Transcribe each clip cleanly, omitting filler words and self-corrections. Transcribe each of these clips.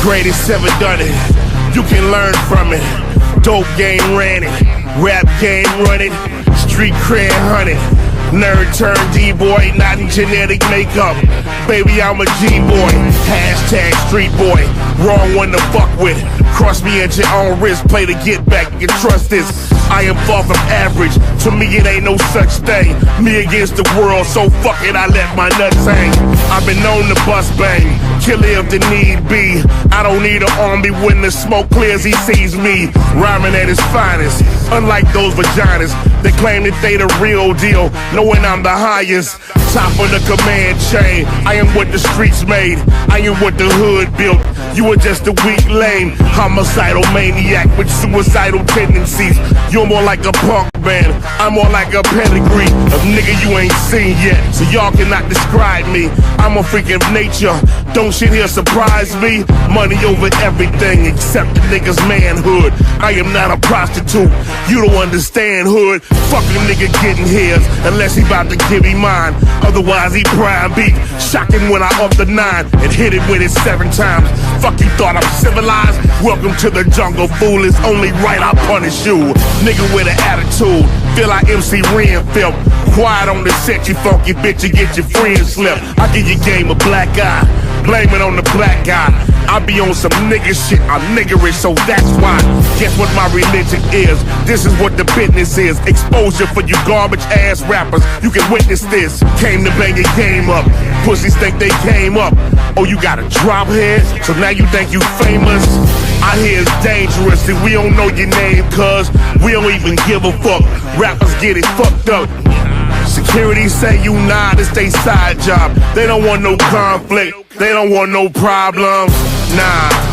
Greatest ever done it. You can learn from it. Dope game ran it. Rap game run it. Street cred hunted. Nerd turned D-boy, not in genetic makeup. Baby, I'm a G-boy. Hashtag street boy. Wrong one to fuck with. Cross me at your own risk. Play to get back. You can trust this. I am far from average. To me, it ain't no such thing. Me against the world, so fuck it, I let my nuts hang. I've been known to bust bang. Kill it if the need be. I don't need an army when the smoke clears, he sees me. Rhyming at his finest. Unlike those vaginas that claim that they the real deal, knowing I'm the highest. Top of the command chain. I am what the streets made. I am what the hood built. You are just a weak lame. Homicidal maniac with suicidal tendencies. You're more like a punk band. I'm more like a pedigree of nigga you ain't seen yet. So y'all cannot describe me. I'm a freak of nature. Don't shit here surprise me. Money over everything except the nigga's manhood. I am not a prostitute. You don't understand hood. Fuck a nigga getting his unless he about to give me mine. Otherwise he prime beat. Shocking when I up the 9 and hit it with it 7 times. Fuck you thought I'm civilized? Welcome to the jungle, fool. It's only right I punish you. Nigga with an attitude. Feel like MC Ren felt. Quiet on the set, you funky bitch, you get your friends slipped. I give your game a black eye. Blame it on the black guy. I be on some nigga shit. I'm niggerish, so that's why. Guess what my religion is? This is what the business is. Exposure for you garbage ass rappers. You can witness this. Came to bang your game up. Pussies think they came up. Oh, you got a drop head? So now you think you famous? I hear it's dangerous and we don't know your name, cuz we don't even give a fuck. Rappers get it fucked up. Security say you nah, this they side job. They don't want no conflict, they don't want no problems, nah.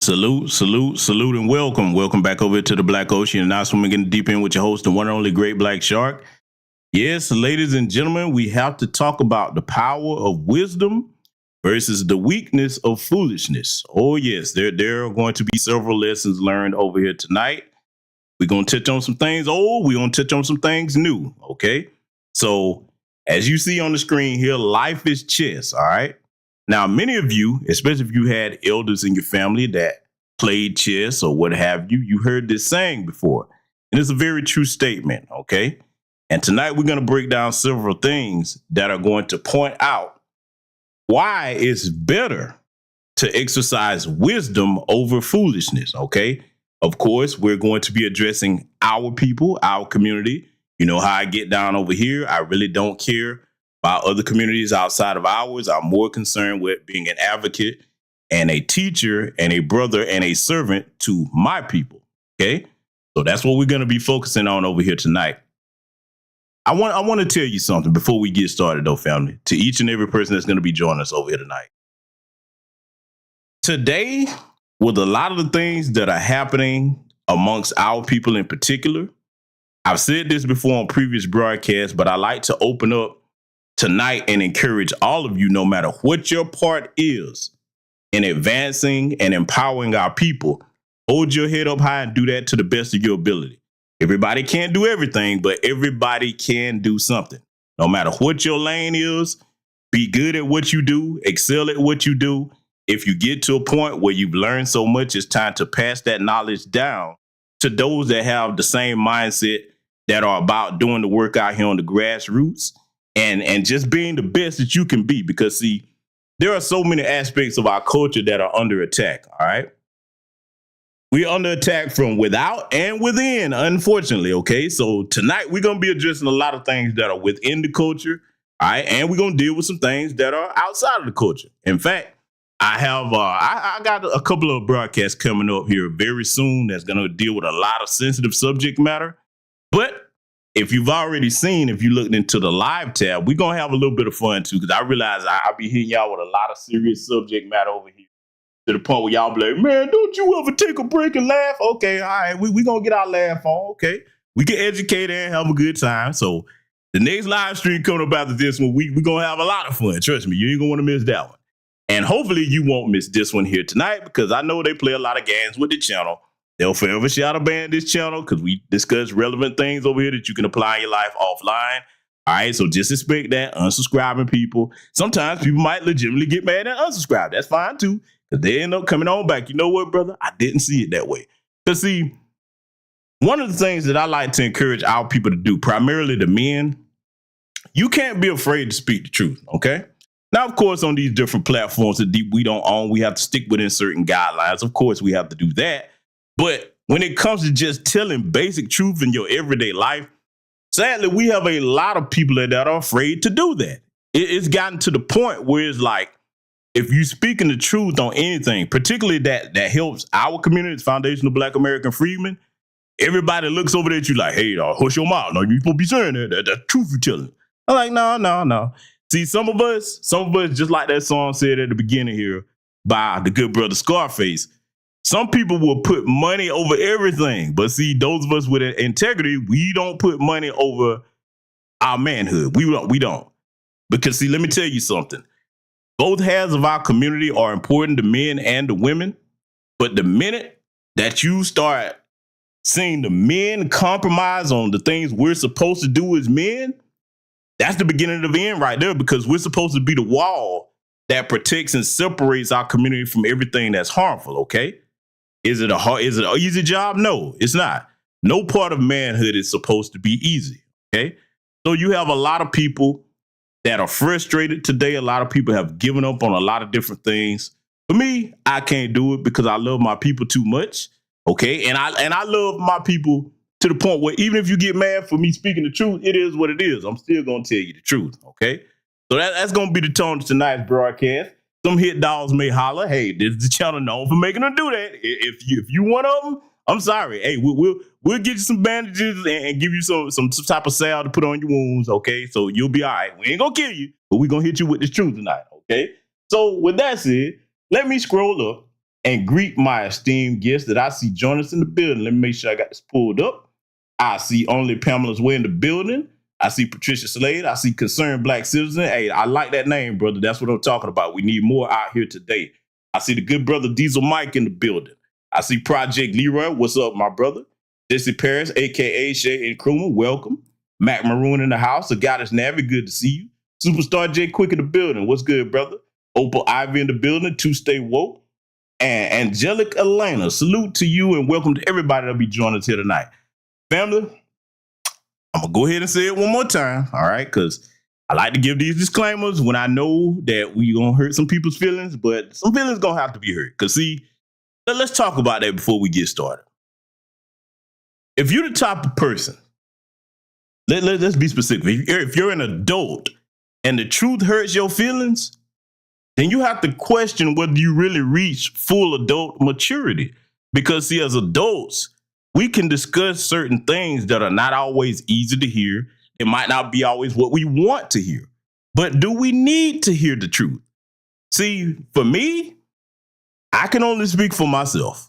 Salute, and welcome. Welcome back over to the Black Ocean. And now we're getting deep in with your host, the one and only Great Black Shark. Yes, ladies and gentlemen, we have to talk about the power of wisdom versus the weakness of foolishness. Oh, yes, there are going to be several lessons learned over here tonight. We're going to touch on some things old. We're going to touch on some things new, okay? So, as you see on the screen here, life is chess, all right? Now, many of you, especially if you had elders in your family that played chess or what have you, you heard this saying before. And it's a very true statement, okay? And tonight we're going to break down several things that are going to point out why it's better to exercise wisdom over foolishness, okay? Of course, we're going to be addressing our people, our community. You know how I get down over here. I really don't care about other communities outside of ours. I'm more concerned with being an advocate and a teacher and a brother and a servant to my people, okay? So that's what we're going to be focusing on over here tonight. I want to tell you something before we get started, though, family, to each and every person that's going to be joining us over here tonight. Today, with a lot of the things that are happening amongst our people in particular, I've said this before on previous broadcasts, but I like to open up tonight and encourage all of you, no matter what your part is in advancing and empowering our people, hold your head up high and do that to the best of your ability. Everybody can't do everything, but everybody can do something. No matter what your lane is, be good at what you do, excel at what you do. If you get to a point where you've learned so much, it's time to pass that knowledge down to those that have the same mindset, that are about doing the work out here on the grassroots and just being the best that you can be. Because, see, there are so many aspects of our culture that are under attack, all right? We're under attack from without and within, unfortunately, okay? So tonight we're going to be addressing a lot of things that are within the culture, all right? And we're going to deal with some things that are outside of the culture. In fact, I have I got a couple of broadcasts coming up here very soon that's going to deal with a lot of sensitive subject matter. But if you've already seen, if you looked into the live tab, we're going to have a little bit of fun, too, because I realize I'll be hitting y'all with a lot of serious subject matter over here to the point where y'all be like, man, don't you ever take a break and laugh? Okay, all right, we going to get our laugh on, okay? We can educate and have a good time. So the next live stream coming up after this one, we're going to have a lot of fun. Trust me, you ain't going to want to miss that one. And hopefully you won't miss this one here tonight, because I know they play a lot of games with the channel. They'll forever shadow ban this channel because we discuss relevant things over here that you can apply in your life offline. All right, so just expect that. Unsubscribing people. Sometimes people might legitimately get mad and unsubscribe. That's fine too, because they end up coming on back. You know what, brother? I didn't see it that way. Because, see, one of the things that I like to encourage our people to do, primarily the men, you can't be afraid to speak the truth, okay? Now, of course, on these different platforms that we don't own, we have to stick within certain guidelines. Of course, we have to do that. But when it comes to just telling basic truth in your everyday life, sadly, we have a lot of people that are afraid to do that. It's gotten to the point where it's like, if you speaking the truth on anything, particularly that helps our community, foundational Black American freedmen, everybody looks over there at you like, hey, hush your mouth. No, you supposed to be saying that. That's truth you're telling. I'm like, no. See, some of us, just like that song said at the beginning here by the good brother Scarface, some people will put money over everything. But see, those of us with integrity, we don't put money over our manhood. We don't. Because, see, let me tell you something. Both halves of our community are important to men and to women. But the minute that you start seeing the men compromise on the things we're supposed to do as men, that's the beginning of the end right there, because we're supposed to be the wall that protects and separates our community from everything that's harmful, okay? Is it an easy job? No, it's not. No part of manhood is supposed to be easy, okay? So you have a lot of people that are frustrated today. A lot of people have given up on a lot of different things. For me, I can't do it because I love my people too much, okay? And I love my people to the point where even if you get mad for me speaking the truth, it is what it is. I'm still going to tell you the truth, okay? So that's going to be the tone of tonight's broadcast. Some hit dogs may holler, hey, this is the channel known for making them do that. If you one of them, I'm sorry. Hey, we'll get you some bandages and give you some type of salve to put on your wounds, okay? So you'll be all right. We ain't going to kill you, but we're going to hit you with this truth tonight, okay? So with that said, let me scroll up and greet my esteemed guests that I see join us in the building. Let me make sure I got this pulled up. I see Only Pamela's Way in the building. I see Patricia Slade. I see Concerned Black Citizen. Hey, I like that name, brother. That's what I'm talking about. We need more out here today. I see the good brother Diesel Mike in the building. I see Project Leroy. What's up, my brother? Jesse Paris, a.k.a. Shay and Krumah. Welcome. Mac Maroon in the house. The Goddess Navi. Good to see you. Superstar J Quick in the building. What's good, brother? Opal Ivy in the building. To Stay Woke. And Angelic Elena. Salute to you and welcome to everybody that'll be joining us here tonight. Family, I'm going to go ahead and say it one more time, all right? Because I like to give these disclaimers when I know that we going to hurt some people's feelings, but some feelings going to have to be hurt. Because, see, let's talk about that before we get started. If you're the type of person, let's be specific. If you're an adult and the truth hurts your feelings, then you have to question whether you really reach full adult maturity. Because, see, as adults, we can discuss certain things that are not always easy to hear. It might not be always what we want to hear. But do we need to hear the truth? See, for me, I can only speak for myself.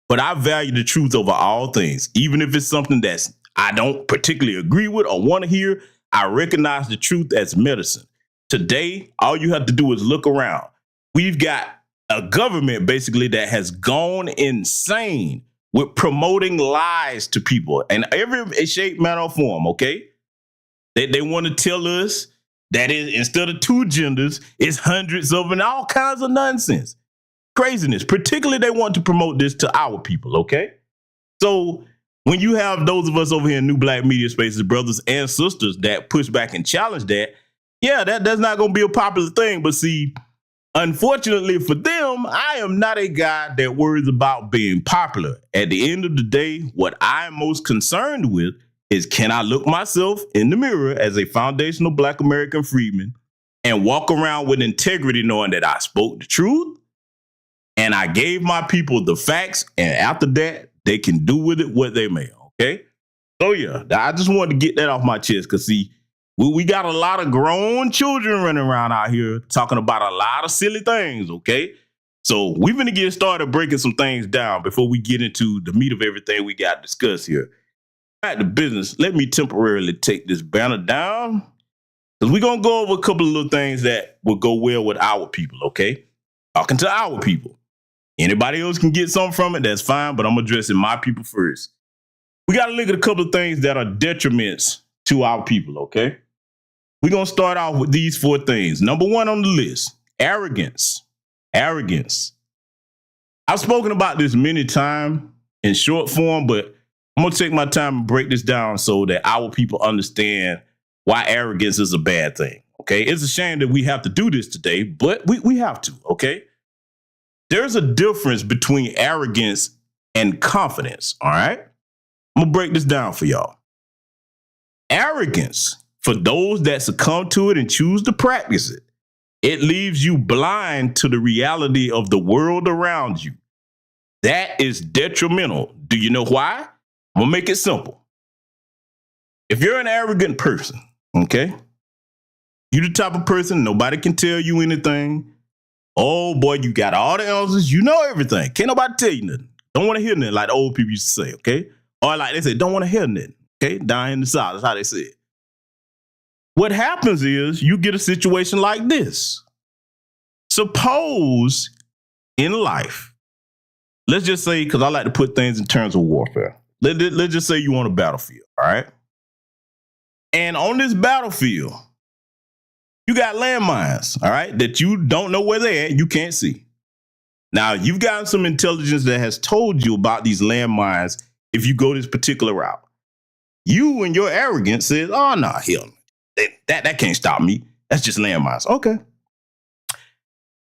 But I value the truth over all things. Even if it's something that I don't particularly agree with or want to hear, I recognize the truth as medicine. Today, all you have to do is look around. We've got a government basically that has gone insane with promoting lies to people in every shape, manner, or form, okay? They want to tell us that instead of 2 genders, it's hundreds of and all kinds of nonsense. Craziness. Particularly, they want to promote this to our people, okay? So when you have those of us over here in New Black Media Spaces, brothers and sisters, that push back and challenge that, yeah, that's not going to be a popular thing. But see, unfortunately for them, I am not a guy that worries about being popular. At the end of the day, what I'm most concerned with is, can I look myself in the mirror as a foundational Black American freedman and walk around with integrity, knowing that I spoke the truth and I gave my people the facts, and after that, they can do with it what they may, okay? So yeah, I just wanted to get that off my chest because, see, we got a lot of grown children running around out here talking about a lot of silly things, okay? So we're going to get started breaking some things down before we get into the meat of everything we got to discuss here. Back to business, let me temporarily take this banner down because we're going to go over a couple of little things that will go well with our people, okay? Talking to our people. Anybody else can get something from it, that's fine, but I'm addressing my people first. We got to look at a couple of things that are detriments to our people, okay? We're going to start off with these 4 things. Number 1 on the list, arrogance. Arrogance. I've spoken about this many times in short form, but I'm going to take my time and break this down so that our people understand why arrogance is a bad thing, okay? It's a shame that we have to do this today, but we have to, okay? There's a difference between arrogance and confidence, all right? I'm going to break this down for y'all. Arrogance, for those that succumb to it and choose to practice it, it leaves you blind to the reality of the world around you. That is detrimental. Do you know why? I'm going to make it simple. If you're an arrogant person, okay, you're the type of person, nobody can tell you anything. Oh, boy, you got all the answers. You know everything. Can't nobody tell you nothing. Don't want to hear nothing like the old people used to say, okay? Or like they say, don't want to hear nothing, okay? Down in the South, that's how they say it. What happens is you get a situation like this. Suppose in life, let's just say, because I like to put things in terms of warfare. Let's just say you on a battlefield, all right? And on this battlefield, you got landmines, all right, that you don't know where they're at, you can't see. Now, you've gotten some intelligence that has told you about these landmines if you go this particular route. You and your arrogance says, oh, no, hell, that can't stop me. That's just landmines. Okay.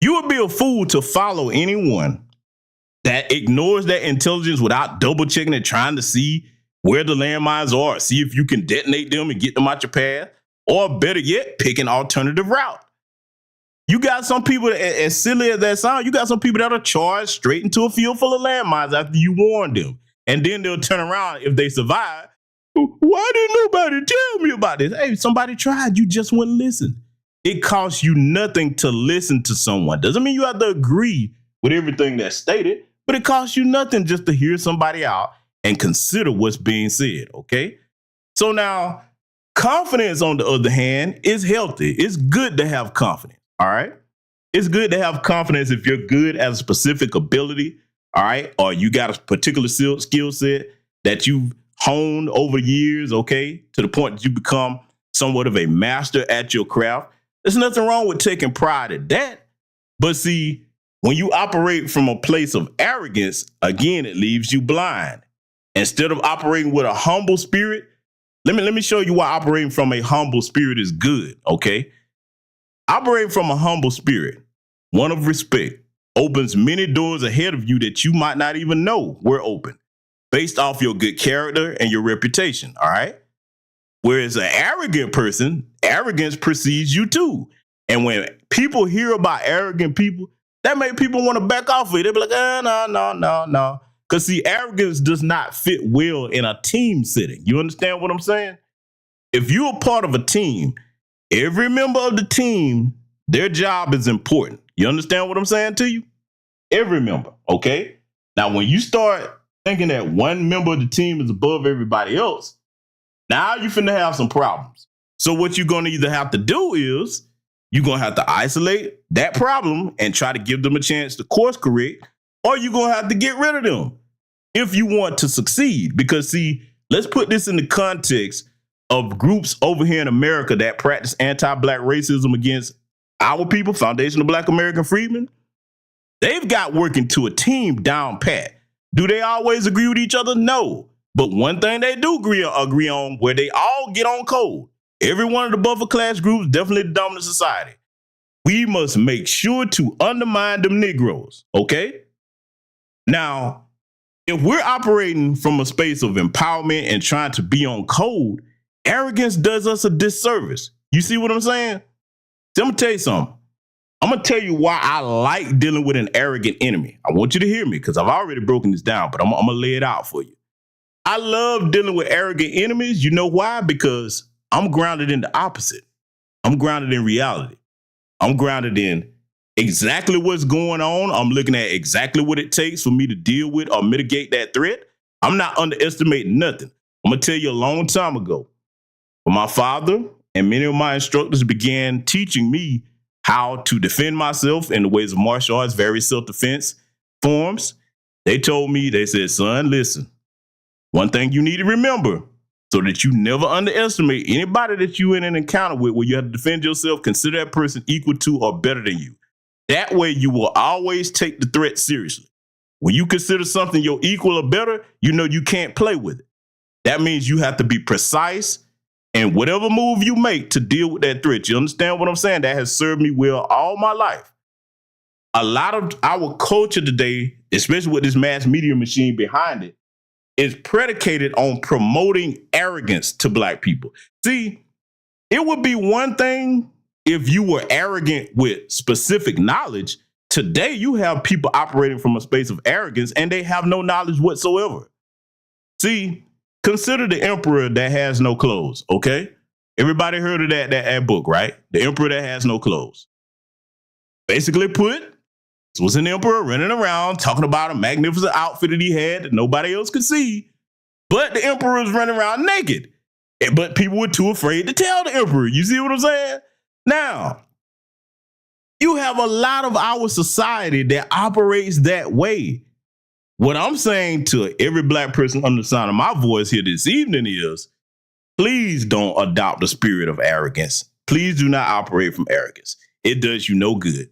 You would be a fool to follow anyone that ignores that intelligence without double checking and trying to see where the landmines are, see if you can detonate them and get them out your path, or better yet, pick an alternative route. You got some people, as silly as that sounds, you got some people that are charged straight into a field full of landmines after you warned them. And then they'll turn around if they survive. Why didn't nobody tell me about this? Hey, somebody tried. You just wouldn't listen. It costs you nothing to listen to someone. Doesn't mean you have to agree with everything that's stated, but it costs you nothing just to hear somebody out and consider what's being said, okay? So now, confidence, on the other hand, is healthy. It's good to have confidence, all right? It's good to have confidence if you're good at a specific ability, all right? Or you got a particular skill set that you've honed over years, okay? To the point that you become somewhat of a master at your craft. There's nothing wrong with taking pride in that. But see, when you operate from a place of arrogance, again, it leaves you blind. Instead of operating with a humble spirit, let me show you why operating from a humble spirit is good, okay? Operating from a humble spirit, one of respect, opens many doors ahead of you that you might not even know were open, based off your good character and your reputation, all right? Whereas an arrogant person, arrogance precedes you too. And when people hear about arrogant people, that make people want to back off of it. They be like, no. Because see, arrogance does not fit well in a team setting. You understand what I'm saying? If you're a part of a team, every member of the team, their job is important. You understand what I'm saying to you? Every member, okay? Now, when you start thinking that one member of the team is above everybody else, now you're finna have some problems. So what you're going to either have to do is you're going to have to isolate that problem and try to give them a chance to course correct, or you're going to have to get rid of them if you want to succeed. Because see, let's put this in the context of groups over here in America that practice anti-black racism against our people, Foundation of Black American Freedmen. They've got working to a team down pat. Do they always agree with each other? No. But one thing they do agree on, where they all get on code. Every one of the buffer class groups, definitely the dominant society. We must make sure to undermine them Negroes, okay? Now, if we're operating from a space of empowerment and trying to be on code, arrogance does us a disservice. You see what I'm saying? So I'm gonna tell you something. I'm gonna tell you why I like dealing with an arrogant enemy. I want you to hear me because I've already broken this down, but I'm gonna lay it out for you. I love dealing with arrogant enemies. You know why? Because I'm grounded in the opposite. I'm grounded in reality. I'm grounded in exactly what's going on. I'm looking at exactly what it takes for me to deal with or mitigate that threat. I'm not underestimating nothing. I'm gonna tell you a long time ago, when my father and many of my instructors began teaching me how to defend myself in the ways of martial arts, various self-defense forms, they told me, they said, son, listen, one thing you need to remember so that you never underestimate anybody that you in an encounter with where you have to defend yourself, consider that person equal to or better than you. That way you will always take the threat seriously. When you consider something your equal or better, you know you can't play with it. That means you have to be precise in whatever move you make to deal with that threat. You understand what I'm saying? That has served me well all my life. A lot of our culture today, especially with this mass media machine behind it, is predicated on promoting arrogance to black people. See, it would be one thing if you were arrogant with specific knowledge. Today, you have people operating from a space of arrogance and they have no knowledge whatsoever. See, consider The Emperor That Has No Clothes, okay? Everybody heard of that book, right? The Emperor That Has No Clothes. Basically put, this was an emperor running around talking about a magnificent outfit that he had that nobody else could see. But the emperor was running around naked. But people were too afraid to tell the emperor. You see what I'm saying? Now, you have a lot of our society that operates that way. What I'm saying to every black person under the sound of my voice here this evening is, please don't adopt the spirit of arrogance. Please do not operate from arrogance. It does you no good.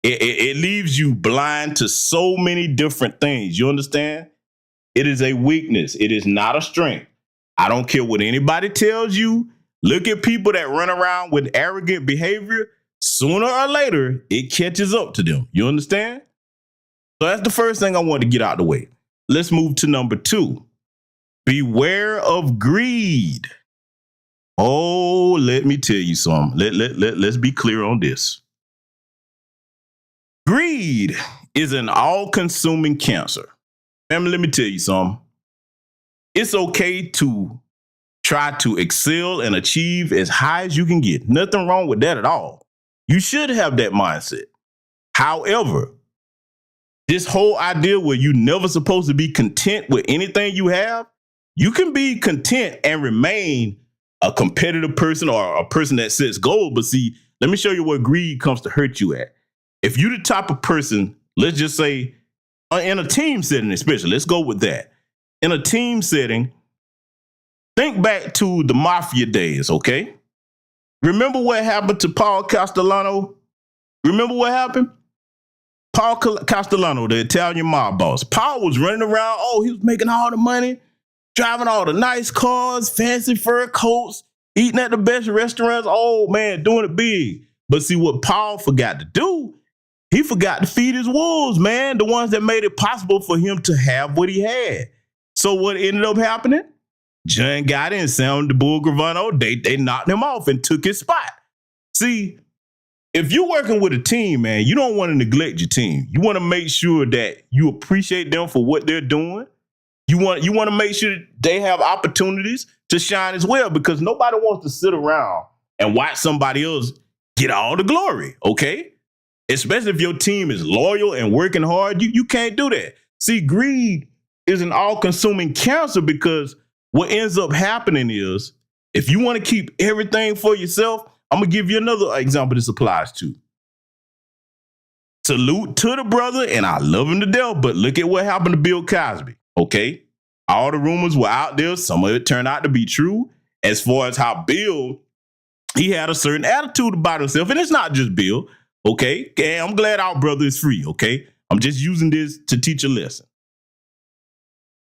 It leaves you blind to so many different things. You understand? It is a weakness. It is not a strength. I don't care what anybody tells you. Look at people that run around with arrogant behavior. Sooner or later, it catches up to them. You understand? So that's the first thing I want to get out of the way. Let's move to number 2. Beware of greed. Oh, let me tell you something. Let's be clear on this. Greed is an all-consuming cancer. Family, let me tell you something. It's okay to try to excel and achieve as high as you can get. Nothing wrong with that at all. You should have that mindset. However, This whole idea where you never supposed to be content with anything you have, you can be content and remain a competitive person or a person that sets goals. But see, let me show you where greed comes to hurt you at. If you're the type of person, let's just say in a team setting, especially, let's go with that. In a team setting, think back to the mafia days, okay? Remember what happened to Paul Castellano? Remember what happened? Paul Castellano, the Italian mob boss. Paul was running around. Oh, he was making all the money, driving all the nice cars, fancy fur coats, eating at the best restaurants. Oh, man, doing it big. But see, what Paul forgot to do, he forgot to feed his wolves, man, the ones that made it possible for him to have what he had. So what ended up happening? John Gotti and Sam the Bull Gravano, they knocked him off and took his spot. See, if you're working with a team, man, you don't want to neglect your team. You want to make sure that you appreciate them for what they're doing. You want to make sure they have opportunities to shine as well, because nobody wants to sit around and watch somebody else get all the glory, okay? Especially if your team is loyal and working hard, you can't do that. See, greed is an all-consuming cancer, because what ends up happening is if you want to keep everything for yourself, I'm going to give you another example this applies to. Salute to the brother, and I love him to death, but look at what happened to Bill Cosby, okay? All the rumors were out there. Some of it turned out to be true as far as how Bill, he had a certain attitude about himself, and it's not just Bill, okay? And I'm glad our brother is free, okay? I'm just using this to teach a lesson.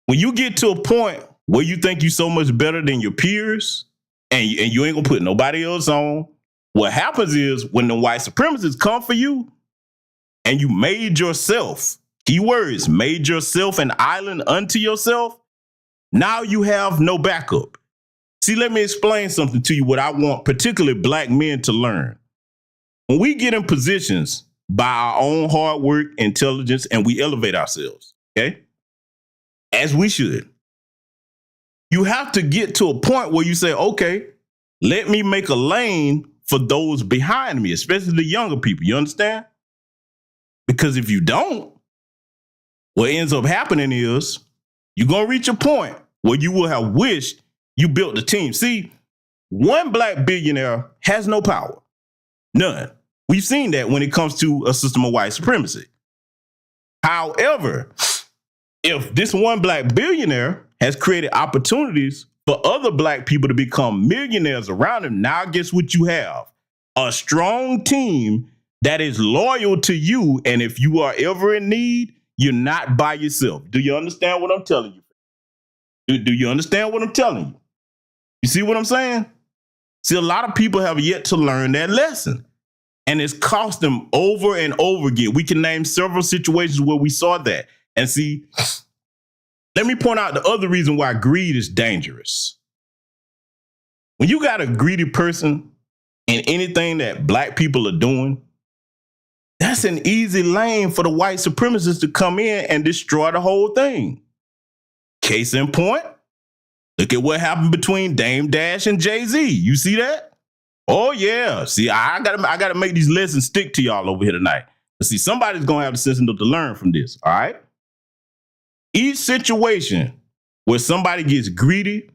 When you get to a point where you think you're so much better than your peers and you ain't gonna put nobody else on, what happens is when the white supremacists come for you and you made yourself, keywords, made yourself an island unto yourself, now you have no backup. See, let me explain something to you, what I want particularly black men to learn. When we get in positions by our own hard work, intelligence, and we elevate ourselves, okay? As we should. You have to get to a point where you say, okay, let me make a lane for those behind me, especially the younger people. You understand? Because if you don't, what ends up happening is you're going to reach a point where you will have wished you built the team. See, one black billionaire has no power. None. We've seen that when it comes to a system of white supremacy. However, if this one black billionaire has created opportunities for other black people to become millionaires around him, now guess what you have? A strong team that is loyal to you, and if you are ever in need, you're not by yourself. Do you understand what I'm telling you? Do you understand what I'm telling you? You see what I'm saying? See, a lot of people have yet to learn that lesson, and it's cost them over and over again. We can name several situations where we saw that. And see, let me point out the other reason why greed is dangerous. When you got a greedy person in anything that black people are doing, that's an easy lane for the white supremacists to come in and destroy the whole thing. Case in point, look at what happened between Dame Dash and Jay-Z. You see that? Oh, yeah. See, I gotta make these lessons stick to y'all over here tonight. But see, somebody's going to have the sense enough to learn from this, all right? Each situation where somebody gets greedy,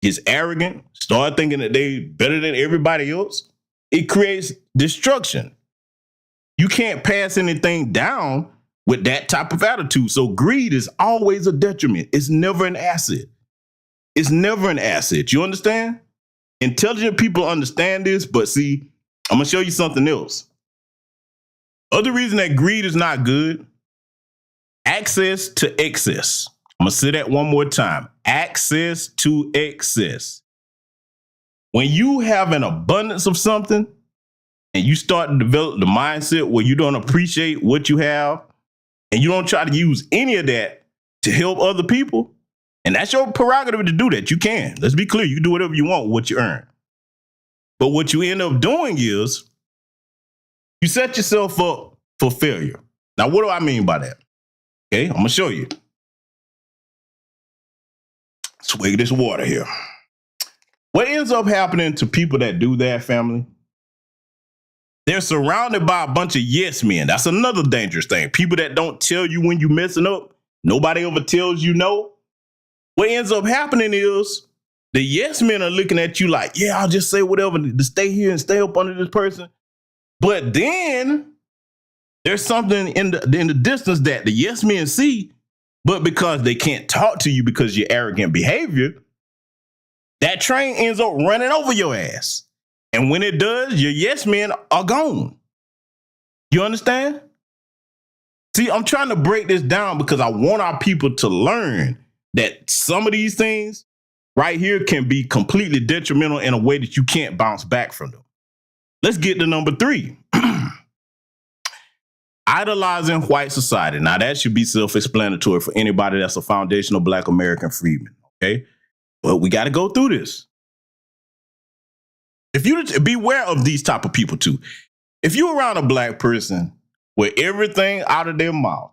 gets arrogant, start thinking that they better than everybody else, it creates destruction. You can't pass anything down with that type of attitude. So greed is always a detriment. It's never an asset. It's never an asset. You understand? Intelligent people understand this, but see, I'm going to show you something else. Other reason that greed is not good, access to excess. I'm going to say that one more time. Access to excess. When you have an abundance of something and you start to develop the mindset where you don't appreciate what you have and you don't try to use any of that to help other people, and that's your prerogative to do that. You can. Let's be clear. You can do whatever you want with what you earn. But what you end up doing is you set yourself up for failure. Now, what do I mean by that? Okay, I'm going to show you. Swig this water here. What ends up happening to people that do that, family, They're surrounded by a bunch of yes men. That's another dangerous thing. People that don't tell you when you're messing up. Nobody ever tells you no. What ends up happening is the yes men are looking at you like, yeah, I'll just say whatever to stay here and stay up under this person. But then there's something in the distance that the yes men see, but because they can't talk to you because of your arrogant behavior, that train ends up running over your ass. And when it does, your yes men are gone. You understand? See, I'm trying to break this down because I want our people to learn that some of these things right here can be completely detrimental in a way that you can't bounce back from them. Let's get to number 3. Idolizing white society. Now, that should be self-explanatory for anybody that's a foundational Black American freedman, okay? But we got to go through this. If you beware of these type of people too. If you're around a Black person where everything out of their mouth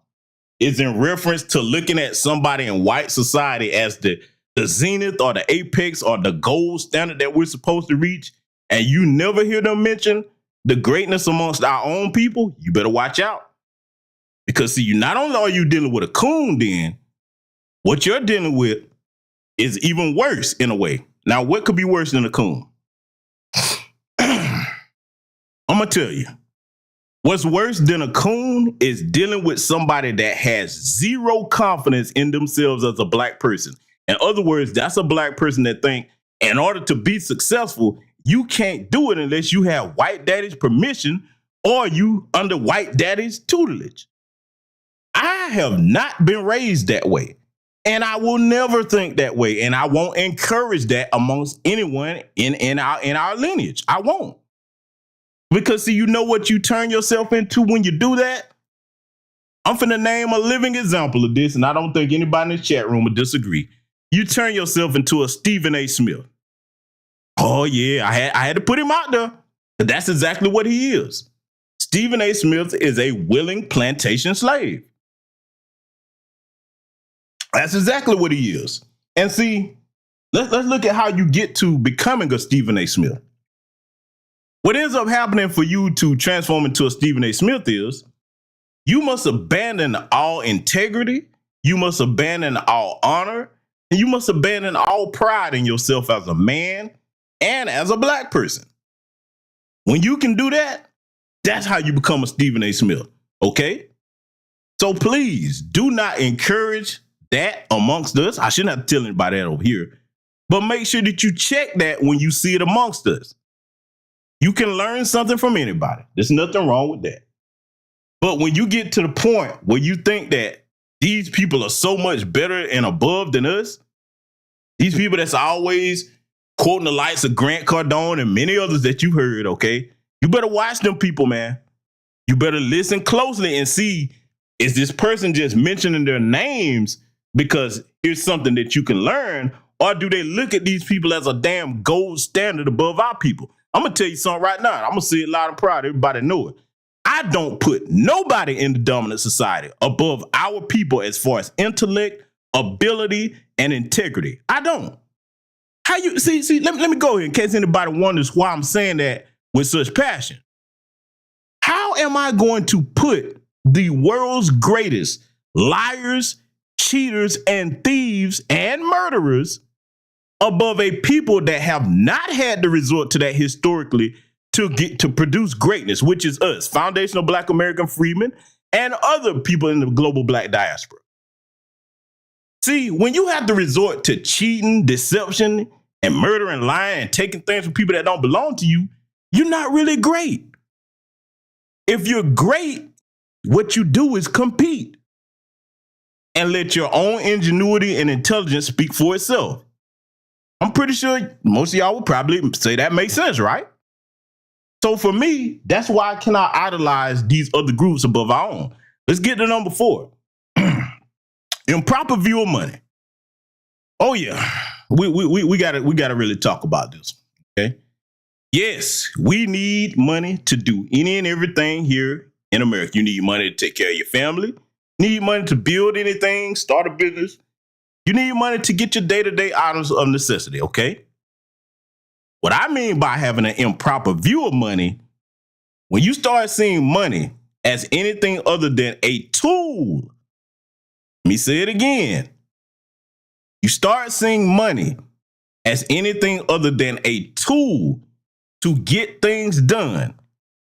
is in reference to looking at somebody in white society as the zenith or the apex or the gold standard that we're supposed to reach, and you never hear them mention the greatness amongst our own people, you better watch out. Because see, not only are you dealing with a coon, then what you're dealing with is even worse in a way. Now, what could be worse than a coon? I'm going to tell you. What's worse than a coon is dealing with somebody that has zero confidence in themselves as a Black person. In other words, that's a Black person that think in order to be successful, you can't do it unless you have white daddy's permission or you under white daddy's tutelage. I have not been raised that way, and I will never think that way, and I won't encourage that amongst anyone in our lineage. I won't. Because see, you know what you turn yourself into when you do that? I'm finna name a living example of this, and I don't think anybody in the chat room would disagree. You turn yourself into a Stephen A. Smith. Oh yeah, I had to put him out there. But that's exactly what he is. Stephen A. Smith is a willing plantation slave. That's exactly what he is. And see, let's look at how you get to becoming a Stephen A. Smith. What ends up happening for you to transform into a Stephen A. Smith is you must abandon all integrity, you must abandon all honor, and you must abandon all pride in yourself as a man and as a Black person. When you can do that, that's how you become a Stephen A. Smith, okay? So please do not encourage that amongst us. I shouldn't have to tell anybody that over here, but make sure that you check that when you see it amongst us. You can learn something from anybody. There's nothing wrong with that. But when you get to the point where you think that these people are so much better and above than us, these people that's always quoting the likes of Grant Cardone and many others that you heard, okay? You better watch them people, man. You better listen closely and see, is this person just mentioning their names because here's something that you can learn, or do they look at these people as a damn gold standard above our people? I'm going to tell you something right now. I'm going to say it loud and proud. Everybody know it. I don't put nobody in the dominant society above our people as far as intellect, ability, and integrity. I don't. How you see, let me go here in case anybody wonders why I'm saying that with such passion. How am I going to put the world's greatest liars, cheaters, and thieves and murderers above a people that have not had to resort to that historically to get to produce greatness, which is us, foundational Black American freedmen, and other people in the global Black diaspora? See, when you have to resort to cheating, deception, and murder and lying and taking things from people that don't belong to you, you're not really great. If you're great, what you do is compete and let your own ingenuity and intelligence speak for itself. I'm pretty sure most of y'all would probably say that makes sense, right? So for me, that's why I cannot idolize these other groups above our own. Let's get to number 4. Improper view of money. Oh yeah, we gotta really talk about this. Okay. Yes, we need money to do any and everything here in America. You need money to take care of your family. You need money to build anything, start a business. You need money to get your day-to-day items of necessity, okay? What I mean by having an improper view of money When you start seeing money as anything other than a tool, let me say it again. You start seeing money as anything other than a tool to get things done,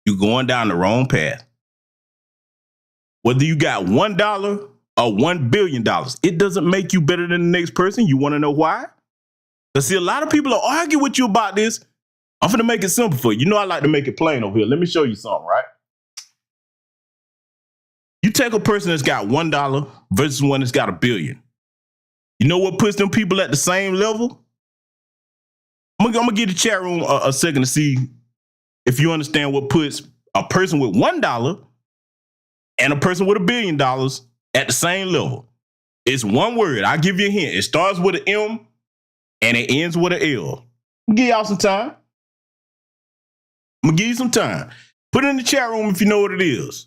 you're going down the wrong path. Whether you got $1 or $1 billion, it doesn't make you better than the next person. You want to know why? Because see, a lot of people will argue with you about this. I'm going to make it simple for you. You know I like to make it plain over here. Let me show you something, right? You take a person that's got $1 versus one that's got $1 billion. You know what puts them people at the same level? I'm going to give the chat room a second to see if you understand what puts a person with $1 and a person with $1 billion at the same level. It's one word. I'll give you a hint. It starts with an M and it ends with an L. I'll give y'all some time. I'm going to give you some time. Put it in the chat room if you know what it is.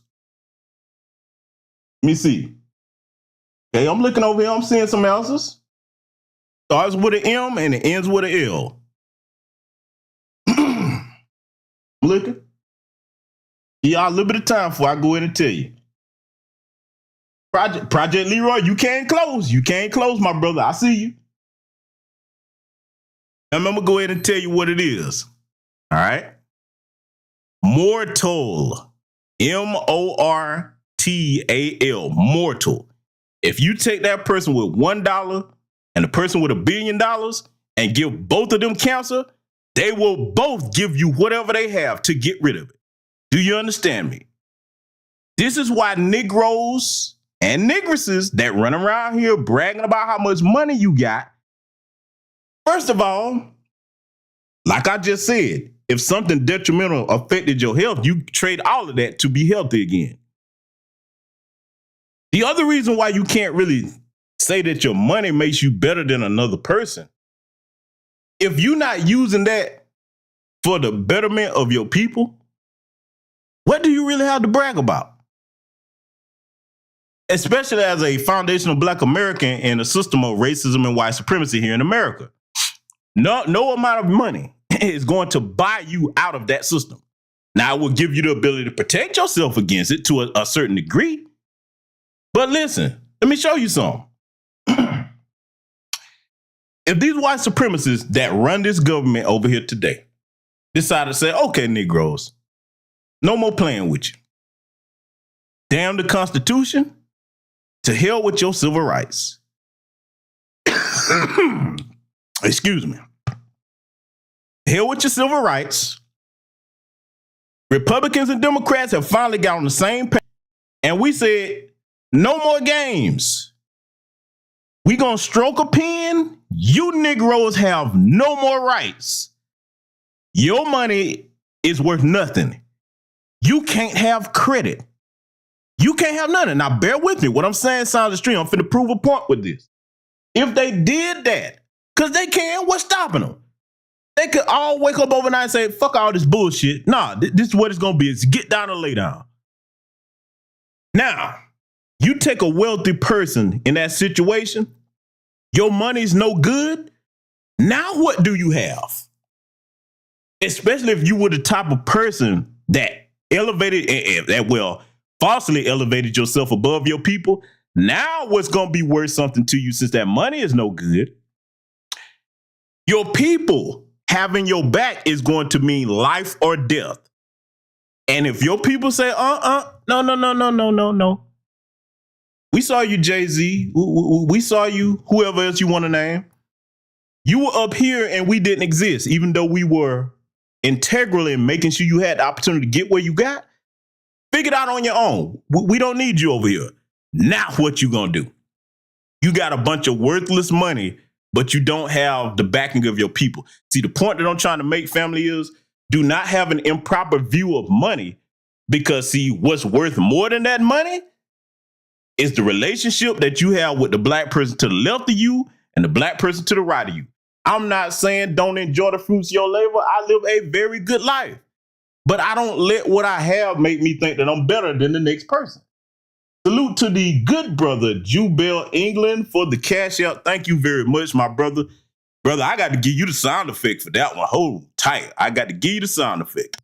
Let me see. Okay, I'm looking over here. I'm seeing some answers. Starts with an M and it ends with an L. I'm looking. Give y'all a little bit of time before I go in and tell you. Project Leroy, you can't close. You can't close, my brother. I see you. I'm going to go ahead and tell you what it is. All right. Mortal. Mortal. Mortal. If you take that person with $1 and the person with $1 billion and give both of them cancer, they will both give you whatever they have to get rid of it. Do you understand me? This is why Negroes and Negresses that run around here bragging about how much money you got. First of all, like I just said, if something detrimental affected your health, you trade all of that to be healthy again. The other reason why you can't really say that your money makes you better than another person, if you're not using that for the betterment of your people, what do you really have to brag about? Especially as a foundational Black American in a system of racism and white supremacy here in America. No amount of money is going to buy you out of that system. Now, it will give you the ability to protect yourself against it to a certain degree. But listen, let me show you something. If these white supremacists that run this government over here today decide to say, okay, Negroes, no more playing with you. Damn the Constitution, to hell with your civil rights. Excuse me. Hell with your civil rights. Republicans and Democrats have finally got on the same page, and we said, no more games. We gonna stroke a pen. You Negroes have no more rights. Your money is worth nothing. You can't have credit. You can't have nothing. Now bear with me. What I'm saying sounds extreme. I'm finna prove a point with this. If they did that, because they can, what's stopping them? They could all wake up overnight and say, fuck all this bullshit. Nah, this is what it's gonna be. It's get down and lay down. Now, you take a wealthy person in that situation, your money's no good. Now what do you have? Especially if you were the type of person that falsely elevated yourself above your people. Now what's going to be worth something to you since that money is no good? Your people having your back is going to mean life or death. And if your people say, no. We saw you, Jay-Z. We saw you, whoever else you want to name. You were up here and we didn't exist, even though we were integral in making sure you had the opportunity to get where you got. Figure it out on your own. We don't need you over here. Now what you gonna do? You got a bunch of worthless money, but you don't have the backing of your people. See, the point that I'm trying to make, family, is do not have an improper view of money, because see, what's worth more than that money is the relationship that you have with the Black person to the left of you and the Black person to the right of you. I'm not saying don't enjoy the fruits of your labor. I live a very good life, but I don't let what I have make me think that I'm better than the next person. Salute to the good brother, Jubel England, for the cash out. Thank you very much, my brother. Brother, I got to give you the sound effect for that one. Hold tight. I got to give you the sound effect.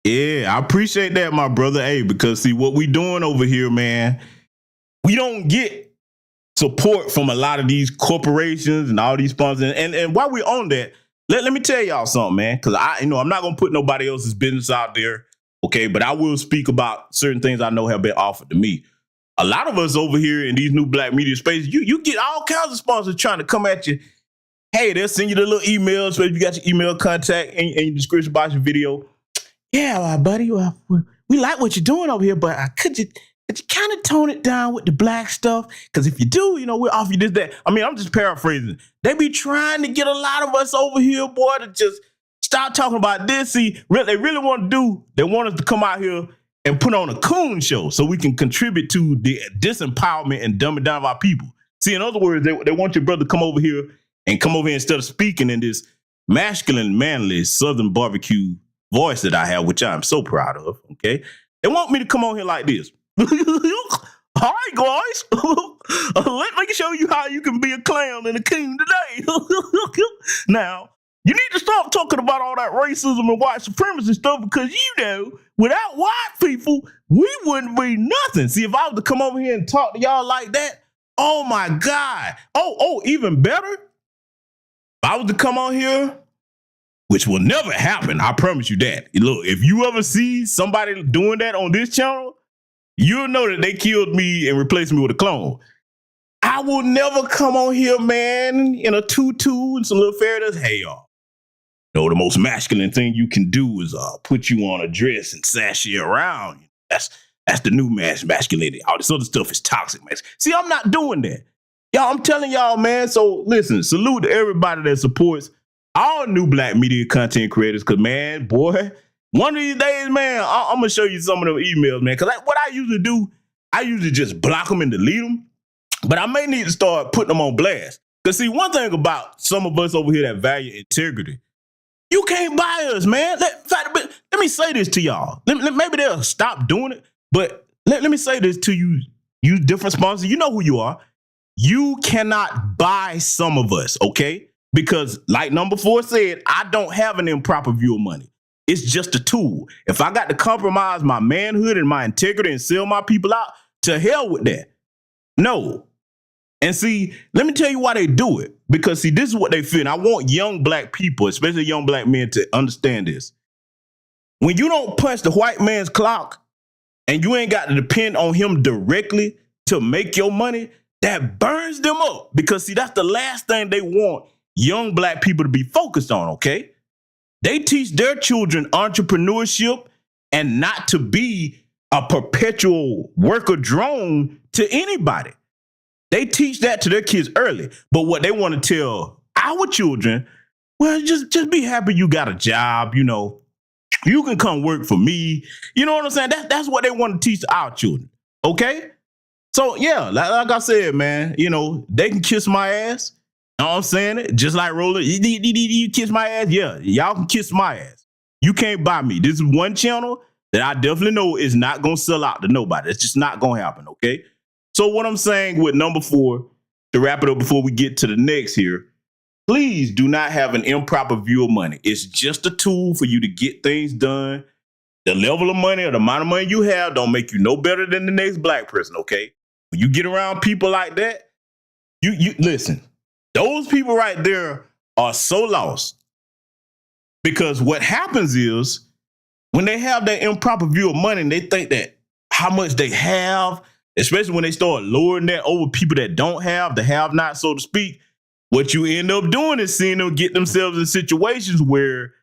Yeah, I appreciate that, my brother. Hey, because see what we doing over here, man, we don't get support from a lot of these corporations and all these sponsors. And while we're on that, let me tell y'all something, man, because I'm not gonna put nobody else's business out there, okay? But I will speak about certain things I know have been offered to me. A lot of us over here in these new black media spaces, you get all kinds of sponsors trying to come at you. Hey, they'll send you the little emails, so if you got your email contact and your description about your video. Yeah, buddy, we like what you're doing over here, but could you kind of tone it down with the black stuff? Because if you do, we'll offer you this, that. I mean, I'm just paraphrasing. They be trying to get a lot of us over here, boy, to just stop talking about this. See, they really want to do, they want us to come out here and put on a Coon Show so we can contribute to the disempowerment and dumbing down of our people. See, in other words, they want your brother to come over here instead of speaking in this masculine, manly, Southern barbecue voice that I have, which I'm so proud of, okay? They want me to come on here like this. All right, guys. Let me show you how you can be a clown and a king today. Now, you need to stop talking about all that racism and white supremacy stuff because, without white people, we wouldn't be nothing. See, if I was to come over here and talk to y'all like that, oh, my God. Oh, even better, if I was to come on here, which will never happen, I promise you that. Look, if you ever see somebody doing that on this channel, you'll know that they killed me and replaced me with a clone. I will never come on here, man, in a tutu and some little fairy dust. Hey, y'all. The most masculine thing you can do is put you on a dress and sash you around. That's the new masculinity. All this other stuff is toxic, man. See, I'm not doing that. Y'all, I'm telling y'all, man. So listen, salute to everybody that supports all new black media content creators. Cause man, boy, one of these days, man, I'm gonna show you some of them emails, man. Cause what I usually do, I usually just block them and delete them. But I may need to start putting them on blast. Cause see, one thing about some of us over here that value integrity, you can't buy us, man. Let me say this to y'all. Maybe they'll stop doing it, but let me say this to you, you different sponsors. You know who you are. You cannot buy some of us, okay? Because like number 4 said, I don't have an improper view of money. It's just a tool. If I got to compromise my manhood and my integrity and sell my people out, to hell with that. No. And see, let me tell you why they do it. Because see, this is what they feel. And I want young black people, especially young black men, to understand this. When you don't punch the white man's clock and you ain't got to depend on him directly to make your money, that burns them up. Because see, that's the last thing they want young black people to be focused on, okay? They teach their children entrepreneurship and not to be a perpetual worker drone to anybody. They teach that to their kids early. But what they want to tell our children, well, just be happy you got a job, You can come work for me. You know what I'm saying? That's what they want to teach to our children, okay? So, yeah, like I said, man, they can kiss my ass. You know what I'm saying? It just like Roller, you kiss my ass? Yeah, y'all can kiss my ass. You can't buy me. This is one channel that I definitely know is not going to sell out to nobody. It's just not going to happen, okay? So what I'm saying with number 4, to wrap it up before we get to the next here, please do not have an improper view of money. It's just a tool for you to get things done. The level of money or the amount of money you have don't make you no better than the next black person, okay? When you get around people like that, you listen. Those people right there are so lost because what happens is when they have that improper view of money and they think that how much they have, especially when they start lowering that over people that don't have, the have-not, so to speak, what you end up doing is seeing them get themselves in situations where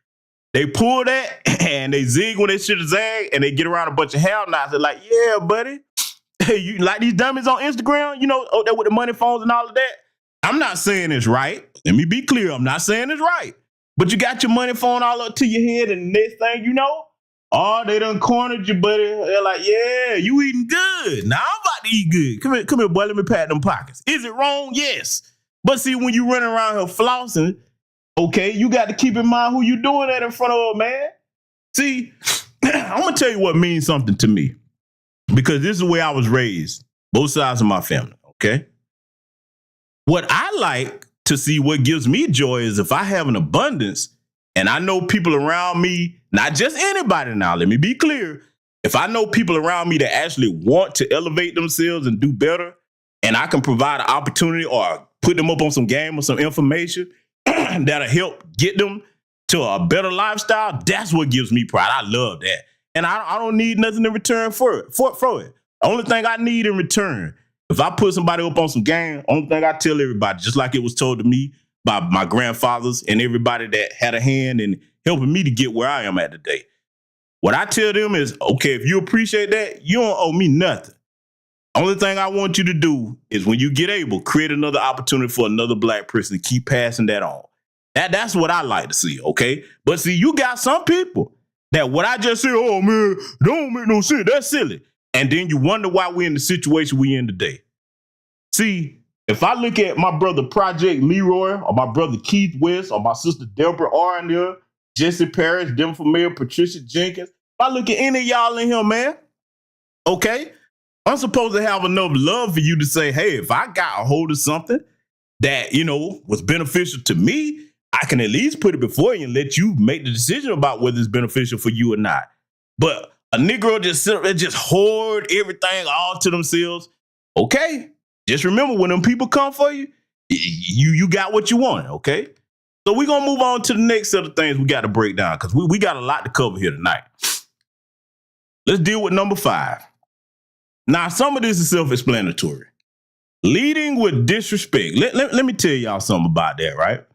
they pull that and they zig when they should have zag and they get around a bunch of have-nots. They're like, yeah, buddy, hey, you like these dummies on Instagram, that with the money phones and all of that? I'm not saying it's right. Let me be clear. I'm not saying it's right. But you got your money phone all up to your head, and the next thing you know, they done cornered you, buddy. They're like, yeah, you eating good. Now I'm about to eat good. Come here, boy. Let me pat them pockets. Is it wrong? Yes. But see, when you running around here flossing, okay, you got to keep in mind who you doing that in front of, man. See, I'm going to tell you what means something to me. Because this is the way I was raised, both sides of my family, okay? What I like to see, what gives me joy is if I have an abundance and I know people around me Not just anybody now. Let me be clear. If I know people around me that actually want to elevate themselves and do better, and I can provide an opportunity or put them up on some game or some information that'll help get them to a better lifestyle, that's what gives me pride. I love that. And I don't need nothing in return for it. The only thing I need in return, if I put somebody up on some game, only thing I tell everybody, just like it was told to me by my grandfathers and everybody that had a hand in helping me to get where I am at today. What I tell them is, okay, if you appreciate that, you don't owe me nothing. Only thing I want you to do is when you get able, create another opportunity for another black person to keep passing that on. That's what I like to see, okay? But see, you got some people that what I just said, oh man, don't make no sense. That's silly. And then you wonder why we're in the situation we're in today. See, if I look at my brother Project Leroy, or my brother Keith West, or my sister Deborah Arndale, Jesse Parrish, Denver Mayor Patricia Jenkins, if I look at any of y'all in here, man, okay, I'm supposed to have enough love for you to say, hey, if I got a hold of something that, was beneficial to me, I can at least put it before you and let you make the decision about whether it's beneficial for you or not. But a Negro just sit up there, just hoard everything all to themselves. Okay, just remember when them people come for you, you got what you wanted, okay? So we're going to move on to the next set of things we got to break down because we got a lot to cover here tonight. Let's deal with number 5. Now, some of this is self-explanatory. Leading with disrespect. Let me tell y'all something about that, right?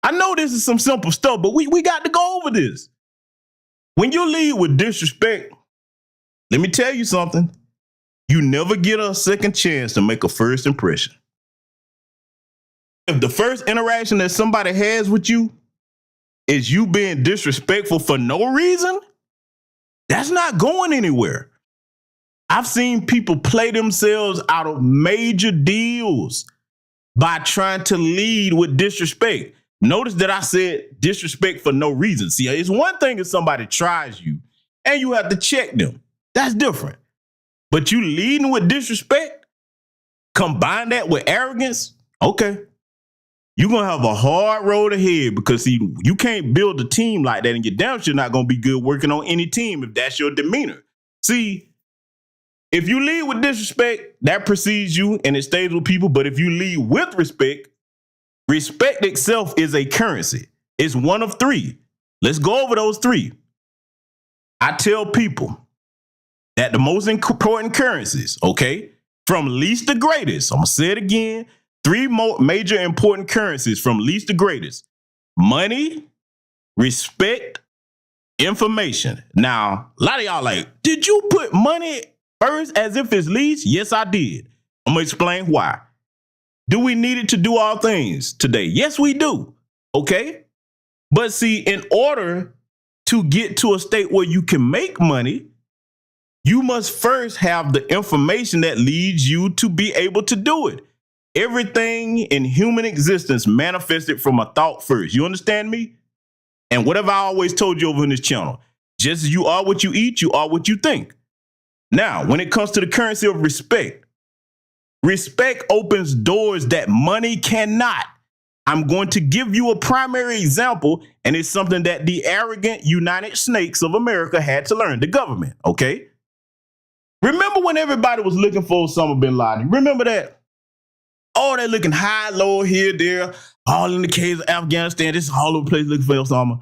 I know this is some simple stuff, but we got to go over this. When you lead with disrespect, let me tell you something. You never get a second chance to make a first impression. If the first interaction that somebody has with you is you being disrespectful for no reason, that's not going anywhere. I've seen people play themselves out of major deals by trying to lead with disrespect. Notice that I said disrespect for no reason. See, it's one thing if somebody tries you and you have to check them. That's different. But you leading with disrespect, combine that with arrogance, okay. You're going to have a hard road ahead because, see, you can't build a team like that and you're damn sure not going to be good working on any team if that's your demeanor. See, if you lead with disrespect, that precedes you and it stays with people. But if you lead with respect, respect itself is a currency. It's one of 3. Let's go over those 3. I tell people that the most important currencies, okay, from least to greatest, I'm going to say it again, 3 major important currencies from least to greatest: money, respect, information. Now, a lot of y'all like, did you put money first as if it's least? Yes, I did. I'm going to explain why. Do we need it to do all things today? Yes, we do. Okay. But see, in order to get to a state where you can make money, you must first have the information that leads you to be able to do it. Everything in human existence manifested from a thought first. You understand me? And whatever I always told you over in this channel, just as you are what you eat, you are what you think. Now, when it comes to the currency of respect, respect opens doors that money cannot. I'm going to give you a primary example, and it's something that the arrogant United Snakes of America had to learn, the government, okay? Remember when everybody was looking for Osama bin Laden? Remember that? Oh, they're looking high, low, here, there, all in the caves of Afghanistan. This is all over the place looking for Osama.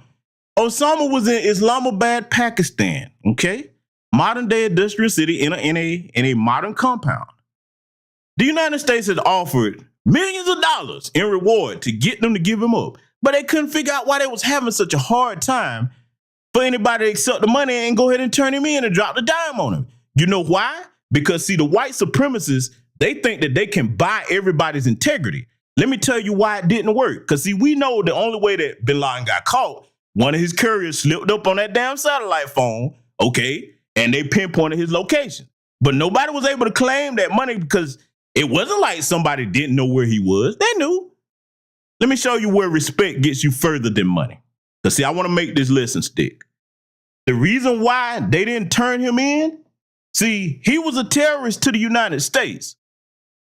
Osama was in Islamabad, Pakistan, okay? Modern day industrial city in a modern compound. The United States had offered millions of dollars in reward to get them to give him up, but they couldn't figure out why they was having such a hard time for anybody to accept the money and go ahead and turn him in and drop the dime on him. You know why? Because, see, the white supremacists, they think that they can buy everybody's integrity. Let me tell you why it didn't work. Because, see, we know the only way that bin Laden got caught, one of his couriers slipped up on that damn satellite phone, okay, and they pinpointed his location. But nobody was able to claim that money because it wasn't like somebody didn't know where he was. They knew. Let me show you where respect gets you further than money. Because, see, I want to make this lesson stick. The reason why they didn't turn him in, see, he was a terrorist to the United States.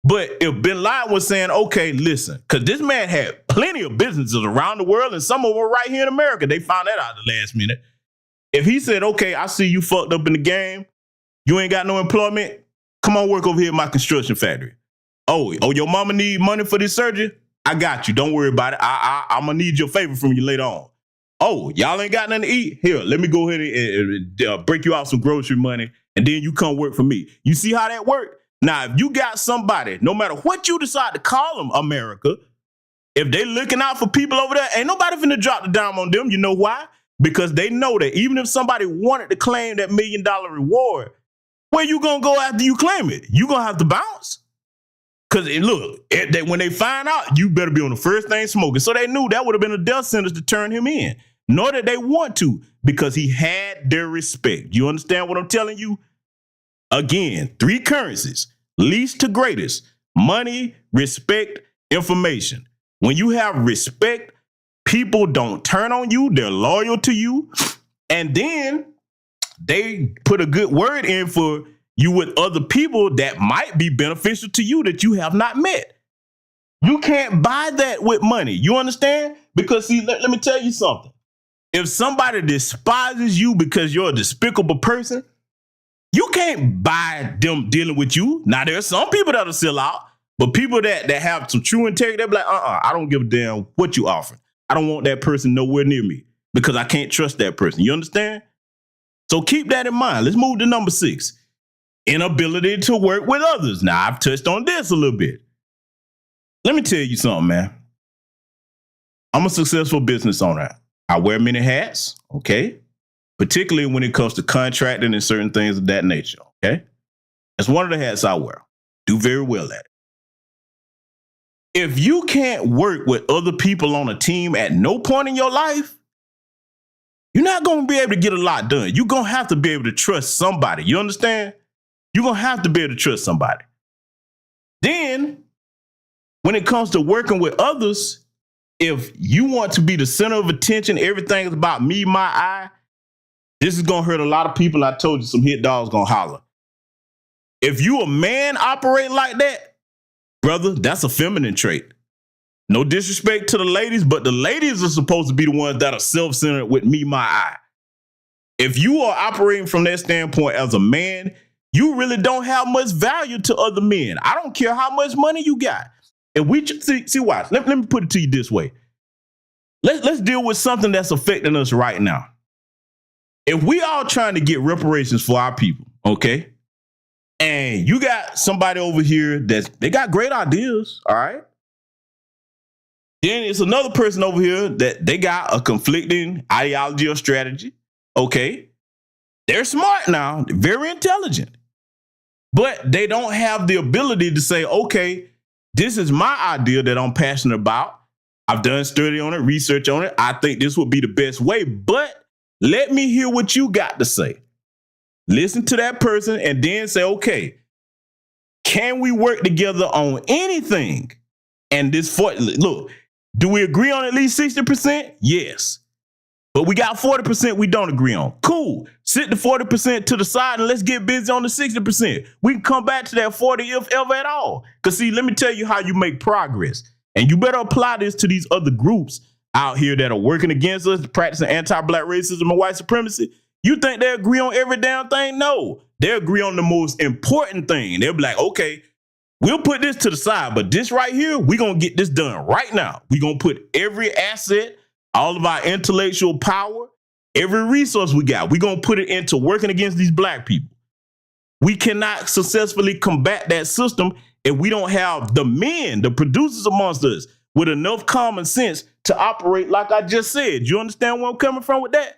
But if bin Laden was saying, okay, listen, because this man had plenty of businesses around the world and some of them were right here in America. They found that out at the last minute. If he said, okay, I see you fucked up in the game, you ain't got no employment, come on work over here at my construction factory. Oh, your mama need money for this surgery? I got you. Don't worry about it. I'm going to need your favor from you later on. Oh, y'all ain't got nothing to eat? Here, let me go ahead and break you out some grocery money, and then you come work for me. You see how that worked? Now, if you got somebody, no matter what you decide to call them, America, if they looking out for people over there, ain't nobody finna drop the dime on them. You know why? Because they know that even if somebody wanted to claim that $1 million reward, where you gonna go after you claim it? You gonna have to bounce. Because look, when they find out, you better be on the first thing smoking. So they knew that would have been a death sentence to turn him in. Nor did they want to, because he had their respect. You understand what I'm telling you? Again, 3 currencies, least to greatest: money, respect, information. When you have respect, people don't turn on you. They're loyal to you. And then they put a good word in for you with other people that might be beneficial to you that you have not met. You can't buy that with money. You understand? Because see, let me tell you something. If somebody despises you because you're a despicable person, you can't buy them dealing with you. Now, there's some people that'll sell out, but people that have some true integrity, they'll be like, I don't give a damn what you offer. I don't want that person nowhere near me because I can't trust that person. You understand? So keep that in mind. Let's move to number 6. Inability to work with others. Now, I've touched on this a little bit. Let me tell you something, man. I'm a successful business owner. I wear many hats, okay? Particularly when it comes to contracting and certain things of that nature, okay? That's one of the hats I wear. Do very well at it. If you can't work with other people on a team at no point in your life, you're not going to be able to get a lot done. You're going to have to be able to trust somebody. You understand? You're going to have to be able to trust somebody. Then, when it comes to working with others, if you want to be the center of attention, everything is about me, my, I, this is going to hurt a lot of people. I told you some hit dogs going to holler. If you a man operating like that, brother, that's a feminine trait. No disrespect to the ladies, but the ladies are supposed to be the ones that are self-centered with me, my, I. If you are operating from that standpoint as a man, you really don't have much value to other men. I don't care how much money you got. And we see watch. Let me put it to you this way. Let's deal with something that's affecting us right now. If we all trying to get reparations for our people, okay? And you got somebody over here they got great ideas, all right? Then it's another person over here that they got a conflicting ideology or strategy, okay? They're smart now, they're very intelligent, but they don't have the ability to say, okay, this is my idea that I'm passionate about. I've done study on it, research on it. I think this would be the best way, but let me hear what you got to say. Listen to that person and then say, okay, can we work together on anything? And look, do we agree on at least 60%? Yes. But we got 40% we don't agree on. Cool. Sit the 40% to the side and let's get busy on the 60%. We can come back to that 40 if ever at all. Because see, let me tell you how you make progress. And you better apply this to these other groups out here that are working against us, practicing anti-black racism and white supremacy. You think they agree on every damn thing? No. They agree on the most important thing. They'll be like, okay, we'll put this to the side, but this right here, we're going to get this done right now. We're going to put every asset, all of our intellectual power, every resource we got, we're going to put it into working against these black people. We cannot successfully combat that system if we don't have the men, the producers amongst us, with enough common sense to operate like I just said. You understand where I'm coming from with that?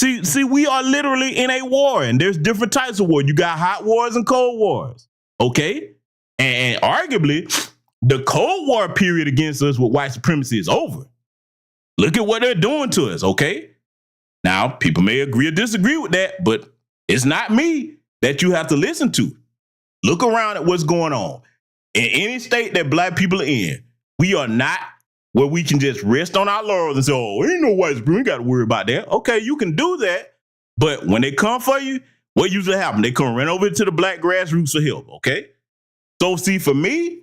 See, we are literally in a war, and there's different types of war. You got hot wars and cold wars, okay? And arguably, the Cold War period against us with white supremacy is over. Look at what they're doing to us, okay? Now, people may agree or disagree with that, but it's not me that you have to listen to. Look around at what's going on. In any state that black people are in, we are not where we can just rest on our laurels and say, oh, ain't no white supremacy, we got to worry about that. Okay, you can do that, but when they come for you, what usually happens? They come run over to the black grassroots for help, okay? So see, for me,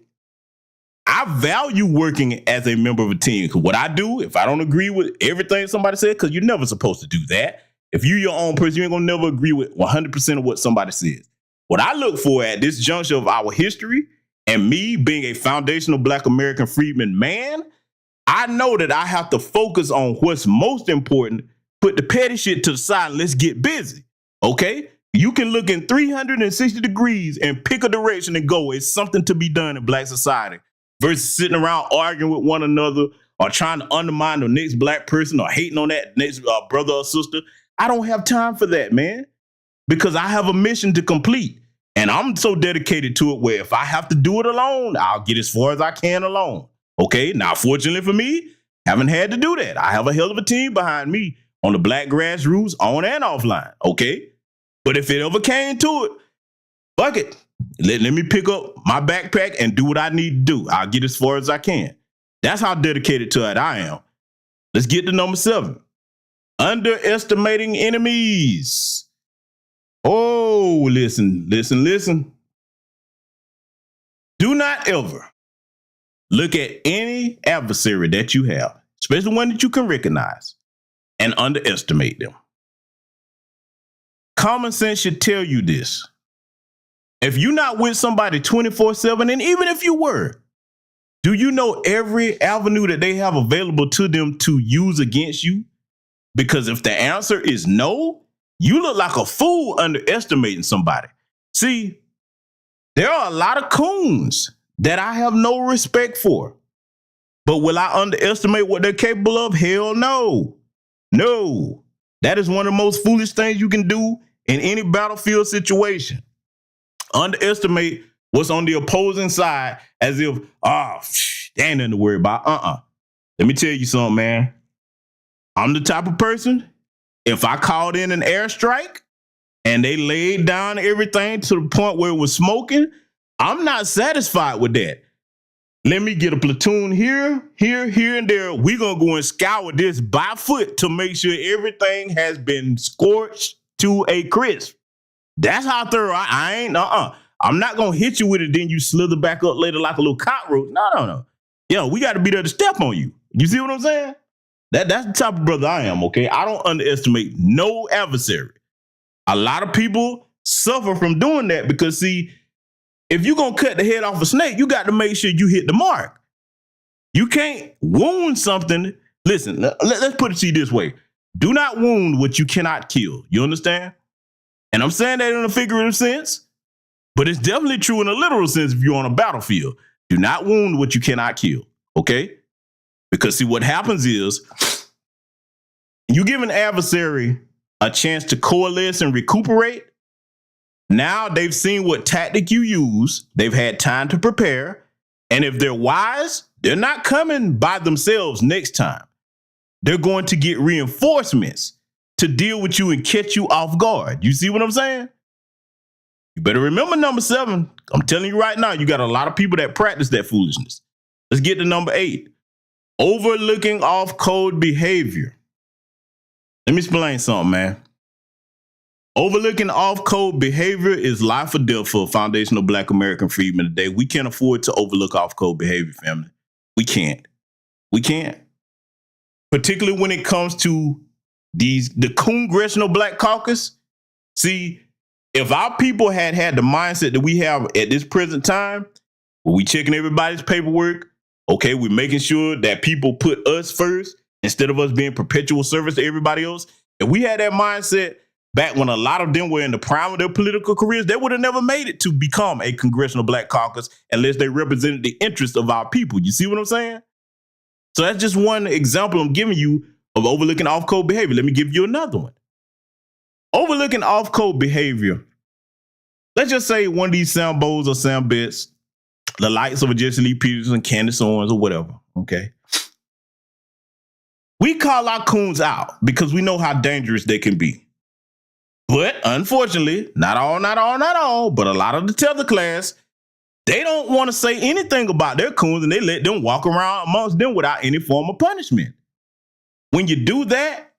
I value working as a member of a team, because what I do, if I don't agree with everything somebody said, because you're never supposed to do that. If you your own person, you ain't gonna never agree with 100% of what somebody says. What I look for at this juncture of our history, and me being a foundational Black American freedman man, I know that I have to focus on what's most important, put the petty shit to the side, and let's get busy, okay? You can look in 360 degrees and pick a direction and go. It's something to be done in Black society versus sitting around arguing with one another or trying to undermine the next Black person or hating on that next brother or sister. I don't have time for that, man, because I have a mission to complete. And I'm so dedicated to it where if I have to do it alone, I'll get as far as I can alone. Okay, now fortunately for me, haven't had to do that. I have a hell of a team behind me on the Black grassroots, on and offline, okay? But if it ever came to it, fuck it. Let me pick up my backpack and do what I need to do. I'll get as far as I can. That's how dedicated to it I am. Let's get to number 7. Underestimating enemies. Oh, listen. Do not ever look at any adversary that you have, especially one that you can recognize, and underestimate them. Common sense should tell you this. If you're not with somebody 24/7, and even if you were, do you know every avenue that they have available to them to use against you? Because if the answer is no, you look like a fool underestimating somebody. See, there are a lot of coons that I have no respect for. But will I underestimate what they're capable of? Hell no. No. That is one of the most foolish things you can do in any battlefield situation. Underestimate what's on the opposing side as if, they ain't nothing to worry about. Let me tell you something, man. I'm the type of person, if I called in an airstrike and they laid down everything to the point where it was smoking, I'm not satisfied with that. Let me get a platoon here, and there. We're going to go and scour this by foot to make sure everything has been scorched to a crisp. That's how thorough I ain't. I'm not going to hit you with it, then you slither back up later like a little cockroach. No. Yo, we got to be there to step on you. You see what I'm saying? That's the type of brother I am, okay? I don't underestimate no adversary. A lot of people suffer from doing that because, see, if you're going to cut the head off a snake, you got to make sure you hit the mark. You can't wound something. Listen, let's put it to you this way. Do not wound what you cannot kill. You understand? And I'm saying that in a figurative sense, but it's definitely true in a literal sense if you're on a battlefield. Do not wound what you cannot kill, okay? Because, see, what happens is you give an adversary a chance to coalesce and recuperate. Now they've seen what tactic you use. They've had time to prepare. And if they're wise, they're not coming by themselves next time. They're going to get reinforcements to deal with you and catch you off guard. You see what I'm saying? You better remember number 7. I'm telling you right now, you got a lot of people that practice that foolishness. Let's get to number 8. Overlooking off-code behavior. Let me explain something, man. Overlooking off-code behavior is life or death for a foundational Black American freedman today. We can't afford to overlook off-code behavior, family. We can't. Particularly when it comes to the Congressional Black Caucus. See, if our people had the mindset that we have at this present time, where we checking everybody's paperwork, okay, we're making sure that people put us first instead of us being perpetual service to everybody else. If we had that mindset back when a lot of them were in the prime of their political careers, they would have never made it to become a Congressional Black Caucus unless they represented the interests of our people. You see what I'm saying? So that's just one example I'm giving you of overlooking off-code behavior. Let me give you another one. Overlooking off-code behavior. Let's just say one of these Sam Bowles or Sam Betts, the likes of a Jesse Lee Peterson, Candace Owens, or whatever, okay? We call our coons out because we know how dangerous they can be. But unfortunately, not all, but a lot of the tether class, they don't want to say anything about their coons and they let them walk around amongst them without any form of punishment. When you do that,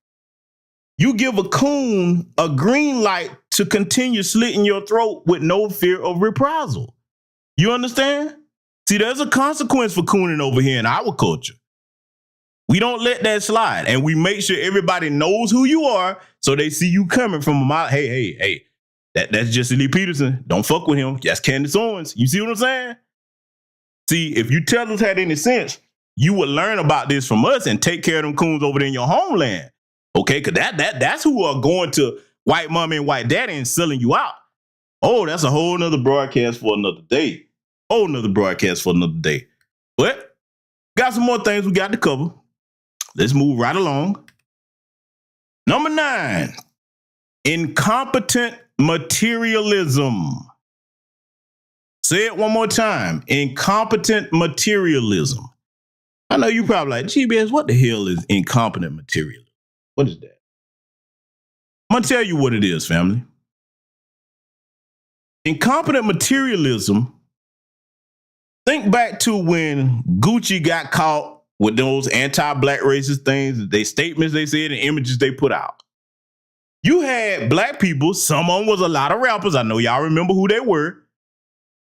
you give a coon a green light to continue slitting your throat with no fear of reprisal. You understand? See, there's a consequence for cooning over here in our culture. We don't let that slide. And we make sure everybody knows who you are so they see you coming from a mile. Hey. That's Jesse Lee Peterson. Don't fuck with him. That's Candace Owens. You see what I'm saying? See, if you tell us had any sense, you would learn about this from us and take care of them coons over there in your homeland. Okay? Because that's who are going to white mommy and white daddy and selling you out. Oh, that's a whole nother broadcast for another day. But got some more things we got to cover. Let's move right along. Number 9, incompetent materialism. Say it one more time. Incompetent materialism. I know you probably like, GBS, what the hell is incompetent materialism? What is that? I'm going to tell you what it is, family. Incompetent materialism, think back to when Gucci got caught with those anti-black racist things, they statements they said and images they put out. You had black people, some of them was a lot of rappers. I know y'all remember who they were.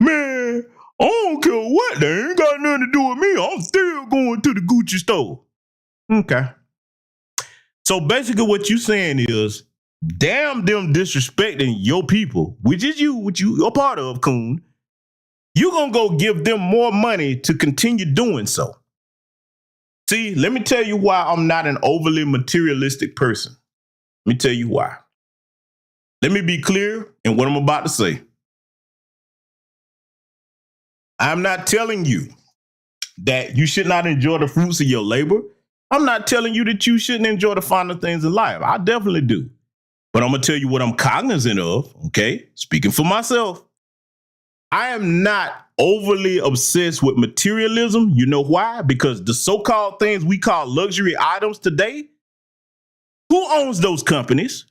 Man, I don't care what, they ain't got nothing to do with me. I'm still going to the Gucci store. Okay. So basically what you saying is, damn them disrespecting your people, which is you, which you're part of, Coon. You gonna go give them more money to continue doing so. See, let me tell you why I'm not an overly materialistic person. Let me tell you why. Let me be clear in what I'm about to say. I'm not telling you that you should not enjoy the fruits of your labor. I'm not telling you that you shouldn't enjoy the finer things in life. I definitely do. But I'm going to tell you what I'm cognizant of, okay? Speaking for myself. I am not overly obsessed with materialism. You know why? Because the so-called things we call luxury items today, who owns those companies?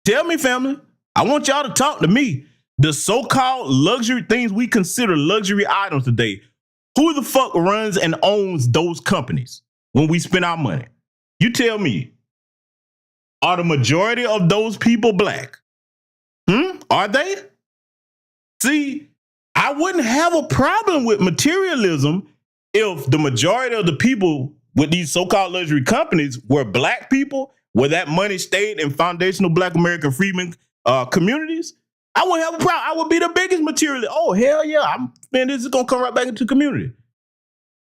Tell me, family. I want y'all to talk to me. The so-called luxury things we consider luxury items today, who the fuck runs and owns those companies when we spend our money? You tell me. Are the majority of those people black? Are they? See, I wouldn't have a problem with materialism if the majority of the people with these so-called luxury companies were black people, where that money stayed in foundational black American freedmen communities. I wouldn't have a problem. I would be the biggest materialist. Oh, hell yeah. This is going to come right back into the community.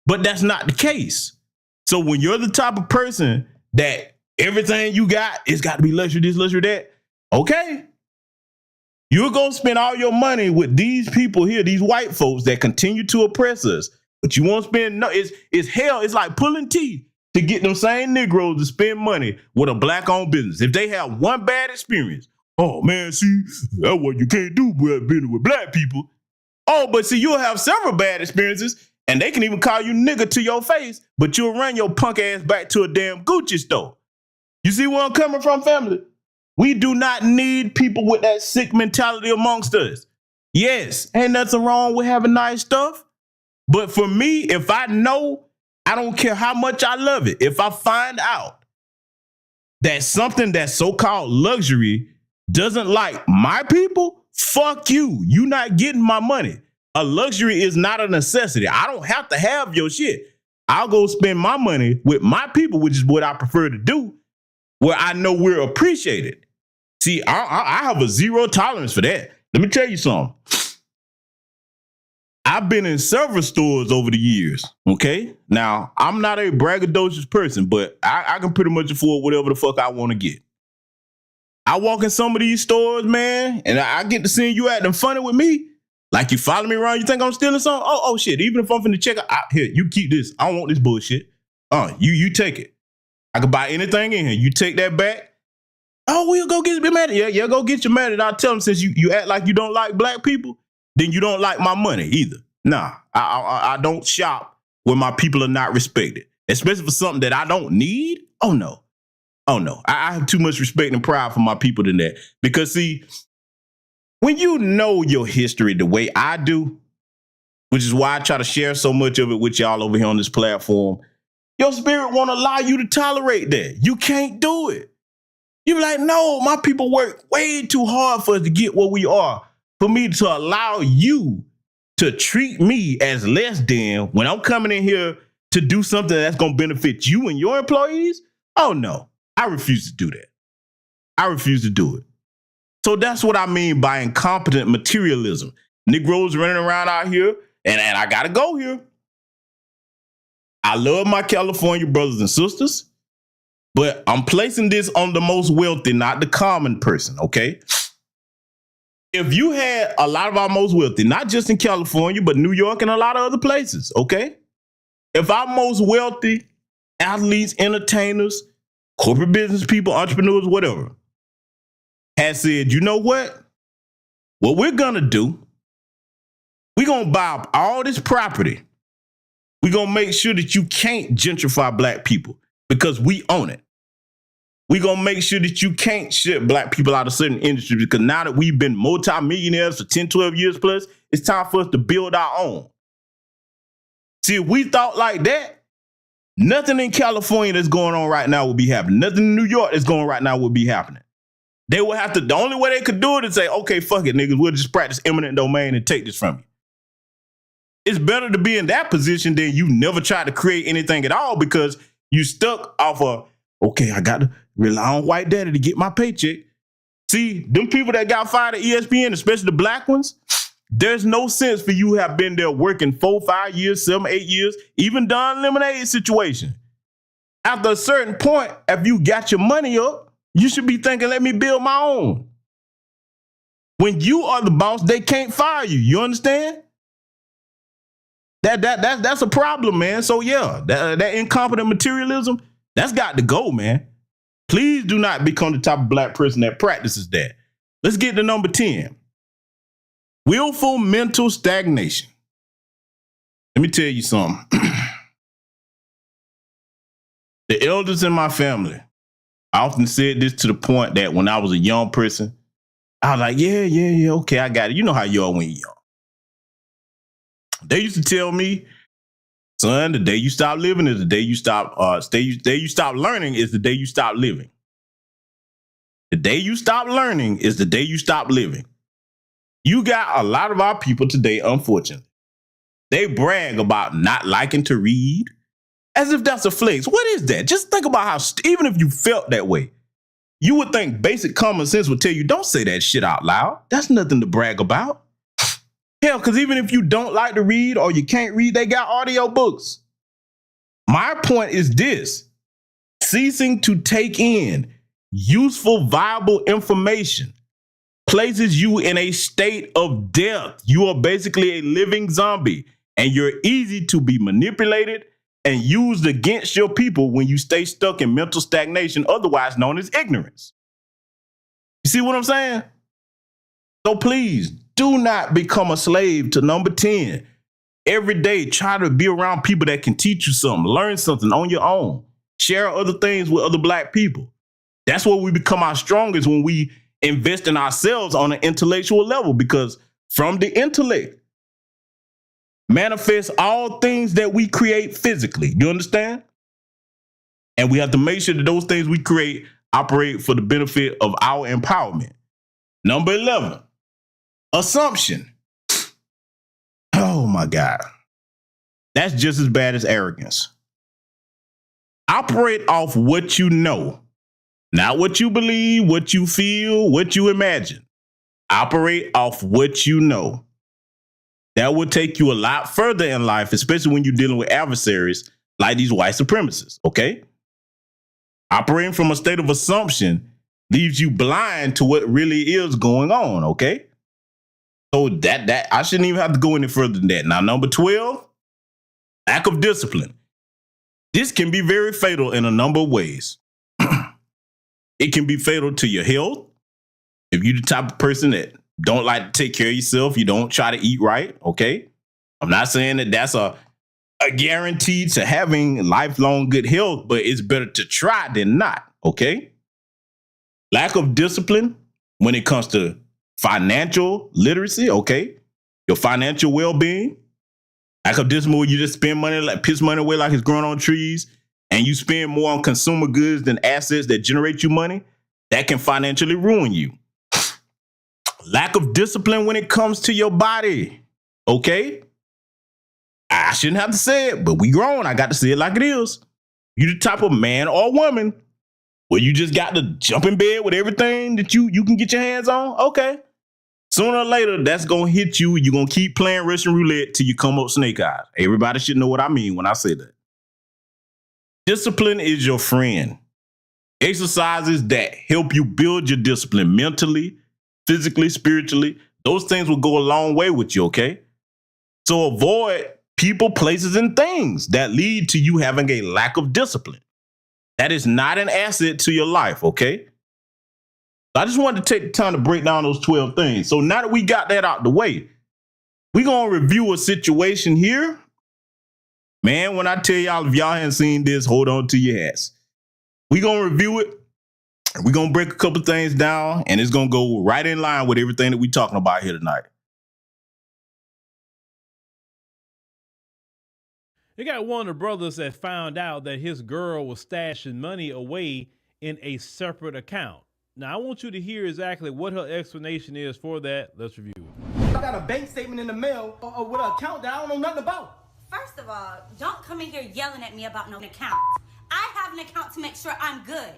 But that's not the case. So when you're the type of person that everything you got, it's got to be luxury this, luxury that, okay. You're going to spend all your money with these people here, these white folks that continue to oppress us. But you won't spend, it's hell. It's like pulling teeth to get them same Negroes to spend money with a black-owned business. If they have one bad experience, oh, man, see, that's what you can't do with black people. Oh, but see, you'll have several bad experiences, and they can even call you nigga to your face, but you'll run your punk ass back to a damn Gucci store. You see where I'm coming from, family? We do not need people with that sick mentality amongst us. Yes, ain't nothing wrong with having nice stuff. But for me, if I know, I don't care how much I love it. If I find out that something that's so-called luxury doesn't like my people, fuck you. You not getting my money. A luxury is not a necessity. I don't have to have your shit. I'll go spend my money with my people, which is what I prefer to do, where I know we're appreciated. See, I have a zero tolerance for that. Let me tell you something. I've been in several stores over the years, okay? Now, I'm not a braggadocious person, but I can pretty much afford whatever the fuck I want to get. I walk in some of these stores, man, and I get to seeing you acting funny with me. Like you follow me around, you think I'm stealing something? Oh shit, even if I'm finna check out, here, you keep this. I don't want this bullshit. You take it. I can buy anything in here. You take that back. Oh, we'll go get you mad. Yeah, go get you mad. And I'll tell them, since you act like you don't like black people, then you don't like my money either. Nah, I don't shop where my people are not respected, especially for something that I don't need. Oh no. I have too much respect and pride for my people than that. Because see, when you know your history the way I do, which is why I try to share so much of it with y'all over here on this platform, your spirit won't allow you to tolerate that. You can't do it. You be like, no, my people work way too hard for us to get what we are. For me to allow you to treat me as less than when I'm coming in here to do something that's going to benefit you and your employees? Oh, no. I refuse to do that. I refuse to do it. So that's what I mean by incompetent materialism. Negroes running around out here, and I got to go here. I love my California brothers and sisters, but I'm placing this on the most wealthy, not the common person, okay? If you had a lot of our most wealthy, not just in California, but New York and a lot of other places, okay? If our most wealthy athletes, entertainers, corporate business people, entrepreneurs, whatever, had said, you know what? What we're going to do, we're going to buy up all this property. We're going to make sure that you can't gentrify black people because we own it. We're going to make sure that you can't ship black people out of certain industries because now that we've been multimillionaires for 10, 12 years plus, it's time for us to build our own. See, if we thought like that, nothing in California that's going on right now will be happening. Nothing in New York that's going on right now will be happening. They would have to, the only way they could do it is say, okay, fuck it, niggas, we'll just practice eminent domain and take this from you. It's better to be in that position than you never try to create anything at all because you stuck off of, okay, I got to rely on white daddy to get my paycheck. See, them people that got fired at ESPN, especially the black ones, there's no sense for you to have been there working 4, 5 years, 7, 8 years, even Don Lemonade situation. After a certain point, if you got your money up, you should be thinking, let me build my own. When you are the boss, they can't fire you. You understand? That's a problem, man. So yeah, that incompetent materialism, that's got to go, man. Please do not become the type of black person that practices that. Let's get to number 10. Willful mental stagnation. Let me tell you something. The elders in my family, I often said this to the point that when I was a young person, I was like, yeah, okay, I got it. You know how you are when you're young. They used to tell me, son, the day you stop living is the day you stop, day you stop learning is the day you stop living. The day you stop learning is the day you stop living. You got a lot of our people today, unfortunately. They brag about not liking to read as if that's a flex. What is that? Just think about how, even if you felt that way, you would think basic common sense would tell you, don't say that shit out loud. That's nothing to brag about. Hell, because even if you don't like to read or you can't read, they got audio books. My point is this: ceasing to take in useful, viable information places you in a state of death. You are basically a living zombie, and you're easy to be manipulated and used against your people when you stay stuck in mental stagnation, otherwise known as ignorance. You see what I'm saying? So please, do not become a slave to number 10. Every day, try to be around people that can teach you something, learn something on your own, share other things with other black people. That's where we become our strongest, when we invest in ourselves on an intellectual level, because from the intellect manifests all things that we create physically. You understand? And we have to make sure that those things we create operate for the benefit of our empowerment. Number 11. Assumption. Oh my God. That's just as bad as arrogance. Operate off what you know, not what you believe, what you feel, what you imagine. Operate off what you know. That will take you a lot further in life, especially when you're dealing with adversaries like these white supremacists, okay? Operating from a state of assumption leaves you blind to what really is going on, okay? So that I shouldn't even have to go any further than that. Now, number 12, lack of discipline. This can be very fatal in a number of ways. It can be fatal to your health. If you're the type of person that don't like to take care of yourself, you don't try to eat right, okay? I'm not saying that that's a guarantee to having lifelong good health, but it's better to try than not, okay? Lack of discipline when it comes to financial literacy, okay? Your financial well-being. Lack of discipline where you just spend money, like piss money away like it's growing on trees, and you spend more on consumer goods than assets that generate you money, that can financially ruin you. Lack of discipline when it comes to your body, okay? I I shouldn't have to say it, but we grown. I got to say it like it is. You the type of man or woman where you just got to jump in bed with everything that you can get your hands on. Okay. Sooner or later, that's going to hit you. You're going to keep playing Russian roulette till you come up snake eyes. Everybody should know what I mean when I say that. Discipline is your friend. Exercises that help you build your discipline mentally, physically, spiritually, those things will go a long way with you, okay? So avoid people, places, and things that lead to you having a lack of discipline. That is not an asset to your life, okay? I just wanted to take the time to break down those 12 things. So now that we got that out the way, we're going to review a situation here. Man, when I tell y'all, if y'all haven't seen this, hold on to your hats. We're going to review it. We're going to break a couple things down, and it's going to go right in line with everything that we're talking about here tonight. You got one of the brothers that found out that his girl was stashing money away in a separate account. Now, I want you to hear exactly what her explanation is for that. Let's review it. I got a bank statement in the mail with an account that I don't know nothing about. First of all, don't come in here yelling at me about no account. I have an account to make sure I'm good.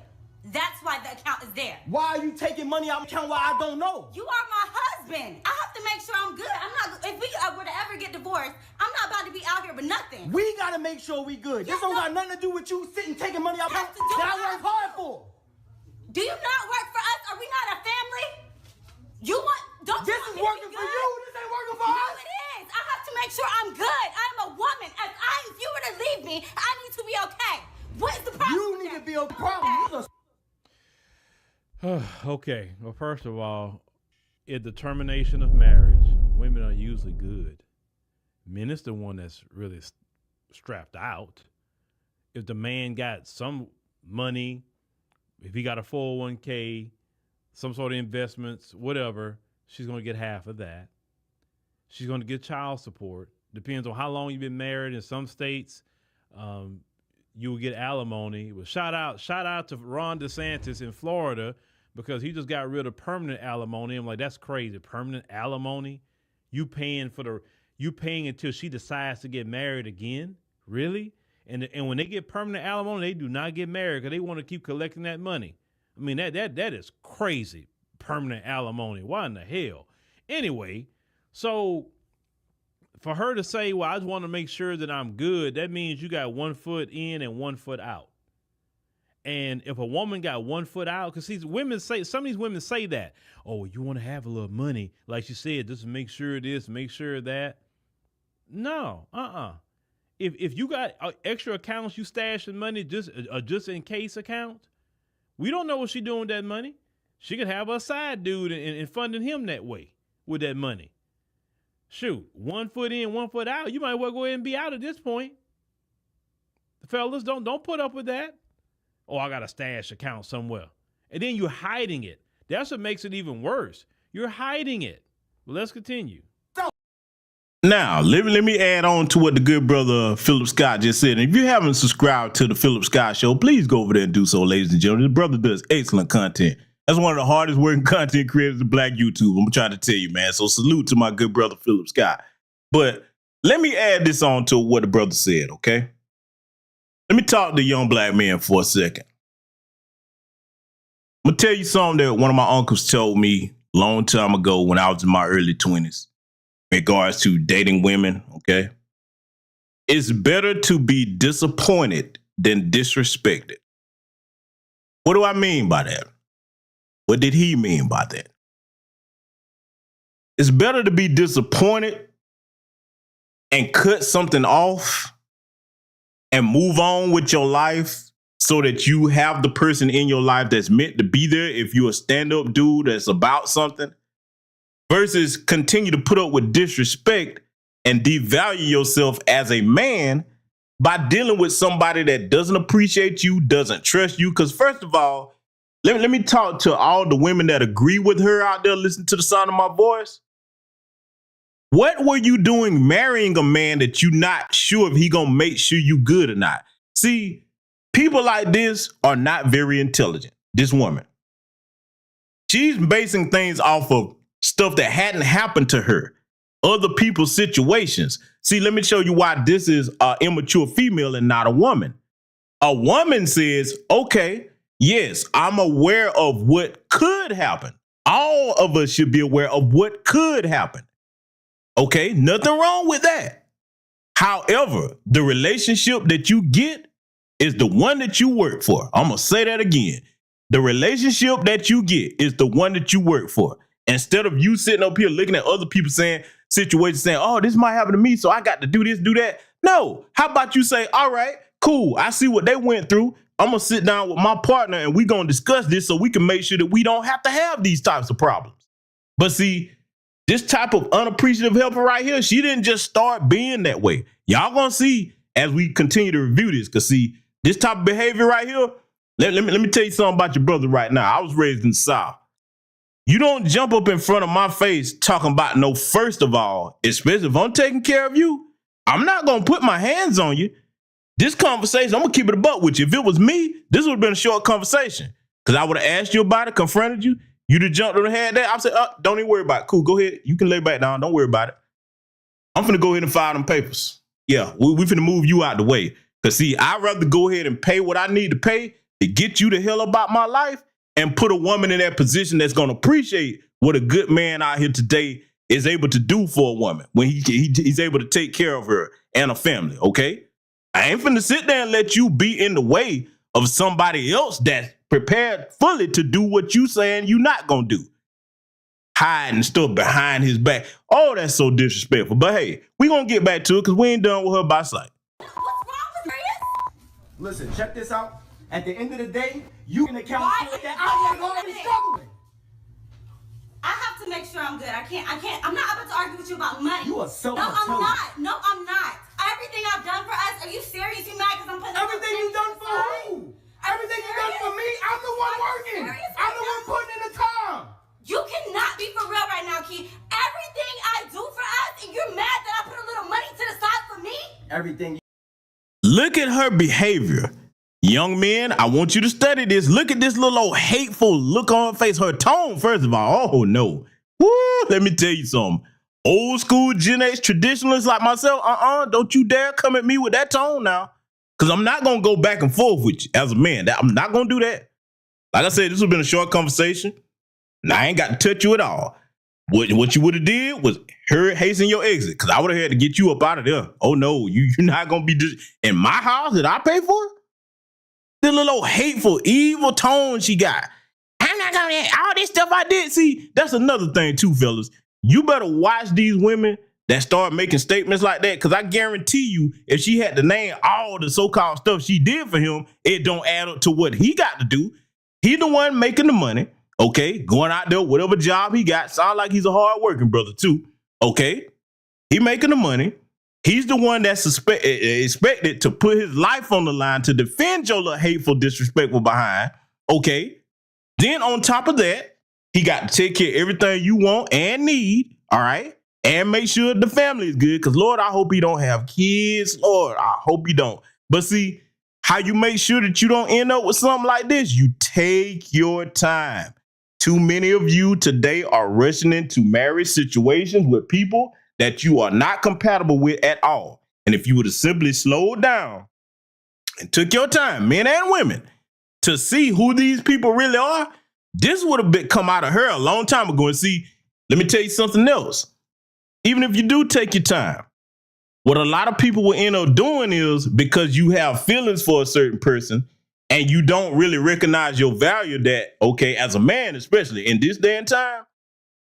That's why the account is there. Why are you taking money out of the account while I don't know? You are my husband. I have to make sure I'm good. I'm not. If we were to ever get divorced, I'm not about to be out here with nothing. We gotta make sure we good. This don't got nothing to do with you sitting taking money out of the account that I work hard for. Do you not work for us? Are we not a family? You want? Don't. This is working for you. This ain't working for us. No, it is. I have to make sure I'm good. I'm a woman. If you were to leave me, I need to be okay. What is the problem? You need to be a problem. Okay. Well, first of all, in the termination of marriage, women are usually good. Men is the one that's really strapped out. If the man got some money, if he got a 401k, some sort of investments, whatever, she's going to get half of that. She's going to get child support. Depends on how long you've been married. In some states, you will get alimony. Well, shout out to Ron DeSantis in Florida, because he just got rid of permanent alimony. I'm like, that's crazy. Permanent alimony? You paying until she decides to get married again? Really? And when they get permanent alimony, they do not get married because they want to keep collecting that money. I mean, that is crazy. Permanent alimony. Why in the hell? Anyway, so for her to say, well, I just want to make sure that I'm good, that means you got 1 foot in and 1 foot out. And if a woman got 1 foot out, because some of these women say that, oh, you want to have a little money, like she said, just make sure this, make sure that. No, If you got extra accounts you stashing money, just in case account, we don't know what she's doing with that money. She could have a side dude and funding him that way with that money. Shoot, 1 foot in, 1 foot out. You might well go ahead and be out at this point. The fellas, don't put up with that. Oh, I got a stash account somewhere. And then you're hiding it. That's what makes it even worse. You're hiding it. Well, let's continue. Now, let me add on to what the good brother Philip Scott just said. And if you haven't subscribed to the Philip Scott Show, please go over there and do so, ladies and gentlemen. This brother does excellent content. That's one of the hardest working content creators in Black YouTube. I'm trying to tell you, man. So salute to my good brother Philip Scott. But let me add this on to what the brother said, okay? Let me talk to young black men for a second. I'm going to tell you something that one of my uncles told me a long time ago when I was in my early 20s in regards to dating women, okay? It's better to be disappointed than disrespected. What do I mean by that? What did he mean by that? It's better to be disappointed and cut something off and move on with your life so that you have the person in your life that's meant to be there if you're a stand-up dude that's about something, versus continue to put up with disrespect and devalue yourself as a man by dealing with somebody that doesn't appreciate you, doesn't trust you. Because first of all, let me talk to all the women that agree with her out there, listen to the sound of my voice. What were you doing marrying a man that you're not sure if he gonna make sure you good or not? See, people like this are not very intelligent. This woman, she's basing things off of stuff that hadn't happened to her. other people's situations. See, let me show you why this is an immature female and not a woman. A woman says, okay, yes, I'm aware of what could happen. All of us should be aware of what could happen. Okay, nothing wrong with that. However, the relationship that you get is the one that you work for. I'm going to say that again. The relationship that you get is the one that you work for. Instead of you sitting up here looking at other people saying, situations saying, oh, this might happen to me, so I got to do this, do that. No, how about you say, all right, cool, I see what they went through. I'm going to sit down with my partner and we're going to discuss this so we can make sure that we don't have to have these types of problems. But see, this type of unappreciative helper right here, she didn't just start being that way. Y'all going to see as we continue to review this, because see, this type of behavior right here, let me tell you something about your brother right now. I was raised in the South. You don't jump up in front of my face talking about no, first of all, especially if I'm taking care of you, I'm not going to put my hands on you. This conversation, I'm going to keep it a buck with you. If it was me, this would have been a short conversation because I would have asked you about it, confronted you. You'd have jumped on the head there. I said, don't even worry about it. Cool, go ahead. You can lay back down. Don't worry about it. I'm finna go ahead and file them papers. Yeah, we finna move you out the way. Because see, I'd rather go ahead and pay what I need to pay to get you the hell about my life and put a woman in that position that's going to appreciate what a good man out here today is able to do for a woman when he's able to take care of her and a family, okay? I ain't finna sit there and let you be in the way of somebody else that's prepared fully to do what you saying you not going to do. Hiding stuff behind his back. Oh, that's so disrespectful. But hey, we going to get back to it because we ain't done with her by sight. What's wrong with her? Listen, check this out. At the end of the day, you can account Why for are that. you I'm going to be doing it? struggling. I have to make sure I'm good. I can't. I'm not about to argue with you about money. You are so No, I'm intelligent. not. No, I'm not. Everything I've done for us, are you serious? You mad because I'm putting Everything you done for who? Everything you done for me, I'm the one working. serious I'm right the one now? putting in the time. You cannot be for real right now, Key. Everything I do for us, and you're mad that I put a little money to the side for me? Everything. Look at her behavior. Young men, I want you to study this. Look at this little old hateful look on her face. Her tone, first of all. Oh, no. Woo, let me tell you something. Old school Gen X traditionalists like myself, don't you dare come at me with that tone now. Because I'm not going to go back and forth with you as a man. I'm not going to do that. Like I said, this would have been a short conversation. And I ain't got to touch you at all. What you would have did was hasten your exit. Because I would have had to get you up out of there. Oh, no, you're not going to be in my house that I pay for? The little old hateful, evil tone she got. I'm not going to, all this stuff I did. See, that's another thing too, fellas. You better watch these women that start making statements like that, because I guarantee you, if she had to name all the so-called stuff she did for him, it don't add up to what he got to do. He the one making the money, okay? Going out there, whatever job he got. Sound like he's a hard-working brother too, okay? He making the money. He's the one that's expected to put his life on the line to defend your little hateful, disrespectful behind, okay? Then on top of that, he got to take care of everything you want and need, all right? And make sure the family is good, because, Lord, I hope he don't have kids. Lord, I hope you don't. But see, how you make sure that you don't end up with something like this? You take your time. Too many of you today are rushing into marriage situations with people that you are not compatible with at all. And if you would have simply slowed down and took your time, men and women, to see who these people really are, this would have come out of her a long time ago. And see, let me tell you something else. Even if you do take your time, what a lot of people will end up doing is, because you have feelings for a certain person and you don't really recognize your value, that, okay, as a man, especially in this day and time,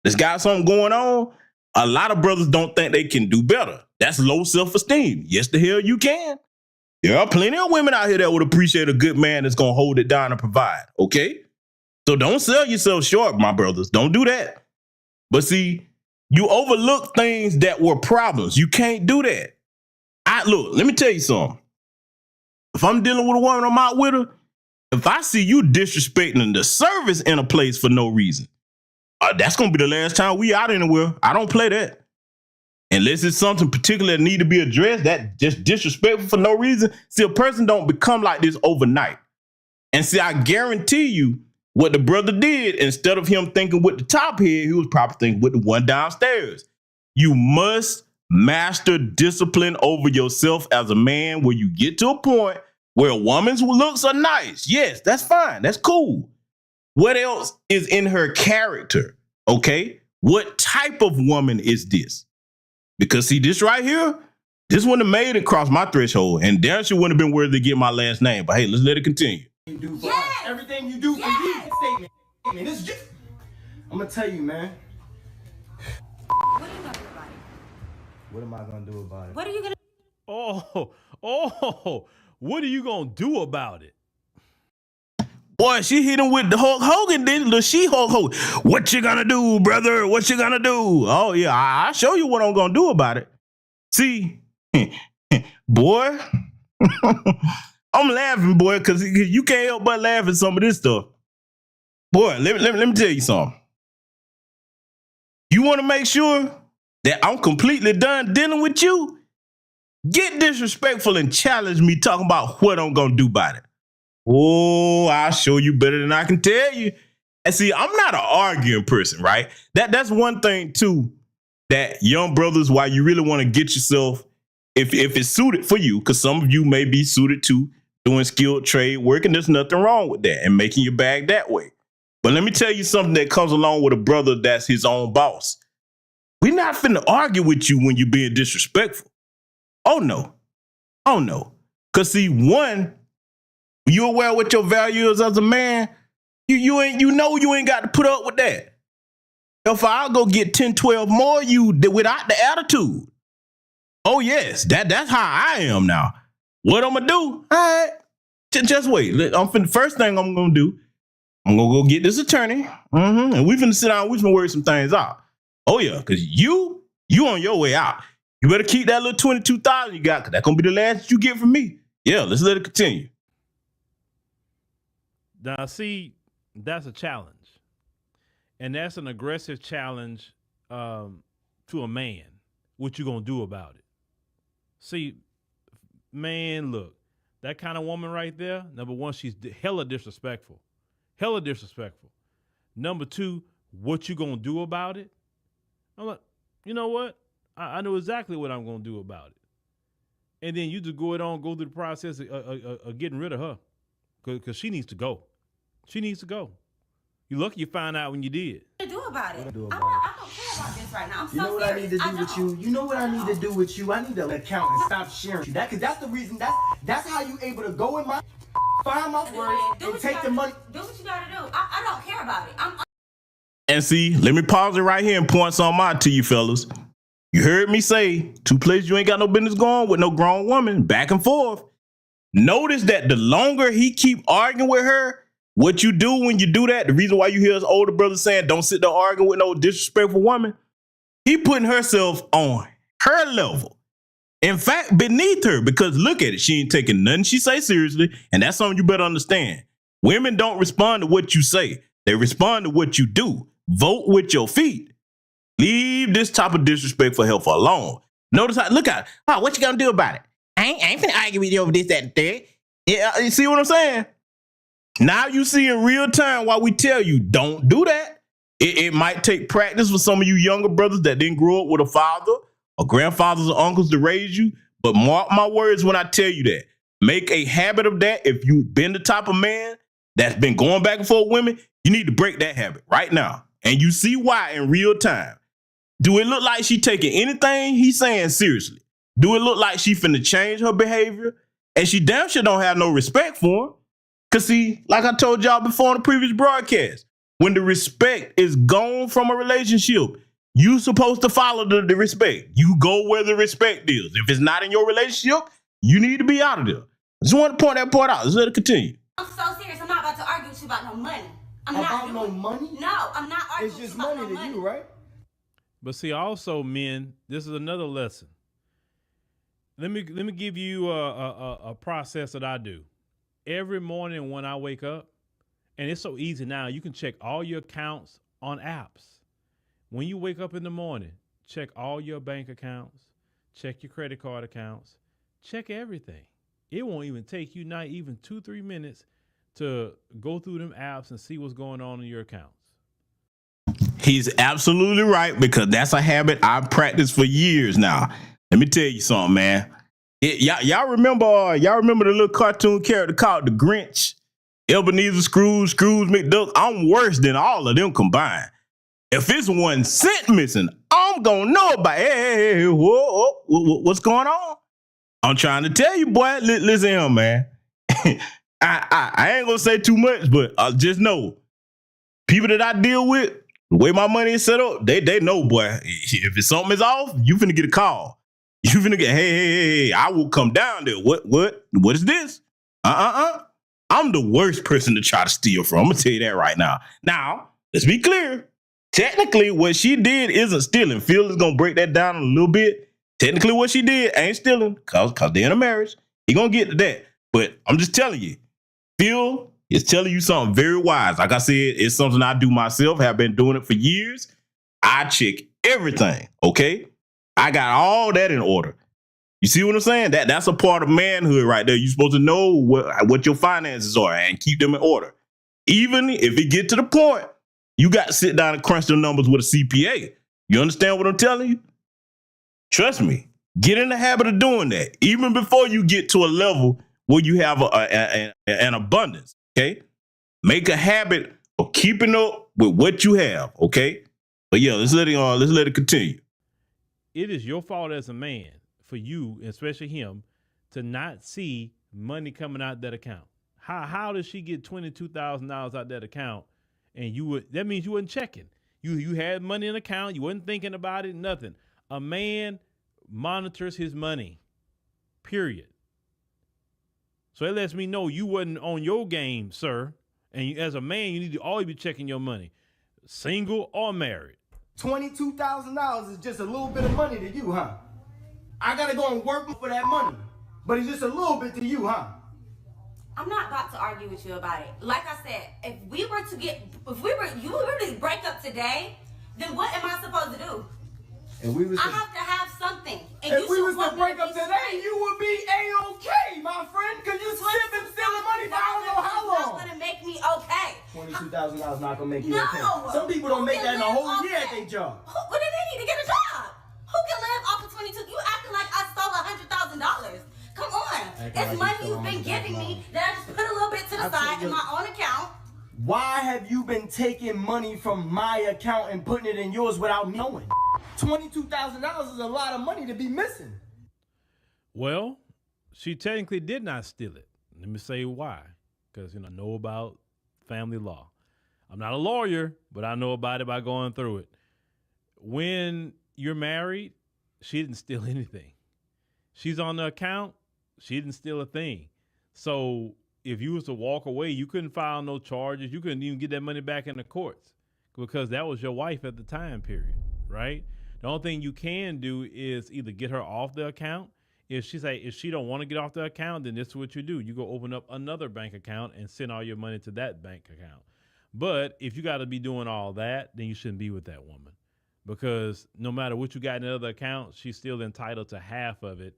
that's got something going on. A lot of brothers don't think they can do better. That's low self-esteem. Yes, the hell you can. There are plenty of women out here that would appreciate a good man that's going to hold it down and provide, okay? So don't sell yourself short, my brothers. Don't do that. But see, you overlook things that were problems. You can't do that. Look, let me tell you something. If I'm dealing with a woman, I'm out with her. If I see you disrespecting the service in a place for no reason, that's going to be the last time we out anywhere. I don't play that. Unless it's something particular that need to be addressed, that just disrespectful for no reason. See, a person don't become like this overnight. And see, I guarantee you what the brother did, instead of him thinking with the top head, he was probably thinking with the one downstairs. You must master discipline over yourself as a man where you get to a point where a woman's looks are nice. Yes, that's fine. That's cool. What else is in her character? Okay. What type of woman is this? Because see, this right here, this wouldn't have made it cross my threshold, and damn sure wouldn't have been worthy to get my last name. But hey, let's let it continue. You do for us. Everything you do for me. Statement. This is just, I'm gonna tell you, man. What are you gonna do about it? What am I gonna do about it? What are you gonna? What are you gonna do about it? Boy, she hit him with the Hulk Hogan, didn't the She-Hulk Hogan. What you gonna do, brother? What you gonna do? Oh, yeah, I'll show you what I'm gonna do about it. See, boy, I'm laughing, boy, because you can't help but laugh at some of this stuff. Boy, let me tell you something. You want to make sure that I'm completely done dealing with you? Get disrespectful and challenge me talking about what I'm gonna do about it. Oh, I'll show you better than I can tell you. And see, I'm not an arguing person, right? That's one thing too, that young brothers, why you really want to get yourself, if it's suited for you, because some of you may be suited to doing skilled trade work, and there's nothing wrong with that and making your bag that way. But let me tell you something that comes along with a brother that's his own boss. We're not finna argue with you when you're being disrespectful. Oh no. Oh no. Because see, one, you aware what your value is as a man, you ain't got to put up with that. If I'll go get 10, 12 more you without the attitude. Oh yes, that's how I am now. What I'm gonna do? All right, just wait. First thing I'm gonna do, I'm gonna go get this attorney, and we finna sit down. We finna work some things out. Oh yeah, because you on your way out. You better keep that little 22,000 you got, because that's gonna be the last you get from me. Yeah, let's let it continue. Now, see, that's a challenge. And that's an aggressive challenge to a man. What you going to do about it? See, man, look, that kind of woman right there, number one, she's hella disrespectful. Hella disrespectful. Number two, what you going to do about it? I'm like, you know what? I know exactly what I'm going to do about it. And then you just go through the process of getting rid of her. Because she needs to go. She needs to go. You're lucky you found out when you did. What do about it? What do I about don't care about this right now. I'm You know so what I need serious. to do with you? You know what I need to do with you? I need to account and stop sharing you. Because that's the reason. That's how you able to go in my find my words and take the money. Do what you gotta do. I don't care about it. And see, let me pause it right here and point something out to you fellas. You heard me say 2 places you ain't got no business going with no grown woman, back and forth. Notice that the longer he keep arguing with her, what you do when you do that, the reason why you hear his older brother saying don't sit there arguing with no disrespectful woman, he putting herself on her level. In fact, beneath her, because look at it, she ain't taking nothing she say seriously, and that's something you better understand. Women don't respond to what you say. They respond to what you do. Vote with your feet. Leave this type of disrespectful help alone. Notice how, look at it. Oh, what you gonna do about it? I ain't finna argue with you over this, that, and third. Yeah, you see what I'm saying? Now you see in real time why we tell you don't do that. It might take practice for some of you younger brothers that didn't grow up with a father or grandfathers or uncles to raise you. But mark my words when I tell you that. Make a habit of that. If you've been the type of man that's been going back and forth with women, you need to break that habit right now. And you see why in real time. Do it look like she taking anything he's saying seriously? Do it look like she finna change her behavior? And she damn sure don't have no respect for him. Cause see, like I told y'all before on the previous broadcast, when the respect is gone from a relationship, you supposed to follow the respect. You go where the respect is. If it's not in your relationship, you need to be out of there. I just want to point that part out. Let's let it continue. I'm so serious. I'm not about to argue with you about no money. I'm About not no doing- money? No, I'm not arguing It's with just you about money no to you, right? But see, also, men, this is another lesson. Let me give you a process that I do. Every morning when I wake up, and it's so easy now, you can check all your accounts on apps. When you wake up in the morning, check all your bank accounts, check your credit card accounts, check everything. It won't even take you not even 2-3 minutes to go through them apps and see what's going on in your accounts. He's absolutely right, because that's a habit I've practiced for years now. Let me tell you something, man. Y'all remember the little cartoon character called the Grinch? Ebenezer Scrooge McDuck. I'm worse than all of them combined. If it's 1 cent missing, I'm gonna know about it. Hey, whoa, what's going on? I'm trying to tell you, boy. Listen here, man. I ain't gonna say too much, but just know, people that I deal with, the way my money is set up, they know, boy. If it's something is off, you finna get a call. You finna get, hey, I will come down there. What is this? I'm the worst person to try to steal from. I'm gonna tell you that right now. Now, let's be clear. Technically, what she did isn't stealing. Phil is gonna break that down a little bit. Technically, what she did ain't stealing, cause they're in a marriage. He gonna get to that. But I'm just telling you, Phil is telling you something very wise. Like I said, it's something I do myself, have been doing it for years. I check everything, okay? I got all that in order. You see what I'm saying? That's a part of manhood right there. You're supposed to know what your finances are and keep them in order. Even if it get to the point, you got to sit down and crunch the numbers with a CPA. You understand what I'm telling you? Trust me. Get in the habit of doing that, even before you get to a level where you have an abundance, okay? Make a habit of keeping up with what you have, okay? But yeah, let's let it continue. It is your fault as a man, for you, especially him, to not see money coming out that account. How does she get $22,000 out that account, and that means you wasn't checking. You had money in the account, you wasn't thinking about it, nothing. A man monitors his money, period. So it lets me know you wasn't on your game, sir. And as a man, you need to always be checking your money, single or married. $22,000 is just a little bit of money to you, huh? I gotta go and work for that money, but it's just a little bit to you, huh? I'm not about to argue with you about it. Like I said, if you were to break up today, then what am I supposed to do? I have to have something. And if we was to break up today, you would be A-okay, my friend, because you been stealing money for I don't know how long. That's going to make me okay. $22,000 not going to make you okay. Some people don't make that in a whole year at their job. What do they need to get a job? Who can live off of 22? You acting like I stole $100,000. Come on. It's money you've been giving me that I just put a little bit to the side in my own account. Why have you been taking money from my account and putting it in yours without knowing? $22,000 is a lot of money to be missing. Well, she technically did not steal it. Let me say why. Because, I know about family law. I'm not a lawyer, but I know about it by going through it. When you're married, she didn't steal anything. She's on the account. She didn't steal a thing. So if you was to walk away, you couldn't file no charges. You couldn't even get that money back in the courts because that was your wife at the time period, right? The only thing you can do is either get her off the account. If she don't want to get off the account, then this is what you do. You go open up another bank account and send all your money to that bank account. But if you got to be doing all that, then you shouldn't be with that woman because no matter what you got in the other account, she's still entitled to half of it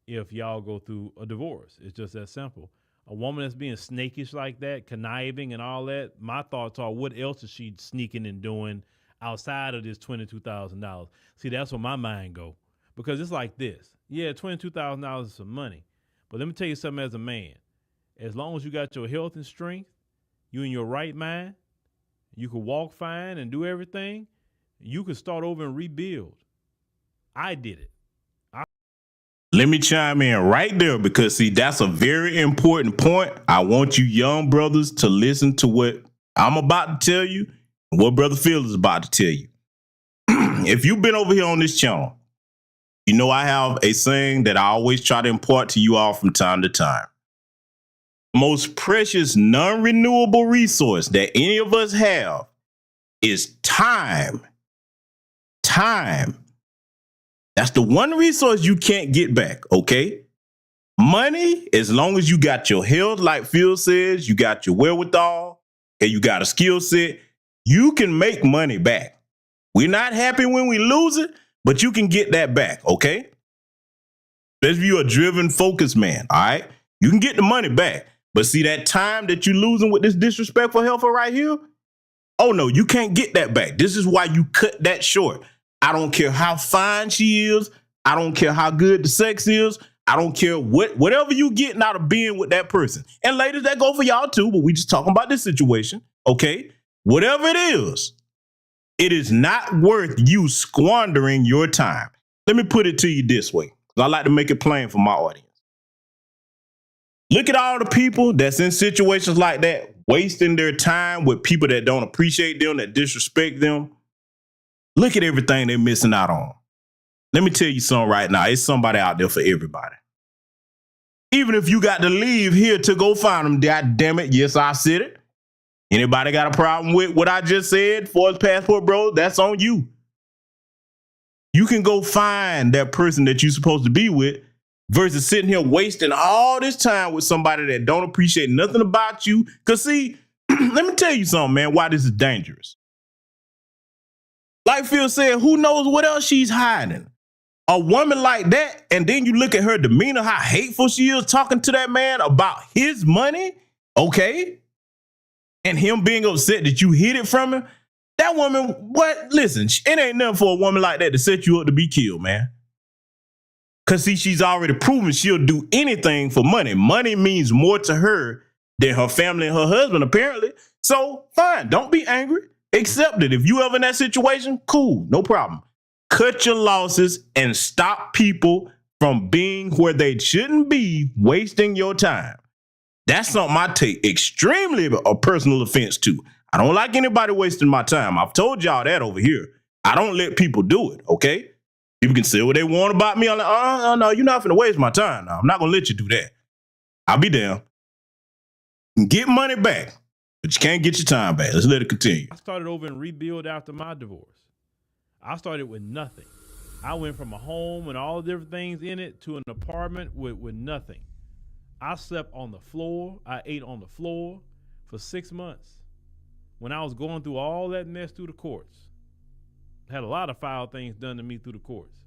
if y'all go through a divorce. It's just that simple. A woman that's being snakish like that, conniving and all that, my thoughts are, what else is she sneaking and doing outside of this $22,000? See, that's where my mind go. Because it's like this. Yeah, $22,000 is some money. But let me tell you something as a man. As long as you got your health and strength, you in your right mind, you can walk fine and do everything, you can start over and rebuild. I did it. Let me chime in right there because, see, that's a very important point. I want you young brothers to listen to what I'm about to tell you and what Brother Phil is about to tell you. If you've been over here on this channel, you know I have a saying that I always try to impart to you all from time to time. Most precious non-renewable resource that any of us have is time. Time. That's the one resource you can't get back, okay? Money, as long as you got your health, like Phil says, you got your wherewithal, and you got a skill set, you can make money back. We're not happy when we lose it, but you can get that back, okay? Especially if you're a driven, focused man, all right? You can get the money back. But see that time that you're losing with this disrespectful helper right here? Oh no, you can't get that back. This is why you cut that short. I don't care how fine she is. I don't care how good the sex is. I don't care whatever you getting out of being with that person. And ladies, that go for y'all too, but we just talking about this situation. Okay. Whatever it is not worth you squandering your time. Let me put it to you this way. I like to make it plain for my audience. Look at all the people that's in situations like that, wasting their time with people that don't appreciate them, that disrespect them. Look at everything they're missing out on. Let me tell you something right now. It's somebody out there for everybody. Even if you got to leave here to go find them, God damn it. Yes, I said it. Anybody got a problem with what I just said for his passport, bro? That's on you. You can go find that person that you're supposed to be with versus sitting here wasting all this time with somebody that don't appreciate nothing about you. Because see, let me tell you something, man, why this is dangerous. Like Phil said, who knows what else she's hiding? A woman like that, and then you look at her demeanor, how hateful she is talking to that man about his money, okay? And him being upset that you hid it from him. That woman, what? Listen, it ain't nothing for a woman like that to set you up to be killed, man. Because see, she's already proven she'll do anything for money. Money means more to her than her family and her husband, apparently. So, fine, don't be angry. Accept it. If you ever in that situation, cool, no problem. Cut your losses and stop people from being where they shouldn't be, wasting your time. That's something I take extremely a personal offense to. I don't like anybody wasting my time. I've told y'all that over here. I don't let people do it, okay? People can say what they want about me. I'm like, no, you're not finna waste my time now. I'm not gonna let you do that. I'll be down. Get money back, but you can't get your time back. Let's let it continue. I started over and rebuild after my divorce. I started with nothing. I went from a home and all the different things in it to an apartment with nothing. I slept on the floor. I ate on the floor for 6 months. When I was going through all that mess through the courts. Had a lot of foul things done to me through the courts.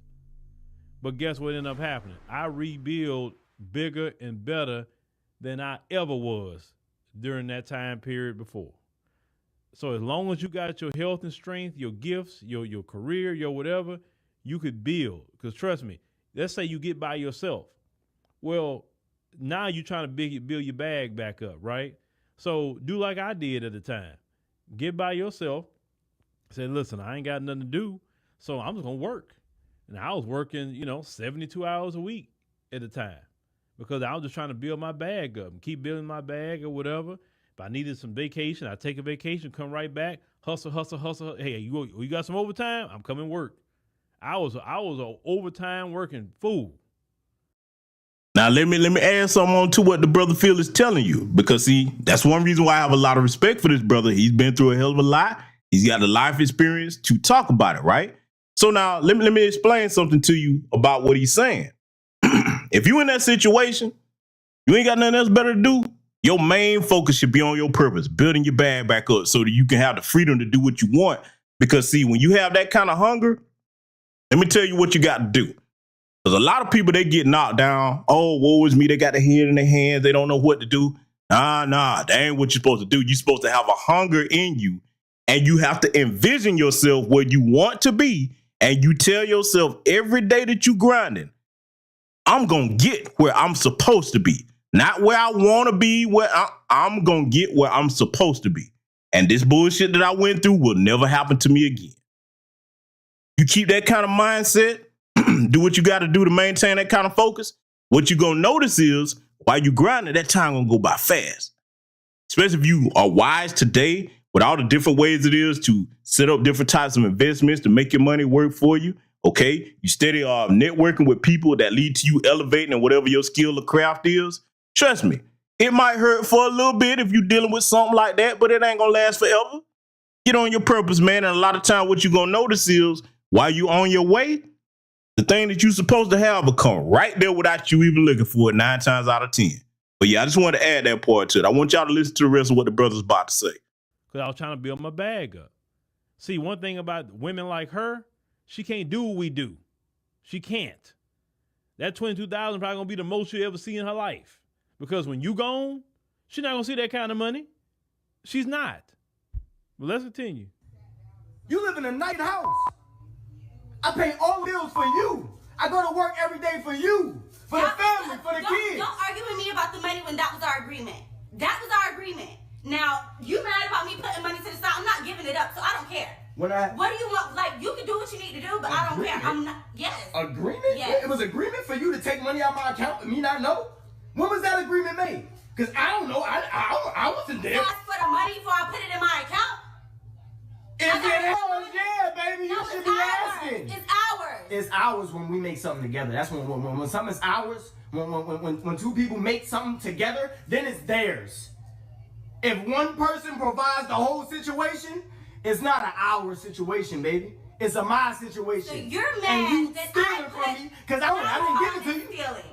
But guess what ended up happening? I rebuilt bigger and better than I ever was during that time period before. So as long as you got your health and strength, your gifts, your career, your whatever, you could build. Because trust me, let's say you get by yourself. Well, now you're trying to build your bag back up, right? So do like I did at the time. Get by yourself. Say, listen, I ain't got nothing to do, so I'm just going to work. And I was working, 72 hours a week at the time because I was just trying to build my bag up and keep building my bag or whatever. If I needed some vacation, I'd take a vacation, come right back, hustle. Hey, you got some overtime? I'm coming work. I was an overtime working fool. Now, let me add something on to what the brother Phil is telling you, because see, that's one reason why I have a lot of respect for this brother. He's been through a hell of a lot. He's got the life experience to talk about it, right? So now let me explain something to you about what he's saying. If you in that situation, you ain't got nothing else better to do. Your main focus should be on your purpose, building your bag back up so that you can have the freedom to do what you want. Because see, when you have that kind of hunger, let me tell you what you got to do. Because a lot of people, they get knocked down. Oh, woe is me. They got their head in their hands. They don't know what to do. Nah, that ain't what you're supposed to do. You're supposed to have a hunger in you. And you have to envision yourself where you want to be. And you tell yourself every day that you grinding, I'm going to get where I'm supposed to be. Not where I want to be, where I'm going to get where I'm supposed to be. And this bullshit that I went through will never happen to me again. You keep that kind of mindset, do what you got to do to maintain that kind of focus. What you're going to notice is while you grinding, that time going to go by fast. Especially if you are wise today with all the different ways it is to set up different types of investments to make your money work for you. Okay. You steady networking with people that lead to you elevating in whatever your skill or craft is. Trust me, it might hurt for a little bit if you're dealing with something like that, but it ain't going to last forever. Get on your purpose, man. And a lot of time what you're going to notice is while you on your way, the thing that you're supposed to have will come right there without you even looking for it 9 times out of 10. But yeah, I just want to add that part to it. I want y'all to listen to the rest of what the brother's about to say. Because I was trying to build my bag up. See, one thing about women like her, she can't do what we do. She can't. That $22,000 probably going to be the most she'll ever see in her life. Because when you gone, she's not going to see that kind of money. She's not. But let's continue. You live in a nice house. I pay all bills for you. I go to work every day for you, for the family, for the kids. Don't argue with me about the money when that was our agreement. That was our agreement. Now, you mad about me putting money to the side? I'm not giving it up, so I don't care. What do you want? Like, you can do what you need to do, but I don't care. I'm not. Yes. Agreement? Yes. It was agreement for you to take money out of my account and me not know? When was that agreement made? Because I don't know. I wasn't there. Ask for the money before I put it in my account. If it was, yeah, baby, you should be asking. It's ours. It's ours when we make something together. That's when something's ours. When two people make something together, then it's theirs. If one person provides the whole situation, it's not an our situation, baby. It's a my situation. So you're mad and you that stealing from me because I didn't give it to you. Stealing.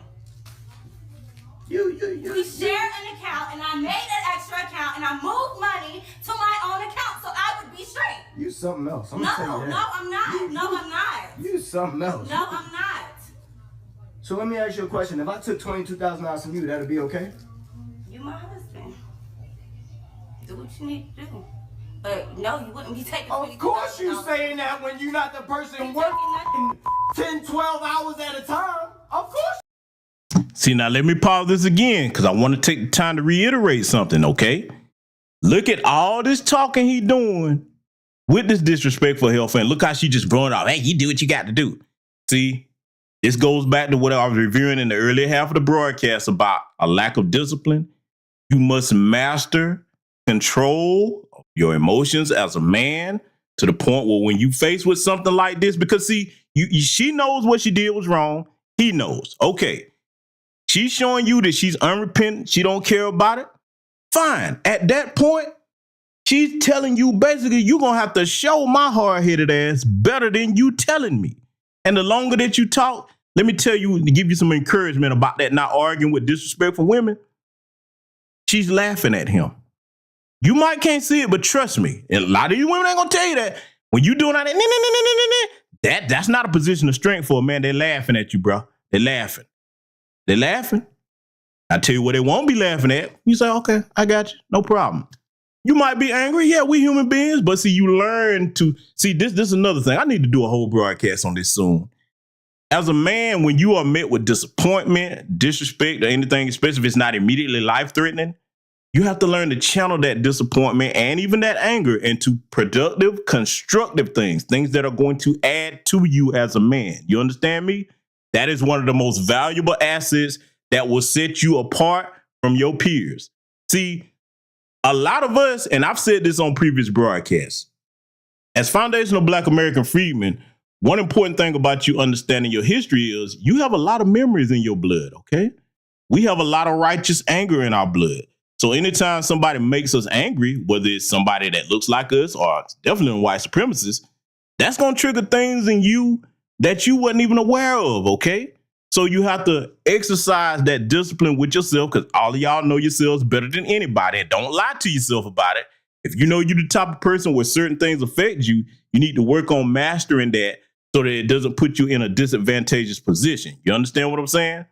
You we share an account, and I made an extra account, and I moved money to my own account, so I would be straight. You something else. No, I'm not. I'm not. You something else. No, I'm not. So let me ask you a question. If I took $22,000 from you, that'd be okay? You my husband. Do what you need to do. But no, you wouldn't be taking. Of course you saying that when you're not the person working 10, 12 hours at a time. Of course. See, now let me pause this again because I want to take the time to reiterate something, okay? Look at all this talking he doing with this disrespectful health, and look how she just brought out, hey, you do what you got to do. See, this goes back to what I was reviewing in the earlier half of the broadcast about a lack of discipline. You must master control your emotions as a man to the point where when you face with something like this, because see, she knows what she did was wrong. He knows. Okay. She's showing you that she's unrepentant. She don't care about it. Fine. At that point, she's telling you basically you're going to have to show my hard-headed ass better than you telling me. And the longer that you talk, let me tell you, to give you some encouragement about that, not arguing with disrespectful women. She's laughing at him. You might can't see it, but trust me. And a lot of you women ain't going to tell you that. When you doing that, that's not a position of strength for a man. They're laughing at you, bro. They're laughing. They're laughing. I tell you what they won't be laughing at. You say, okay, I got you. No problem. You might be angry. Yeah, we human beings. But see, you learn to see this. This is another thing. I need to do a whole broadcast on this soon. As a man, when you are met with disappointment, disrespect, or anything, especially if it's not immediately life-threatening, you have to learn to channel that disappointment and even that anger into productive, constructive things that are going to add to you as a man. You understand me? That is one of the most valuable assets that will set you apart from your peers. See, a lot of us, and I've said this on previous broadcasts, as foundational Black American freedmen, one important thing about you understanding your history is you have a lot of memories in your blood, okay? We have a lot of righteous anger in our blood. So anytime somebody makes us angry, whether it's somebody that looks like us or definitely a white supremacist, that's going to trigger things in you that you wasn't even aware of, okay? So you have to exercise that discipline with yourself because all of y'all know yourselves better than anybody. And don't lie to yourself about it. If you know you're the type of person where certain things affect you, you need to work on mastering that so that it doesn't put you in a disadvantageous position. You understand what I'm saying?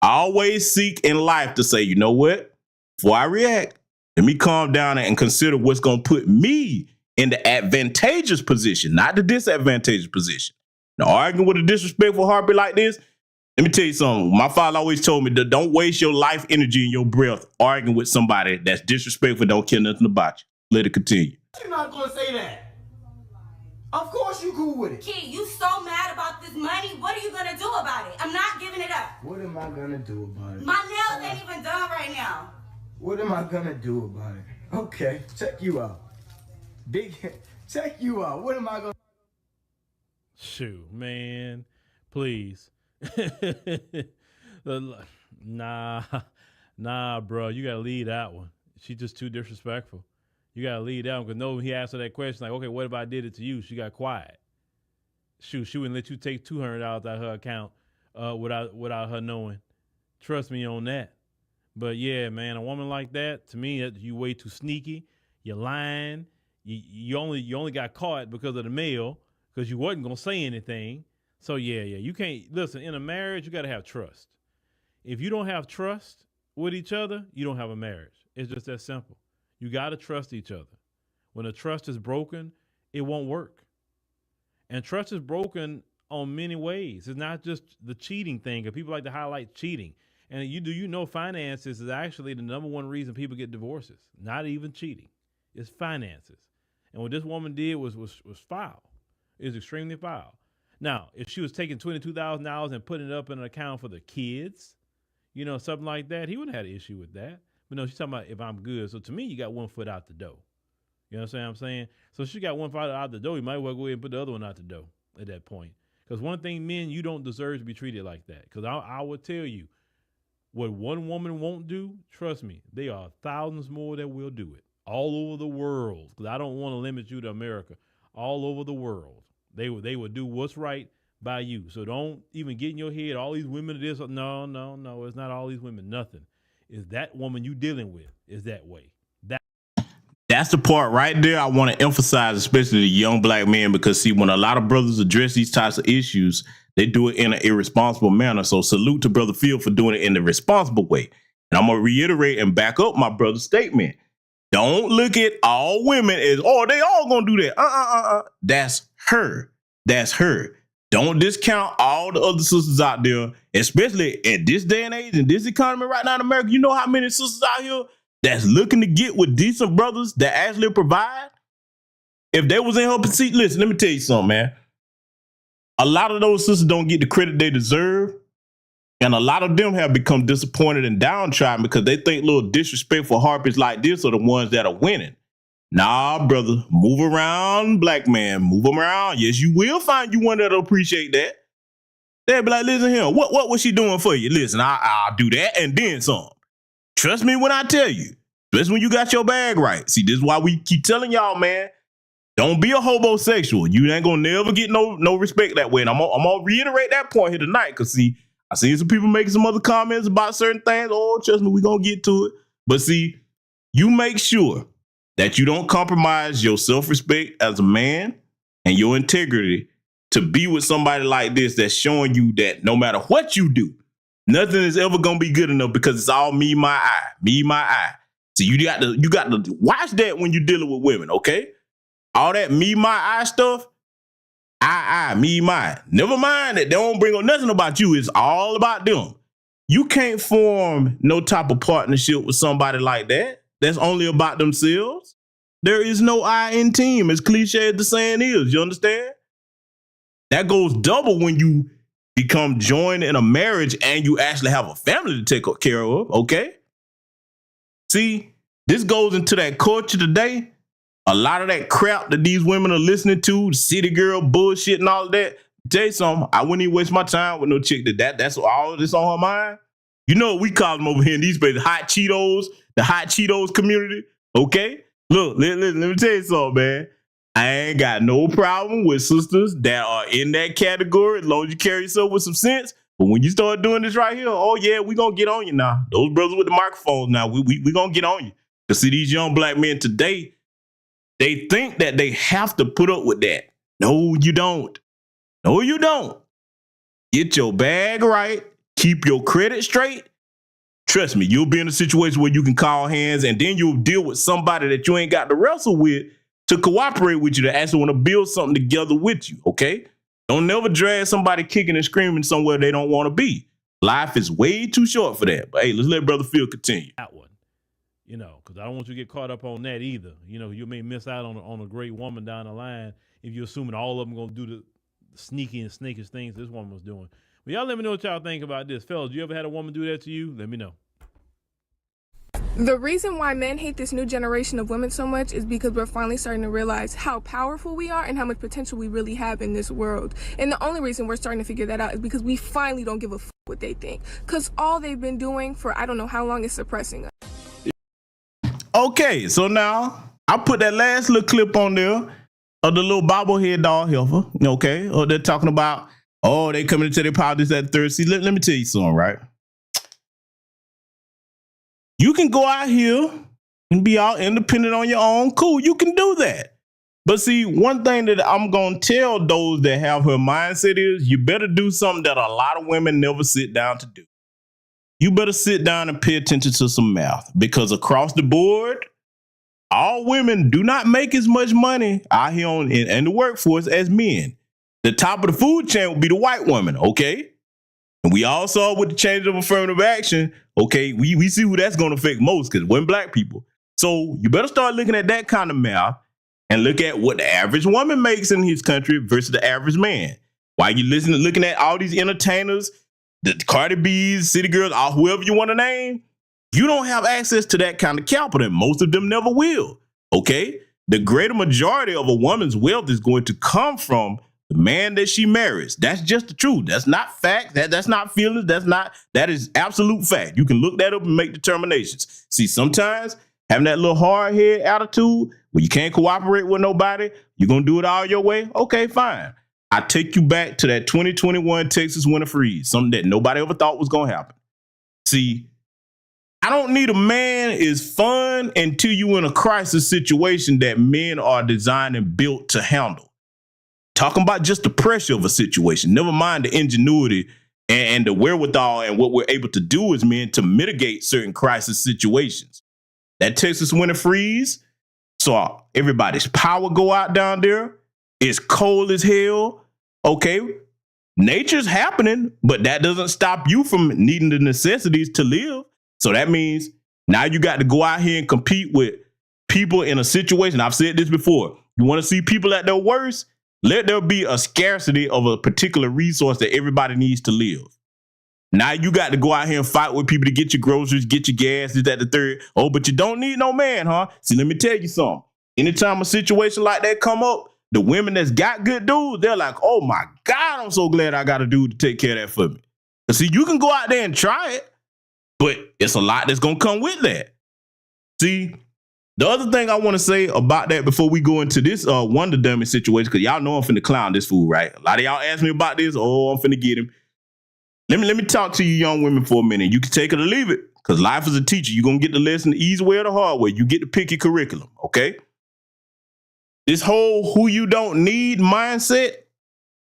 I always seek in life to say, you know what? Before I react, let me calm down and consider what's going to put me in the advantageous position, not the disadvantageous position. Now, arguing with a disrespectful heartbeat like this, let me tell you something. My father always told me that don't waste your life energy and your breath arguing with somebody that's disrespectful, don't care nothing about you. Let it continue. You're not going to say that. Of course you cool with it. Kid, you so mad about this money. What are you going to do about it? I'm not giving it up. What am I going to do about it? My nails ain't even done right now. What am I going to do about it? Okay, check you out. Check you out. What am I going to Shoot, man, please. Nah, bro, you gotta leave that one. She's just too disrespectful. You gotta leave that one because no, he asked her that question like, okay, what if I did it to you? She got quiet. Shoot, she wouldn't let you take $200 out of her account without her knowing. Trust me on that. But yeah, man, a woman like that, to me, you way too sneaky. You're lying. You only got caught because of the mail. Because you wasn't going to say anything. So, yeah, you can't. Listen, in a marriage, you got to have trust. If you don't have trust with each other, you don't have a marriage. It's just that simple. You got to trust each other. When a trust is broken, it won't work. And trust is broken on many ways. It's not just the cheating thing, because people like to highlight cheating. And you know finances is actually the number one reason people get divorces. Not even cheating. It's finances. And what this woman did was foul. It was extremely foul. Now, if she was taking $22,000 and putting it up in an account for the kids, something like that, he wouldn't have had an issue with that. But no, she's talking about if I'm good. So to me, you got one foot out the door. You understand what I'm saying? So she got one foot out the door. You might well go ahead and put the other one out the door at that point. Because one thing, men, you don't deserve to be treated like that. Because I would tell you, what one woman won't do, trust me, there are thousands more that will do it all over the world. Because I don't want to limit you to America. All over the world, they will do what's right by you. So don't even get in your head, all these women are this. No, it's not all these women. Nothing. It's that woman you dealing with is that way. That's the part right there I want to emphasize, especially the young black men, because see, when a lot of brothers address these types of issues, they do it in an irresponsible manner. So salute to Brother Phil for doing it in the responsible way. And I'm going to reiterate and back up my brother's statement. Don't look at all women as, they all going to do that. That's her. That's her. Don't discount all the other sisters out there, especially at this day and age, in this economy right now in America. You know how many sisters out here that's looking to get with decent brothers that actually provide? If they was in her seat, listen, let me tell you something, man. A lot of those sisters don't get the credit they deserve. And a lot of them have become disappointed and downtrodden because they think little disrespectful harpies like this are the ones that are winning. Nah, brother, move around, black man, move them around. Yes, you will find you one that'll appreciate that. They'll be like, listen here, what was she doing for you? Listen, I'll do that and then some. Trust me when I tell you, especially when you got your bag right. See, this is why we keep telling y'all, man, don't be a homosexual. You ain't gonna never get no respect that way. And I'm gonna reiterate that point here tonight, because see, I seen some people making some other comments about certain things. Oh, trust me, we gonna get to it. But see, you make sure that you don't compromise your self-respect as a man and your integrity to be with somebody like this that's showing you that no matter what you do, nothing is ever gonna be good enough, because it's all me, my eye. So you got to watch that when you're dealing with women, okay? All that me, my eye stuff, I, me, my. Never mind that they don't bring up nothing about you. It's all about them. You can't form no type of partnership with somebody like that. That's only about themselves. There is no I in team, as cliche as the saying is. You understand? That goes double when you become joined in a marriage and you actually have a family to take care of, okay? See, this goes into that culture today. A lot of that crap that these women are listening to, city girl bullshit and all of that. Tell you something, I wouldn't even waste my time with no chick that's all of this on her mind. You know what we call them over here in these places, hot Cheetos, the hot Cheetos community, okay? Look, let me tell you something, man. I ain't got no problem with sisters that are in that category, as long as you carry yourself with some sense. But when you start doing this right here, oh yeah, we gonna get on you now. Those brothers with the microphones now, we gonna get on you. Because see, these young black men today, they think that they have to put up with that. No, you don't. No, you don't. Get your bag right. Keep your credit straight. Trust me, you'll be in a situation where you can call hands, and then you'll deal with somebody that you ain't got to wrestle with to cooperate with you, to actually want to build something together with you, okay? Don't never drag somebody kicking and screaming somewhere they don't want to be. Life is way too short for that. But hey, let's let Brother Phil continue. That one. Because I don't want you to get caught up on that either. You may miss out on a great woman down the line if you're assuming all of them going to do the sneaky and snakish things this woman was doing. Well, y'all let me know what y'all think about this. Fellas, you ever had a woman do that to you? Let me know. The reason why men hate this new generation of women so much is because we're finally starting to realize how powerful we are and how much potential we really have in this world. And the only reason we're starting to figure that out is because we finally don't give a f what they think. Because all they've been doing for I don't know how long is suppressing us. Okay, so now I put that last little clip on there of the little bobblehead dog helper, okay? Or they're talking about, they coming into their power, this, that, third. See, let me tell you something, right? You can go out here and be all independent on your own. Cool, you can do that. But see, one thing that I'm going to tell those that have her mindset is you better do something that a lot of women never sit down to do. You better sit down and pay attention to some math, because across the board, all women do not make as much money out here in the workforce as men. The top of the food chain would be the white woman, okay? And we all saw with the change of affirmative action, okay, we see who that's going to affect most because we're black people. So you better start looking at that kind of math and look at what the average woman makes in his country versus the average man. While you looking at all these entertainers, the Cardi B's, City Girls, or whoever you want to name, you don't have access to that kind of capital, and most of them never will, okay? The greater majority of a woman's wealth is going to come from the man that she marries. That's just the truth. That's not fact. That's not feelings. That is absolute fact. You can look that up and make determinations. See, sometimes having that little hard head attitude where you can't cooperate with nobody, you're going to do it all your way. Okay, fine. I take you back to that 2021 Texas winter freeze, something that nobody ever thought was going to happen. See, I don't need a man is fun until you in a crisis situation that men are designed and built to handle. Talking about just the pressure of a situation, never mind the ingenuity and the wherewithal and what we're able to do as men to mitigate certain crisis situations. That Texas winter freeze saw everybody's power go out down there. It's cold as hell. Okay, nature's happening, but that doesn't stop you from needing the necessities to live. So that means now you got to go out here and compete with people in a situation. I've said this before. You want to see people at their worst? Let there be a scarcity of a particular resource that everybody needs to live. Now you got to go out here and fight with people to get your groceries, get your gas, this, that, the third. Oh, but you don't need no man, huh? See, let me tell you something. Anytime a situation like that come up, the women that's got good dudes, they're like, oh my God, I'm so glad I got a dude to take care of that for me. But see, you can go out there and try it, but it's a lot that's going to come with that. See, the other thing I want to say about that before we go into this Wonder Dummy situation, because y'all know I'm finna clown this fool, right? A lot of y'all ask me about this. Oh, I'm finna get him. Let me talk to you young women for a minute. You can take it or leave it, because life is a teacher. You're going to get the lesson the easy way or the hard way. You get to pick your curriculum, okay? This whole who you don't need mindset,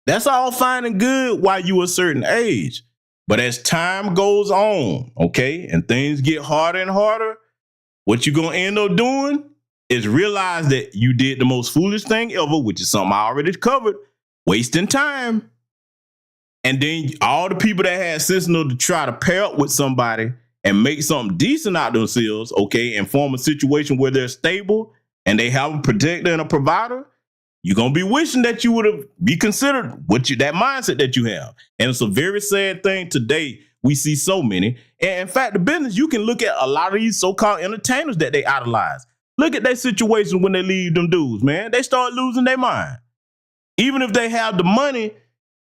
that's all fine and good while you a certain age. But as time goes on, okay, and things get harder and harder, what you're going to end up doing is realize that you did the most foolish thing ever, which is something I already covered, wasting time. And then all the people that had sense enough to try to pair up with somebody and make something decent out of themselves, okay, and form a situation where they're stable and they have a protector and a provider, you're going to be wishing that you would have be considered that mindset that you have. And it's a very sad thing today. We see so many. And in fact, the business, you can look at a lot of these so-called entertainers that they idolize. Look at their situation when they leave them dudes, man. They start losing their mind. Even if they have the money,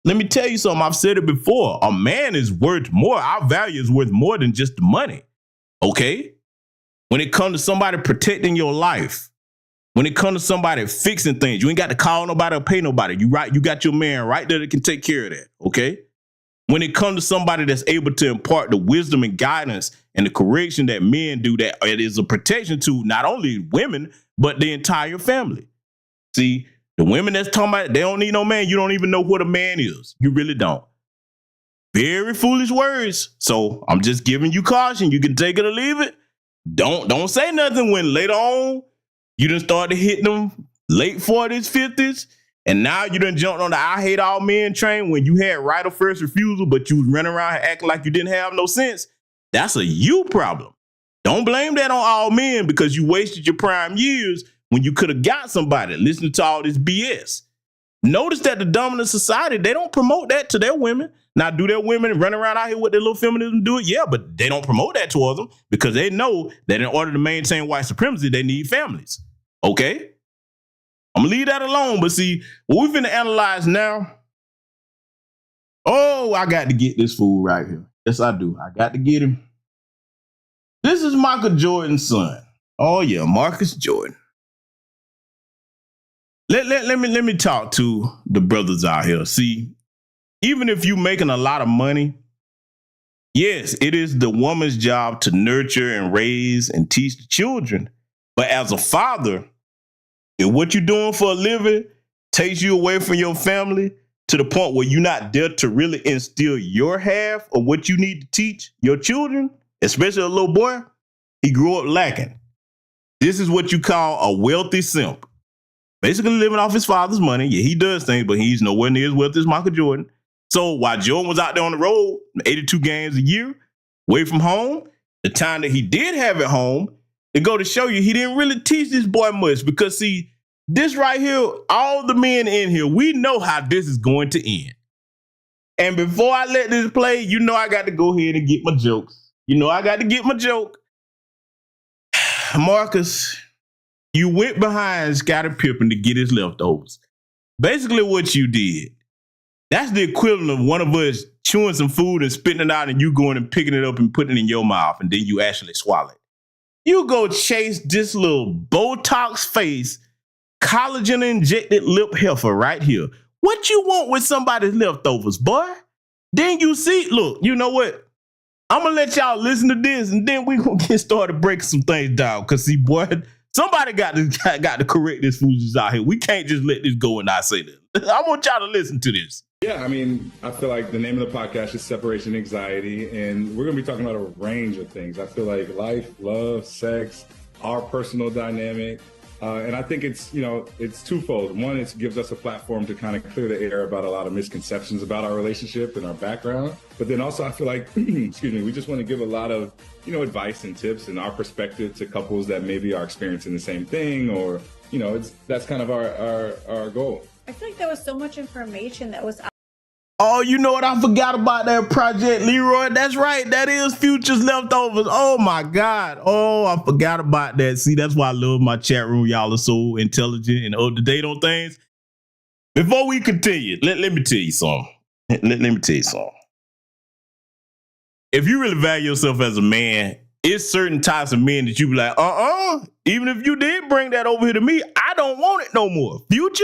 let me tell you something. I've said it before. A man is worth more. Our value is worth more than just the money. Okay? When it comes to somebody protecting your life, when it comes to somebody fixing things, you ain't got to call nobody or pay nobody. You got your man right there that can take care of that. Okay? When it comes to somebody that's able to impart the wisdom and guidance and the correction that men do, that it is a protection to not only women, but the entire family. See, the women that's talking about they don't need no man, you don't even know what a man is. You really don't. Very foolish words. So I'm just giving you caution. You can take it or leave it. Don't say nothing when later on you done started hitting them late 40s, 50s. And now you done jumped on the I hate all men train when you had right of first refusal, but you was running around acting like you didn't have no sense. That's a you problem. Don't blame that on all men because you wasted your prime years when you could have got somebody listening to all this BS. Notice that the dominant society, they don't promote that to their women. Now, do their women run around out here with their little feminism do it? Yeah, but they don't promote that towards them because they know that in order to maintain white supremacy, they need families. Okay? I'm going to leave that alone. But see, what we're finna analyze now. Oh, I got to get this fool right here. Yes, I do. I got to get him. This is Michael Jordan's son. Oh, yeah, Marcus Jordan. Let me talk to the brothers out here. See, even if you're making a lot of money, yes, it is the woman's job to nurture and raise and teach the children. But as a father, if what you're doing for a living takes you away from your family to the point where you're not there to really instill your half of what you need to teach your children, especially a little boy, he grew up lacking. This is what you call a wealthy simp. Basically living off his father's money. Yeah, he does things, but he's nowhere near as wealthy as Michael Jordan. So while Jordan was out there on the road, 82 games a year, away from home, the time that he did have at home, to go to show you, he didn't really teach this boy much because, see, this right here, all the men in here, we know how this is going to end. And before I let this play, you know I got to go ahead and get my jokes. You know I got to get my joke. Marcus, you went behind Scottie Pippen to get his leftovers. Basically what you did, that's the equivalent of one of us chewing some food and spitting it out and you going and picking it up and putting it in your mouth and then you actually swallow it. You go chase this little Botox face, collagen injected lip heifer right here. What you want with somebody's leftovers, boy? Then you see, look, you know what? I'm going to let y'all listen to this and then we going to get started breaking some things down. Because, see, boy, somebody got to correct this foolishness out here. We can't just let this go and not say this. I want y'all to listen to this. Yeah, I mean, I feel like the name of the podcast is Separation Anxiety, and we're going to be talking about a range of things. I feel like life, love, sex, our personal dynamic. And I think it's twofold. One, it gives us a platform to kind of clear the air about a lot of misconceptions about our relationship and our background. But then also I feel like, excuse me, we just want to give a lot of, advice and tips and our perspective to couples that maybe are experiencing the same thing or, that's kind of our goal. I feel like there was so much information that was Oh, you know what? I forgot about that project, Leroy. That's right. That is Future's leftovers. Oh, my God. Oh, I forgot about that. See, that's why I love my chat room. Y'all are so intelligent and up to date on things. Before we continue, let me tell you something. Let me tell you something. If you really value yourself as a man, it's certain types of men that you be like, even if you did bring that over here to me, I don't want it no more. Future?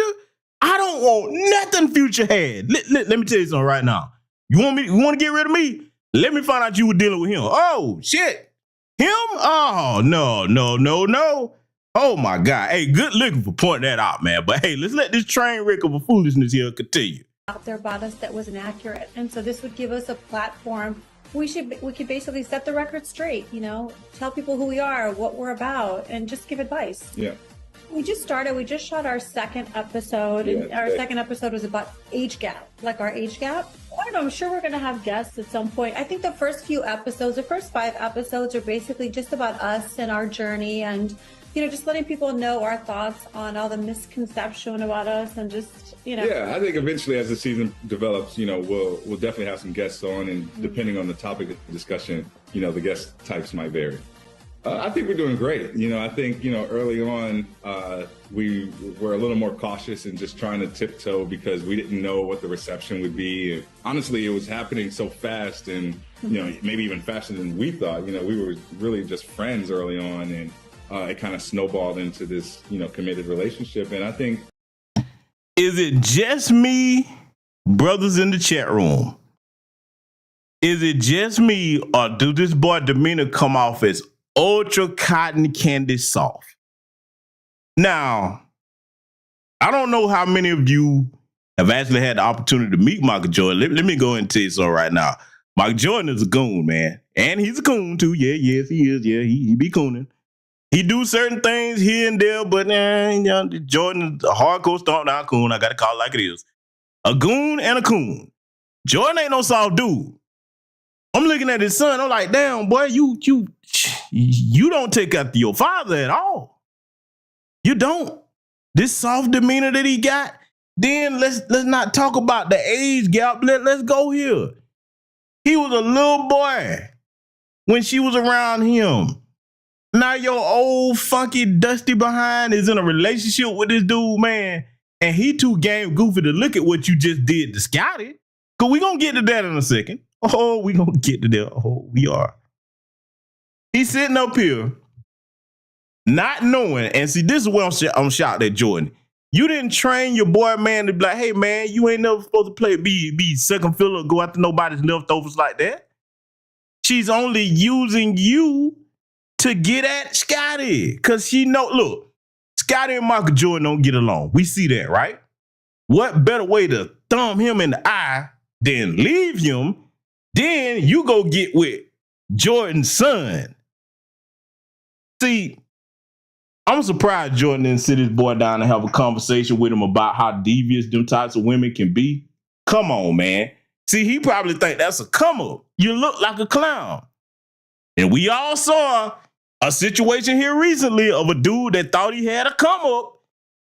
I don't want nothing Future had. Let me tell you something right now. You want to get rid of me? Let me find out you were dealing with him. Oh, shit. Him? Oh, no. Oh, my God. Hey, good looking for pointing that out, man. But, hey, let's let this train wreck of a foolishness here continue. out there about us that was inaccurate. And so this would give us a platform. We could basically set the record straight, tell people who we are, what we're about, and just give advice. Yeah. We just shot our second episode, and our second episode was about age gap, like our age gap. I don't know, I'm sure we're going to have guests at some point. I think the first 5 episodes are basically just about us and our journey and, just letting people know our thoughts on all the misconception about us and just, Yeah, I think eventually as the season develops, we'll definitely have some guests on, and depending on the topic of the discussion, the guest types might vary. I think we're doing great. I think, early on, we were a little more cautious and just trying to tiptoe because we didn't know what the reception would be. And honestly, it was happening so fast and, maybe even faster than we thought. We were really just friends early on, and it kind of snowballed into this, committed relationship. And I think... Is it just me, brothers in the chat room? Is it just me, or do this boy demeanor come off as ultra cotton candy soft? Now, I don't know how many of you have actually had the opportunity to meet Michael Jordan. Let me go ahead and tell you something right now. Michael Jordan is a goon, man. And he's a coon too. Yeah, yes, he is. Yeah, he be cooning. He do certain things here and there, but Jordan is a hardcore stomp down coon. I got to call it like it is. A goon and a coon. Jordan ain't no soft dude. I'm looking at his son. I'm like, damn, boy, you don't take after your father at all. You don't. This soft demeanor that he got. Then let's not talk about the age gap. Let's go here. He was a little boy when she was around him. Now your old funky dusty behind is in a relationship with this dude, man, and he too game goofy to look at what you just did to Scotty. Cause we gonna get to that in a second. Oh, we gonna get to that. Oh, we are. He's sitting up here, not knowing, and see, this is where I'm shocked at Jordan. You didn't train your boy, man, to be like, hey, man, you ain't never supposed to be second fiddle, go after nobody's leftovers like that. She's only using you to get at Scotty, because she know, look, Scotty and Michael Jordan don't get along. We see that, right? What better way to thumb him in the eye than leave him? Then you go get with Jordan's son. See, I'm surprised Jordan didn't sit his boy down and have a conversation with him about how devious them types of women can be. Come on, man. See, he probably think that's a come up. You look like a clown. And we all saw a situation here recently of a dude that thought he had a come up,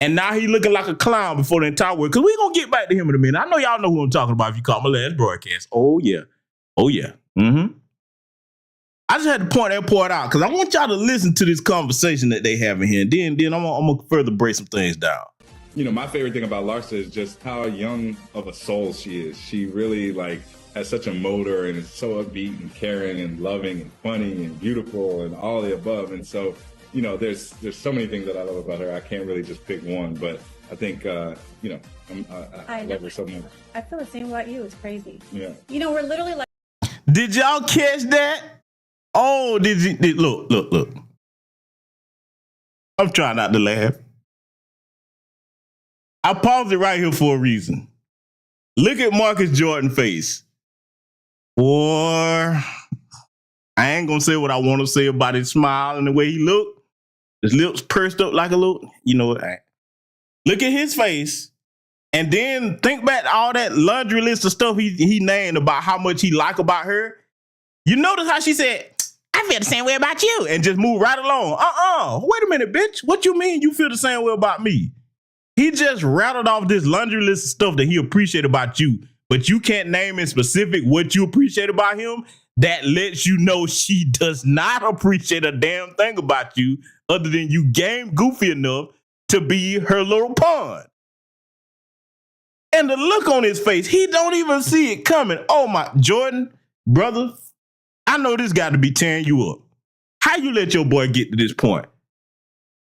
and now he looking like a clown before the entire world. Because we going to get back to him in a minute. I know y'all know who I'm talking about if you caught my last broadcast. Oh, yeah. Oh, yeah. Mm-hmm. I just had to point that part out because I want y'all to listen to this conversation that they having here. And then I'm going to further break some things down. You know, my favorite thing about Larsa is just how young of a soul she is. She really, like, has such a motor and is so upbeat and caring and loving and funny and beautiful and all the above. And so, you know, there's so many things that I love about her. I can't really just pick one, but I think, you know, I love her so much. I feel the same about you. It's crazy. Yeah. You know, we're literally like. Did y'all catch that? Oh, look. I'm trying not to laugh. I paused it right here for a reason. Look at Marcus Jordan's face. Boy, I ain't gonna say what I want to say about his smile and the way he looked. His lips pursed up like a little, you know what? Look at his face. And then think back to all that laundry list of stuff he named about how much he like about her. You notice how she said, I feel the same way about you, and just move right along. Wait a minute, bitch. What you mean you feel the same way about me? He just rattled off this laundry list of stuff that he appreciated about you, but you can't name in specific what you appreciate about him. That lets you know she does not appreciate a damn thing about you other than you game goofy enough to be her little pawn. And the look on his face, he don't even see it coming. Oh my, Jordan, brother, I know this got to be tearing you up. How you let your boy get to this point?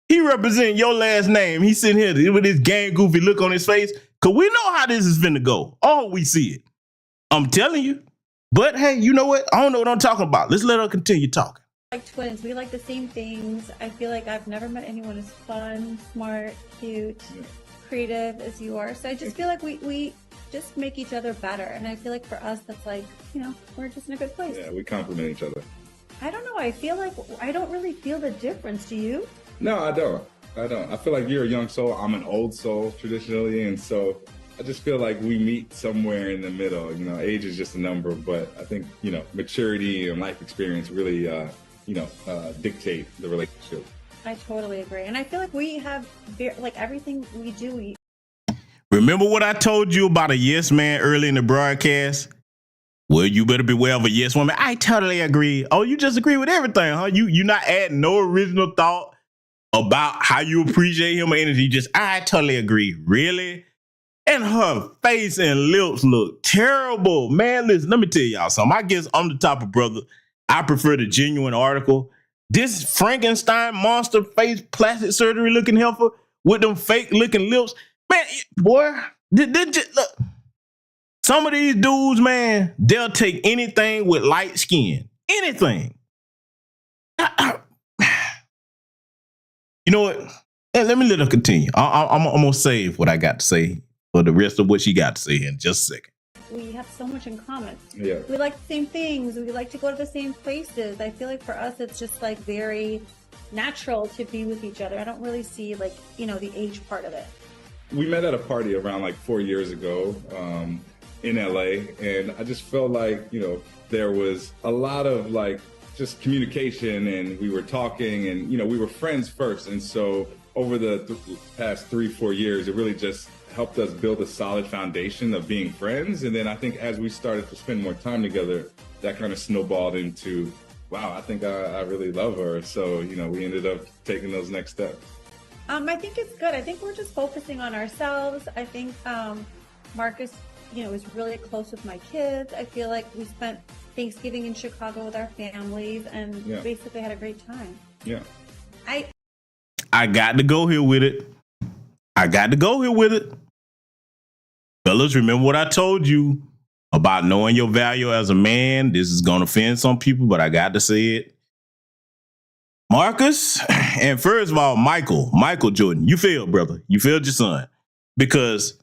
He representing your last name. He's sitting here with this game goofy look on his face. Because we know how this is finna go. Oh, we see it. I'm telling you. But hey, you know what? I don't know what I'm talking about. Let's let her continue talking. Like twins. We like the same things. I feel like I've never met anyone as fun, smart, cute, creative as you are. So I just feel like we just make each other better. And I feel like for us, that's like, you know, we're just in a good place. Yeah, we compliment each other. I don't know. I feel like I don't really feel the difference. Do you? No, I don't. I feel like you're a young soul. I'm an old soul traditionally. And so I just feel like we meet somewhere in the middle. You know, age is just a number, but I think, you know, maturity and life experience really, dictate the relationship. I totally agree. And I feel like we have, like, everything we do. Remember what I told you about a yes man early in the broadcast? Well, you better beware of a yes woman. I totally agree. Oh, you just agree with everything, huh? You not adding no original thought about how you appreciate him or anything. Just, I totally agree. Really? And her face and lips look terrible. Man, listen, let me tell y'all something. I guess I'm the type of brother. I prefer the genuine article. This Frankenstein monster face plastic surgery looking heifer with them fake looking lips. Man, boy, look. Some of these dudes, man, they'll take anything with light skin. Anything. You know what? Hey, let me let her continue. I'm going to save what I got to say for the rest of what she got to say in just a second. We have so much in common. Yeah. We like the same things. We like to go to the same places. I feel like for us, it's just like very natural to be with each other. I don't really see like, you know, the age part of it. We met at a party around like 4 years ago in LA. And I just felt like, you know, there was a lot of like just communication and we were talking and, you know, we were friends first. And so over the past 3-4 years, it really just helped us build a solid foundation of being friends. And then I think as we started to spend more time together, that kind of snowballed into, wow, I think I really love her. So, you know, we ended up taking those next steps. I think it's good. I think we're just focusing on ourselves. I think Marcus, you know, is really close with my kids. I feel like we spent Thanksgiving in Chicago with our families and basically had a great time. Yeah. I got to go here with it. Fellas, remember what I told you about knowing your value as a man. This is going to offend some people, but I got to say it. Marcus, and first of all, Michael Jordan, you failed, brother. You failed your son. Because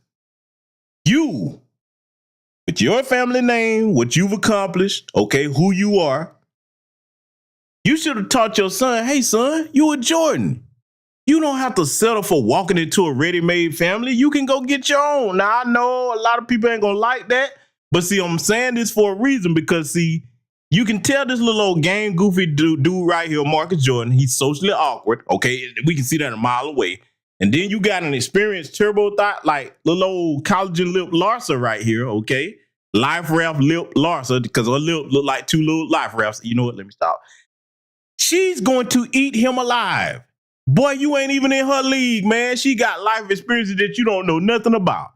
you, with your family name, what you've accomplished, okay, who you are, you should have taught your son, hey, son, you a Jordan. You don't have to settle for walking into a ready-made family. You can go get your own. Now, I know a lot of people ain't gonna like that, but see, I'm saying this for a reason because, see, you can tell this little old game goofy dude right here, Marcus Jordan, he's socially awkward, okay? We can see that a mile away. And then you got an experienced turbo thought, like little old collagen lip Larsa right here, okay? Life Raft lip Larsa, because her lip look like two little life rafts. You know what? Let me stop. She's going to eat him alive. Boy, you ain't even in her league, man. She got life experiences that you don't know nothing about.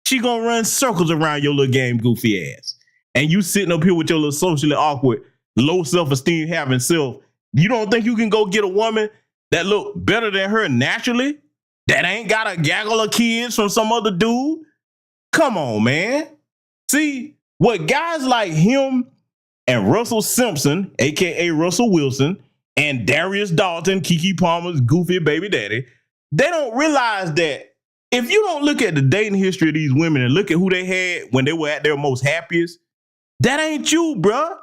She gonna run circles around your little game goofy ass. And you sitting up here with your little socially awkward, low self-esteem having self. You don't think you can go get a woman that look better than her naturally? That ain't got a gaggle of kids from some other dude? Come on, man. See, what guys like him and Russell Simpson, a.k.a. Russell Wilson, and Darius Dalton, Keke Palmer's goofy baby daddy, they don't realize that if you don't look at the dating history of these women and look at who they had when they were at their most happiest, that ain't you, bruh.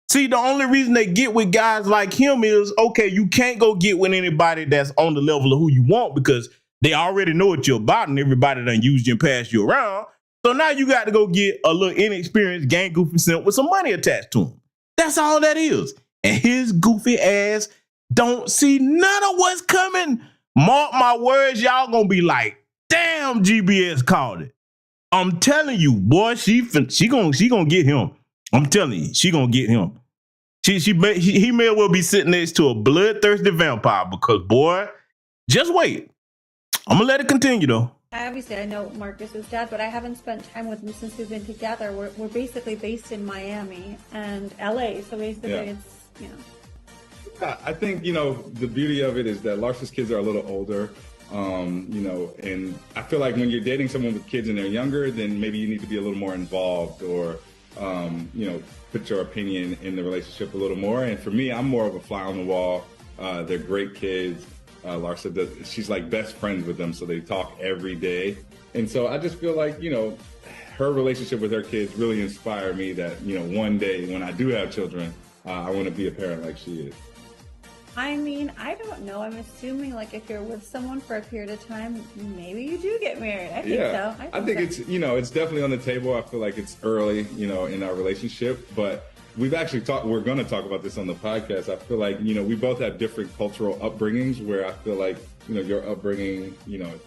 See, the only reason they get with guys like him is, okay, you can't go get with anybody that's on the level of who you want because they already know what you're about and everybody done used you and passed you around. So now you got to go get a little inexperienced gang goofy simp with some money attached to him. That's all that is. And his goofy ass don't see none of what's coming. Mark my words, y'all gonna be like, damn, GBS called it. I'm telling you, boy, she gonna get him. I'm telling you, she gonna get him. He may well be sitting next to a bloodthirsty vampire because, boy, just wait. I'm gonna let it continue though. Obviously, I know Marcus's dad, but I haven't spent time with him since we've been together. We're basically based in Miami and LA, so basically it's, you know. I think, the beauty of it is that Larsa's kids are a little older. And I feel like when you're dating someone with kids and they're younger, then maybe you need to be a little more involved or, put your opinion in the relationship a little more. And for me, I'm more of a fly on the wall. They're great kids. Larsa she's like best friends with them, so they talk every day. And so I just feel like, her relationship with her kids really inspired me that, one day when I do have children, I want to be a parent like she is. I mean, I don't know. I'm assuming like if you're with someone for a period of time, maybe you do get married. I think so. I think it's, it's definitely on the table. I feel like it's early, in our relationship, but we've actually we're going to talk about this on the podcast. I feel like, we both have different cultural upbringings where I feel like, your upbringing,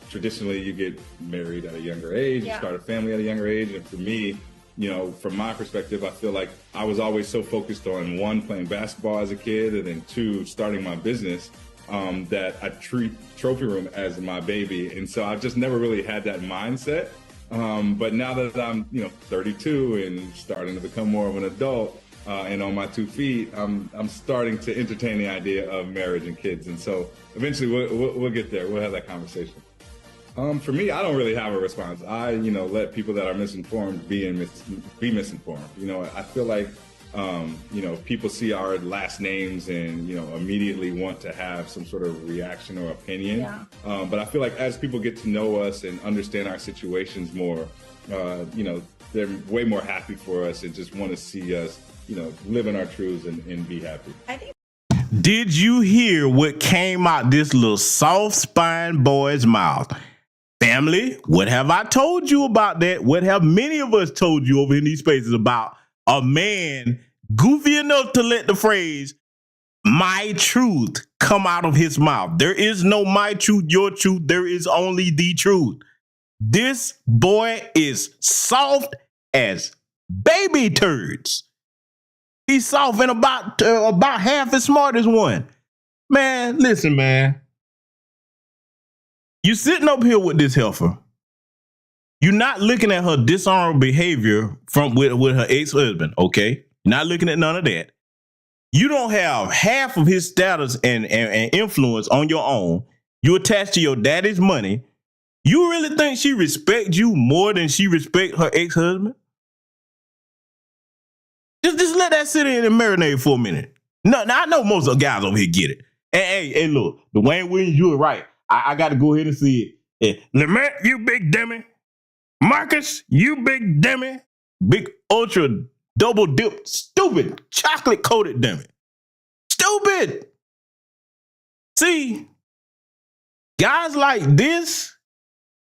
traditionally you get married at a younger age, you start a family at a younger age. And for me, from my perspective, I feel like I was always so focused on one, playing basketball as a kid, and then two, starting my business, that I treat Trophy Room as my baby. And so I've just never really had that mindset. But now that I'm, 32 and starting to become more of an adult, and on my 2 feet, I'm starting to entertain the idea of marriage and kids. And so eventually we'll get there. We'll have that conversation. For me, I don't really have a response. I, let people that are misinformed be misinformed. I feel like, people see our last names and, immediately want to have some sort of reaction or opinion. Yeah. But I feel like as people get to know us and understand our situations more, they're way more happy for us and just want to see us, live in our truths and be happy. Did you hear what came out this little soft-spined boy's mouth? Family, what have I told you about that? What have many of us told you over in these spaces about a man goofy enough to let the phrase, my truth, come out of his mouth? There is no my truth, your truth. There is only the truth. This boy is soft as baby turds. He's soft and about half as smart as one. Man, listen, man. You sitting up here with this heifer. You're not looking at her dishonorable behavior with her ex-husband, okay? You're not looking at none of that. You don't have half of his status and influence on your own. You attached to your daddy's money. You really think she respects you more than she respects her ex-husband? Just let that sit in and marinate for a minute. No, now I know most of the guys over here get it. Hey, look, Dwayne Williams, you were right. I got to go ahead and see it. Lamont, you big dummy. Marcus, you big dummy. Big ultra double dip, stupid chocolate coated dummy. Stupid. See, Guys like this,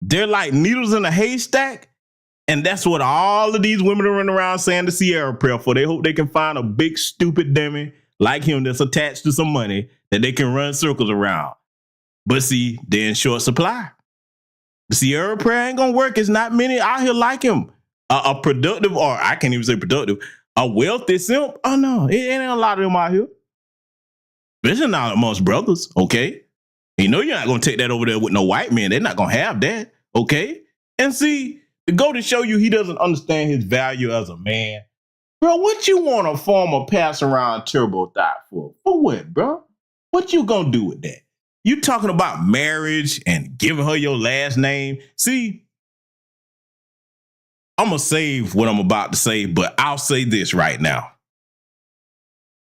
they're like needles in a haystack. And that's what all of these women are running around saying the Sierra prayer for. They hope they can find a big, stupid dummy like him that's attached to some money that they can run circles around. But see, they're in short supply. The Sierra prayer ain't gonna work. It's not many out here like him. A productive, or I can't even say productive, a wealthy simp. Oh no, it ain't a lot of them out here. Especially not amongst brothers, okay? You know you're not gonna take that over there with no white men. They're not gonna have that, okay? And see, to go to show you he doesn't understand his value as a man. Bro, what you want a former pass around turbo thought for? For what, bro? What you gonna do with that? You talking about marriage and giving her your last name? See, I'm gonna save what I'm about to say, but I'll say this right now.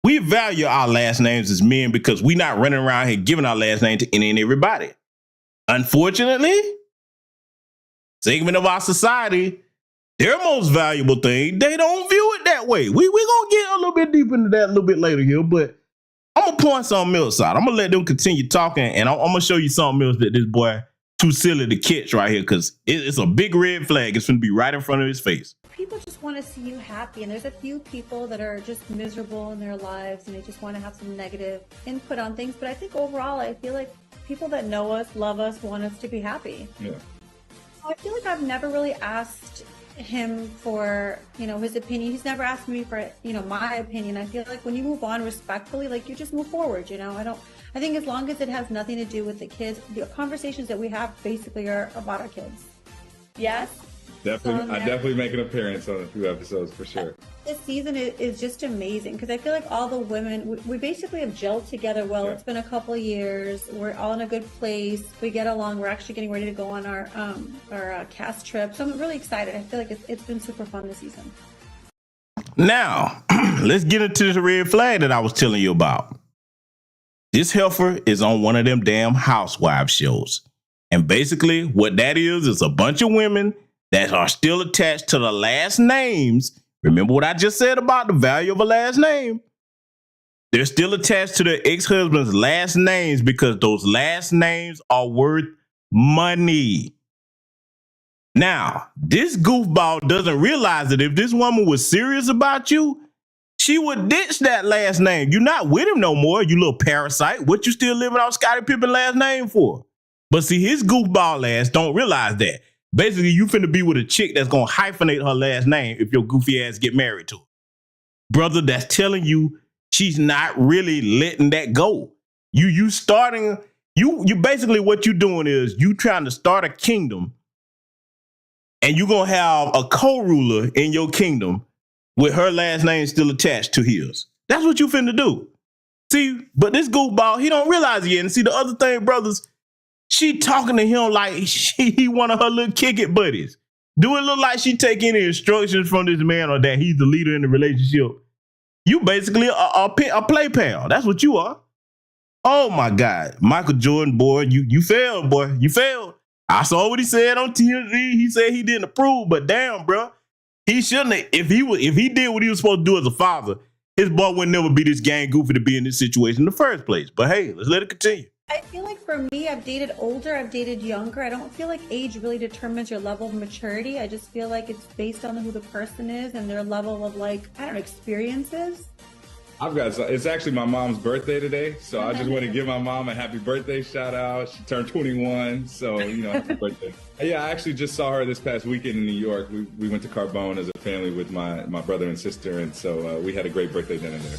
We value our last names as men because we're not running around here giving our last name to any and everybody. Unfortunately, segment of our society, their most valuable thing, they don't view it that way. We're going to get a little bit deep into that a little bit later here, but I'm going to point something else out. I'm going to let them continue talking, and I'm going to show you something else that this boy too silly to catch right here, because it's a big red flag. It's going to be right in front of his face. People just want to see you happy, and there's a few people that are just miserable in their lives, and they just want to have some negative input on things. But I think overall, I feel like people that know us, love us, want us to be happy. Yeah. So I feel like I've never really asked him for, his opinion. He's never asked me for, my opinion. I feel like when you move on respectfully, like you just move forward, I think as long as it has nothing to do with the kids, the conversations that we have basically are about our kids. Yes? Definitely, I definitely make an appearance on a few episodes for sure. This season is just amazing because I feel like all the women, we basically have gelled together well. Yeah. It's been a couple of years. We're all in a good place. We get along. We're actually getting ready to go on our cast trip. So I'm really excited. I feel like it's been super fun this season. Now, let's get into the red flag that I was telling you about. This heifer is on one of them damn housewives shows. And basically what that is a bunch of women that are still attached to the last names. Remember what I just said about the value of a last name? They're still attached to their ex-husband's last names because those last names are worth money. Now, this goofball doesn't realize that if this woman was serious about you, she would ditch that last name. You're not with him no more, you little parasite. What you still living off Scottie Pippen's last name for? But see, his goofball ass don't realize that. Basically, you finna be with a chick that's gonna hyphenate her last name if your goofy ass get married to her. Brother, that's telling you she's not really letting that go. You basically what you doing is you trying to start a kingdom and you gonna have a co-ruler in your kingdom with her last name still attached to his. That's what you finna do. See, but this goofball, he don't realize it yet. And see, the other thing, brothers, she talking to him like he one of her little kick it buddies. Do it look like she take any instructions from this man or that he's the leader in the relationship? You basically a play pal. That's what you are. Oh my God. Michael Jordan, boy, you failed, boy. You failed. I saw what he said on TMZ. He said he didn't approve, but damn, bro. He shouldn't have. If he did what he was supposed to do as a father, his boy would never be this gang goofy to be in this situation in the first place. But hey, let's let it continue. I feel like for me, I've dated older, I've dated younger. I don't feel like age really determines your level of maturity. I just feel like it's based on who the person is and their level of experiences. It's actually my mom's birthday today, so I just want to give my mom a happy birthday shout out. She turned 21, so happy birthday. Yeah, I actually just saw her this past weekend in New York. We went to Carbone as a family with my brother and sister, and so we had a great birthday dinner there.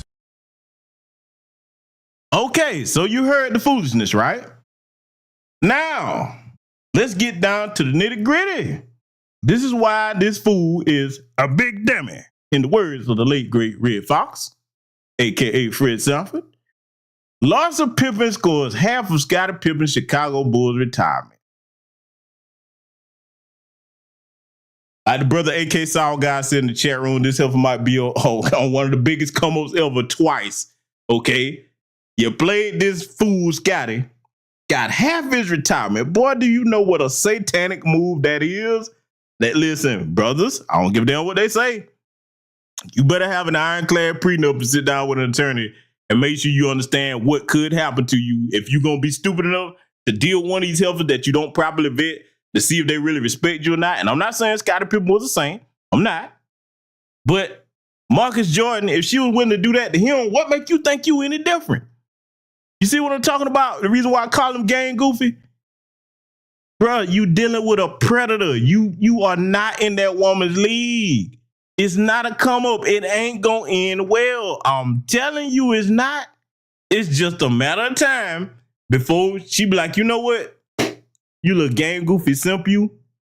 Okay, so you heard the foolishness, right? Now, let's get down to the nitty gritty. This is why this fool is a big dummy, in the words of the late great Red Fox, a.k.a. Fred Sanford. Larsa Pippen scores half of Scottie Pippen's Chicago Bulls retirement. Like the brother AK Saul guy said in the chat room, this heifer might be on one of the biggest come-ups ever twice, okay? You played this fool, Scotty, got half his retirement. Boy, do you know what a satanic move that is? That, listen, brothers, I don't give a damn what they say. You better have an ironclad prenup and sit down with an attorney and make sure you understand what could happen to you if you're going to be stupid enough to deal with one of these healthers that you don't properly vet to see if they really respect you or not. And I'm not saying Scottie Pippen was the same. I'm not. But Marcus Jordan, if she was willing to do that to him, what make you think you any different? You see what I'm talking about? The reason why I call him gang goofy? Bruh, you dealing with a predator. You are not in that woman's league. It's not a come up. It ain't gonna end well. I'm telling you it's not. It's just a matter of time before she be like, you know what? You look gang goofy, simp you.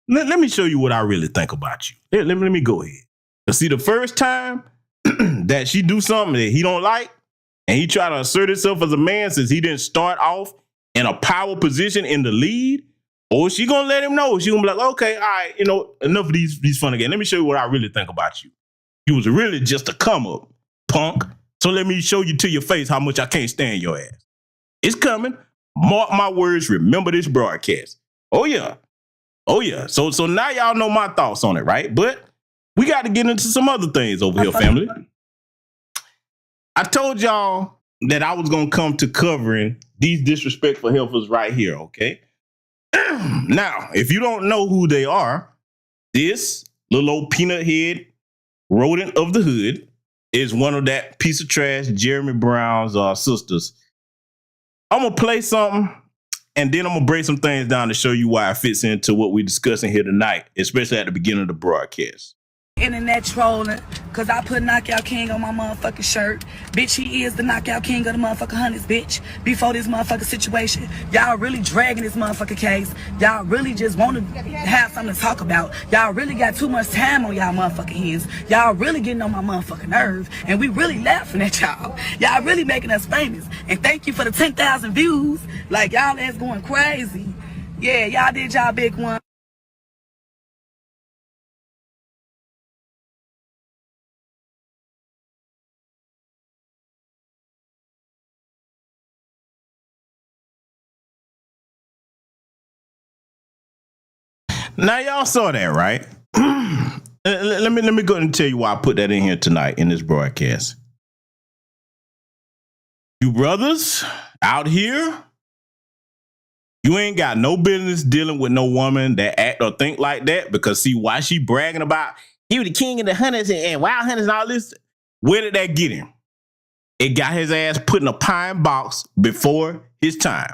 Let me show you what I really think about you. Let me go ahead. See, the first time that she do something that he don't like, and he try to assert himself as a man since he didn't start off in a power position in the lead, or she gonna let him know. She gonna be like, okay, all right, enough of these fun again. Let me show you what I really think about you. You was really just a come up, punk. So let me show you to your face how much I can't stand your ass. It's coming. Mark my words. Remember this broadcast. Oh yeah. Oh yeah. So now y'all know my thoughts on it, right? But we got to get into some other things over here, family. I told y'all that I was going to come to covering these disrespectful helpers right here, okay? Now, if you don't know who they are, this little old peanut head rodent of the hood is one of that piece of trash Jeremy Brown's sisters. I'm going to play something, and then I'm going to break some things down to show you why it fits into what we're discussing here tonight, especially at the beginning of the broadcast. Internet trolling, cause I put Knockout King on my motherfucking shirt. Bitch, he is the Knockout King of the motherfucking hundreds, bitch. Before this motherfucking situation, y'all really dragging this motherfucking case. Y'all really just want to have something to talk about. Y'all really got too much time on y'all motherfucking hands. Y'all really getting on my motherfucking nerves, and we really laughing at y'all. Y'all really making us famous. And thank you for the 10,000 views. Like, y'all ass going crazy. Yeah, y'all did y'all big one. Now y'all saw that, right? let me go and tell you why I put that in here tonight in this broadcast. You brothers out here, you ain't got no business dealing with no woman that act or think like that, because see why she bragging about he was the king of the hunters and wild hunters and all this. Where did that get him? It got his ass put in a pine box before his time.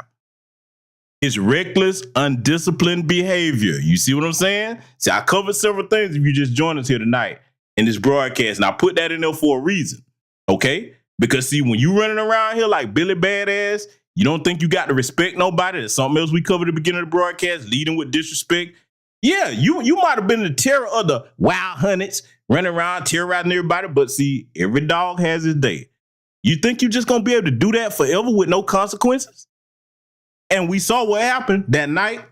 His reckless, undisciplined behavior. You see what I'm saying? See, I covered several things if you just joined us here tonight in this broadcast, and I put that in there for a reason, okay? Because see, when you running around here like Billy Badass, you don't think you got to respect nobody. There's something else we covered at the beginning of the broadcast, leading with disrespect. Yeah, you might have been the terror of the wild hunters, running around terrorizing everybody, but see, every dog has his day. You think you're just going to be able to do that forever with no consequences? And we saw what happened that night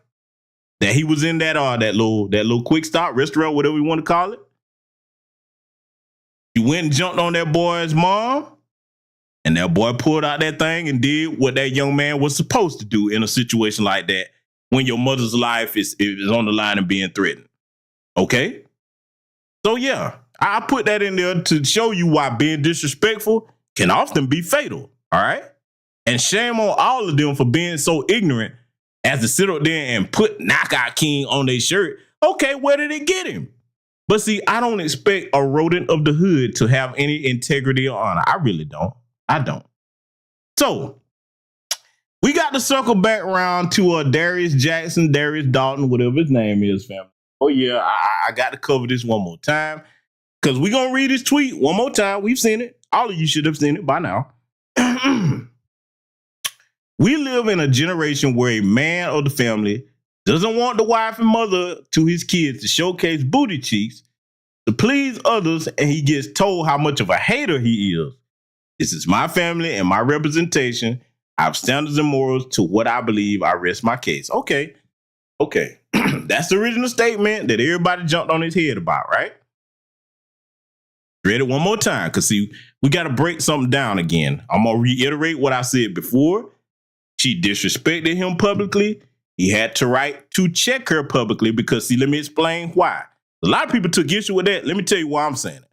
that he was in that little quick stop restaurant, whatever you want to call it. He went and jumped on that boy's mom, and that boy pulled out that thing and did what that young man was supposed to do in a situation like that when your mother's life is on the line and being threatened. Okay? So yeah, I put that in there to show you why being disrespectful can often be fatal. All right? And shame on all of them for being so ignorant as to sit up there and put Knockout King on their shirt. Okay, where did it get him? But see, I don't expect a rodent of the hood to have any integrity or honor. I really don't. I don't. So we got to circle back around to Darius Jackson, Darius Dalton, whatever his name is, family. Oh yeah, I got to cover this one more time because we're going to read his tweet one more time. We've seen it. All of you should have seen it by now. We live in a generation where a man of the family doesn't want the wife and mother to his kids to showcase booty cheeks to please others, and he gets told how much of a hater he is. This is my family and my representation. I have standards and morals to what I believe. I rest my case. Okay. That's the original statement that everybody jumped on his head about, right? Read it one more time, because see, we got to break something down again. I'm going to reiterate what I said before. She disrespected him publicly. He had to right to check her publicly because, see, let me explain why. A lot of people took issue with that. Let me tell you why I'm saying it.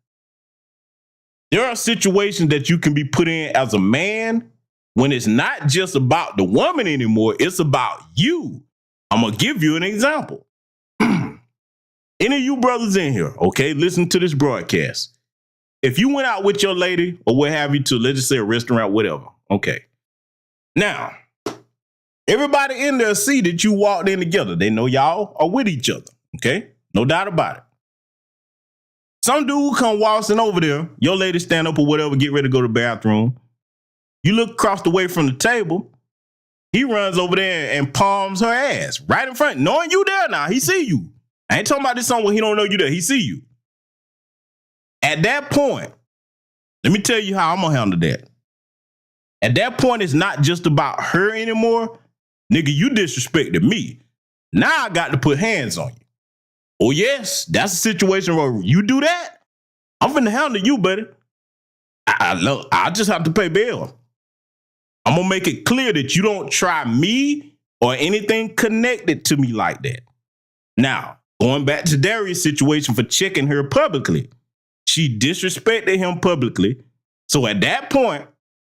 There are situations that you can be put in as a man when it's not just about the woman anymore, it's about you. I'm going to give you an example. Any of you brothers in here, okay, listen to this broadcast. If you went out with your lady or what have you to, let's just say a restaurant, whatever, okay. Now, everybody in there see that you walked in together. They know y'all are with each other, okay? No doubt about it. Some dude come waltzing over there. Your lady stand up or whatever, get ready to go to the bathroom. You look across the way from the table. He runs over there and palms her ass right in front, knowing you there now. He see you. I ain't talking about this song where he don't know you there. He see you. At that point, let me tell you how I'm going to handle that. At that point, it's not just about her anymore. Nigga, you disrespected me. Now I got to put hands on you. Oh, yes, that's a situation where you do that. I'm finna handle you, buddy. I just have to pay bail. I'm going to make it clear that you don't try me or anything connected to me like that. Now, going back to Darius' situation for checking her publicly. She disrespected him publicly. So at that point,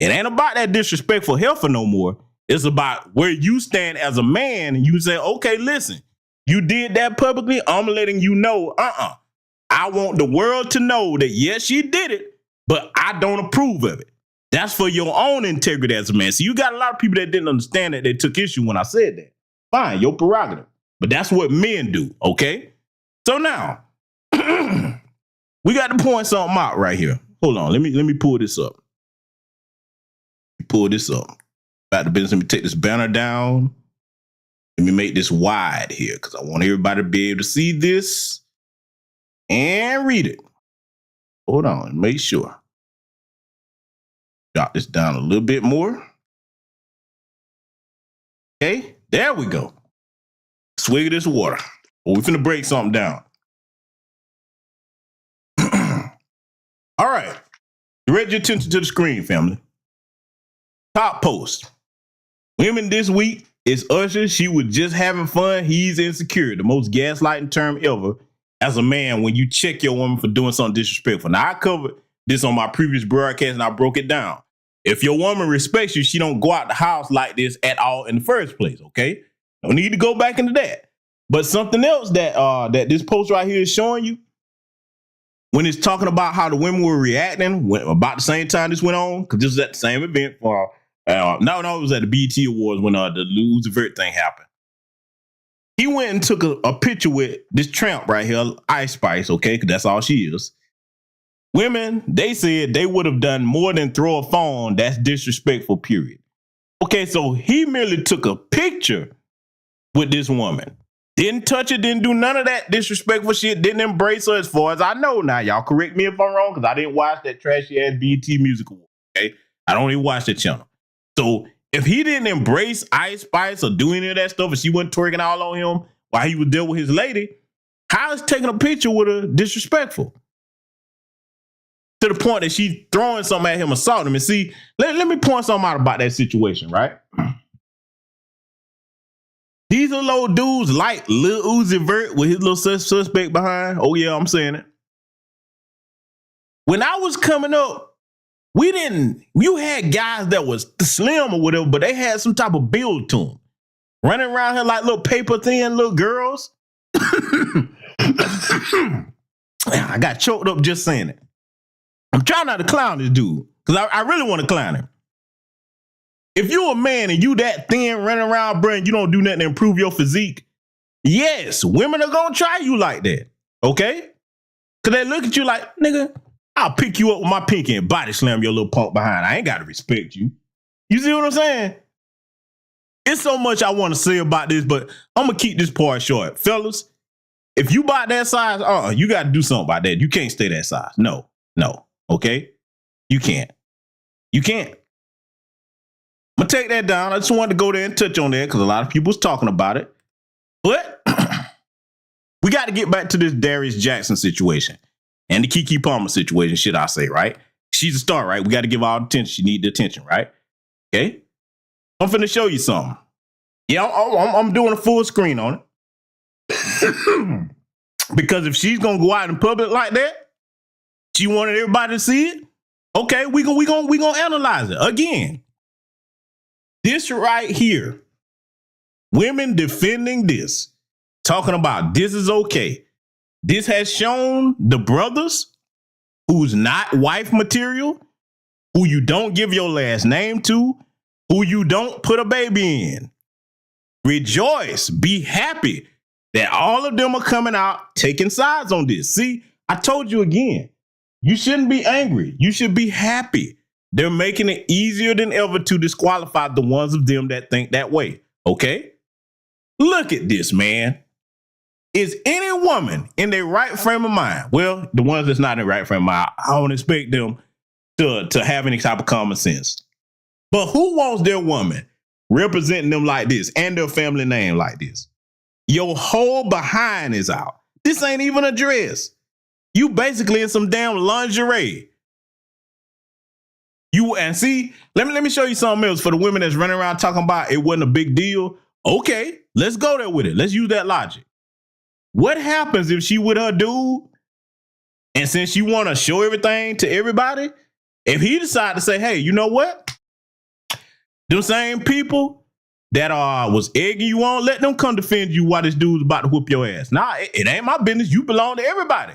it ain't about that disrespectful heifer no more. It's about where you stand as a man and you say, okay, listen, you did that publicly. I'm letting you know, I want the world to know that, yes, you did it, but I don't approve of it. That's for your own integrity as a man. So you got a lot of people that didn't understand that. They took issue when I said that. Fine, your prerogative. But that's what men do, okay? So now, we got to point something out right here. Hold on, let me pull this up. Pull this up. Back to business. Let me take this banner down. Let me make this wide here because I want everybody to be able to see this and read it. Hold on, make sure. Jot this down a little bit more. Okay, there we go. Swig of this water. Well, we're finna break something down. All right. Direct your attention to the screen, family. Top post. Women this week is Usher. She was just having fun. He's insecure. The most gaslighting term ever as a man when you check your woman for doing something disrespectful. Now, I covered this on my previous broadcast and I broke it down. If your woman respects you, she don't go out the house like this at all in the first place, okay? No need to go back into that. But something else that this post right here is showing you, when it's talking about how the women were reacting about the same time this went on, because this was at the same event for, it was at the BET Awards when the Lose Vert thing happened. He went and took a picture with this tramp right here, Ice Spice, okay, because that's all she is. Women, they said they would have done more than throw a phone. That's disrespectful, period. Okay, so he merely took a picture with this woman. Didn't touch her, didn't do none of that disrespectful shit, didn't embrace her as far as I know. Now, y'all correct me if I'm wrong, because I didn't watch that trashy ass BET Music Award, okay? I don't even watch that channel. So if he didn't embrace Ice Spice or do any of that stuff, and she wasn't twerking all on him while he was there with his lady, how is taking a picture with her disrespectful? To the point that she throwing something at him, assaulting him. And see, let me point something out about that situation, right? These are little dudes like Lil Uzi Vert with his little suspect behind. Oh, yeah, I'm saying it. When I was coming up, you had guys that was slim or whatever, but they had some type of build to them. Running around here like little paper thin little girls. I got choked up just saying it. I'm trying not to clown this dude because I really want to clown him. If you're a man and you that thin running around, bro, and you don't do nothing to improve your physique, yes, women are going to try you like that, okay? Because they look at you like, nigga, I'll pick you up with my pinky and body slam your little punk behind. I ain't got to respect you. You see what I'm saying? It's so much I want to say about this, but I'm going to keep this part short. Fellas, if you buy that size, you got to do something about that. You can't stay that size. No, okay? You can't. I'm going to take that down. I just wanted to go there and touch on that because a lot of people was talking about it. But we got to get back to this Darius Jackson situation and the Keke Palmer situation, should I say, right? She's a star, right? We got to give all the attention. She needs the attention, right? Okay? I'm finna show you something. Yeah, I'm doing a full screen on it. Because if she's going to go out in public like that, she wanted everybody to see it. Okay, we gonna analyze it again. This right here, women defending this, talking about this is okay. This has shown the brothers who's not wife material, who you don't give your last name to, who you don't put a baby in. Rejoice, be happy that all of them are coming out taking sides on this. See, I told you again, you shouldn't be angry. You should be happy. They're making it easier than ever to disqualify the ones of them that think that way. Okay? Look at this, man. Is any woman in their right frame of mind? Well, the ones that's not in the right frame of mind, I don't expect them to have any type of common sense. But who wants their woman representing them like this and their family name like this? Your whole behind is out. This ain't even a dress. You basically in some damn lingerie. And see, let me show you something else for the women that's running around talking about it wasn't a big deal. Okay, let's go there with it. Let's use that logic. What happens if she with her dude, and since she want to show everything to everybody, if he decide to say, hey, you know what? Them same people that was egging you on, let them come defend you while this dude's about to whoop your ass. Nah, it ain't my business. You belong to everybody.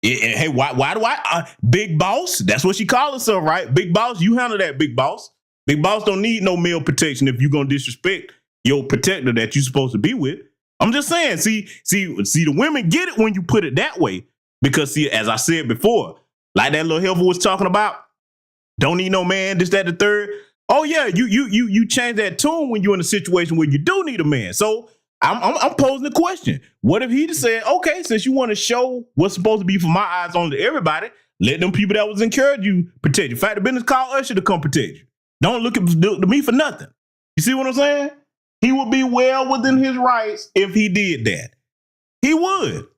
Hey, why do I? Big boss, that's what she calls herself, right? Big boss, you handle that, big boss. Big boss don't need no male protection if you're going to disrespect your protector that you're supposed to be with. I'm just saying, see, the women get it when you put it that way. Because, see, as I said before, like that little helper was talking about, don't need no man, this, that, the third. Oh, yeah, you change that tune when you're in a situation where you do need a man. So I'm posing the question. What if he just said, okay, since you want to show what's supposed to be for my eyes on to everybody, let them people that was encouraged you protect you. In fact, the business called Usher to come protect you. Don't look to me for nothing. You see what I'm saying? He would be well within his rights if he did that. He would.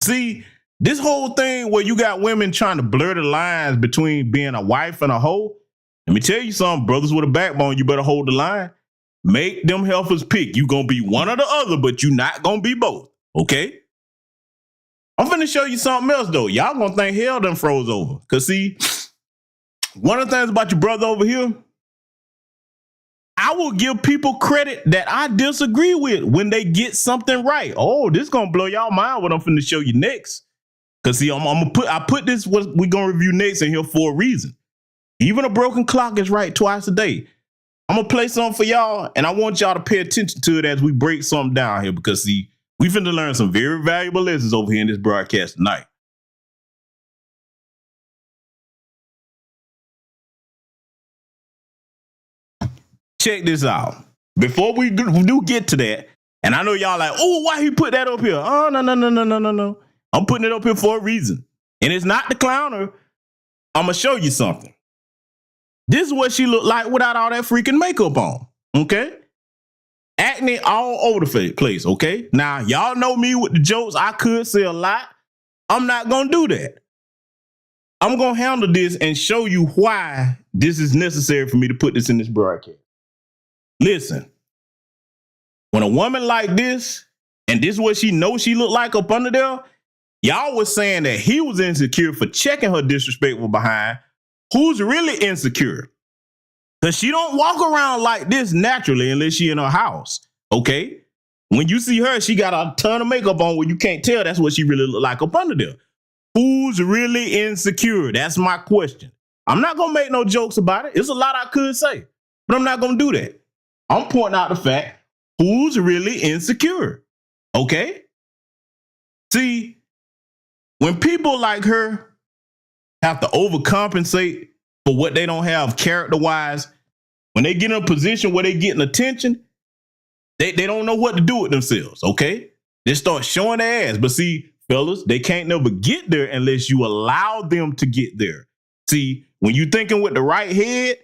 See, this whole thing where you got women trying to blur the lines between being a wife and a hoe, let me tell you something, brothers with a backbone, you better hold the line. Make them heifers pick. You going to be one or the other, but you not going to be both. Okay? I'm finna show you something else, though. Y'all going to think hell done froze over. Because, see, one of the things about your brother over here, I will give people credit that I disagree with when they get something right. Oh, this going to blow y'all mind what I'm finna show you next. Because, see, I put this, what we going to review next in here for a reason. Even a broken clock is right twice a day. I'm going to play something for y'all, and I want y'all to pay attention to it as we break something down here because, see, we finna learn some very valuable lessons over here in this broadcast tonight. Check this out. Before we do get to that, and I know y'all like, oh, why he put that up here? Oh, no. I'm putting it up here for a reason. And it's not the clowner. I'm going to show you something. This is what she looked like without all that freaking makeup on, okay? Acne all over the place, okay? Now, y'all know me with the jokes. I could say a lot. I'm not going to do that. I'm going to handle this and show you why this is necessary for me to put this in this broadcast. Listen, when a woman like this, and this is what she knows she looked like up under there, y'all was saying that he was insecure for checking her disrespectful behind. Who's really insecure? Because she don't walk around like this naturally unless she in her house, okay? When you see her, she got a ton of makeup on where you can't tell that's what she really look like up under there. Who's really insecure? That's my question. I'm not going to make no jokes about it. It's a lot I could say, but I'm not going to do that. I'm pointing out the fact who's really insecure, okay? See, when people like her have to overcompensate for what they don't have character-wise, when they get in a position where they getting attention, they don't know what to do with themselves, okay? They start showing their ass. But see, fellas, they can't never get there unless you allow them to get there. See, when you thinking with the right head,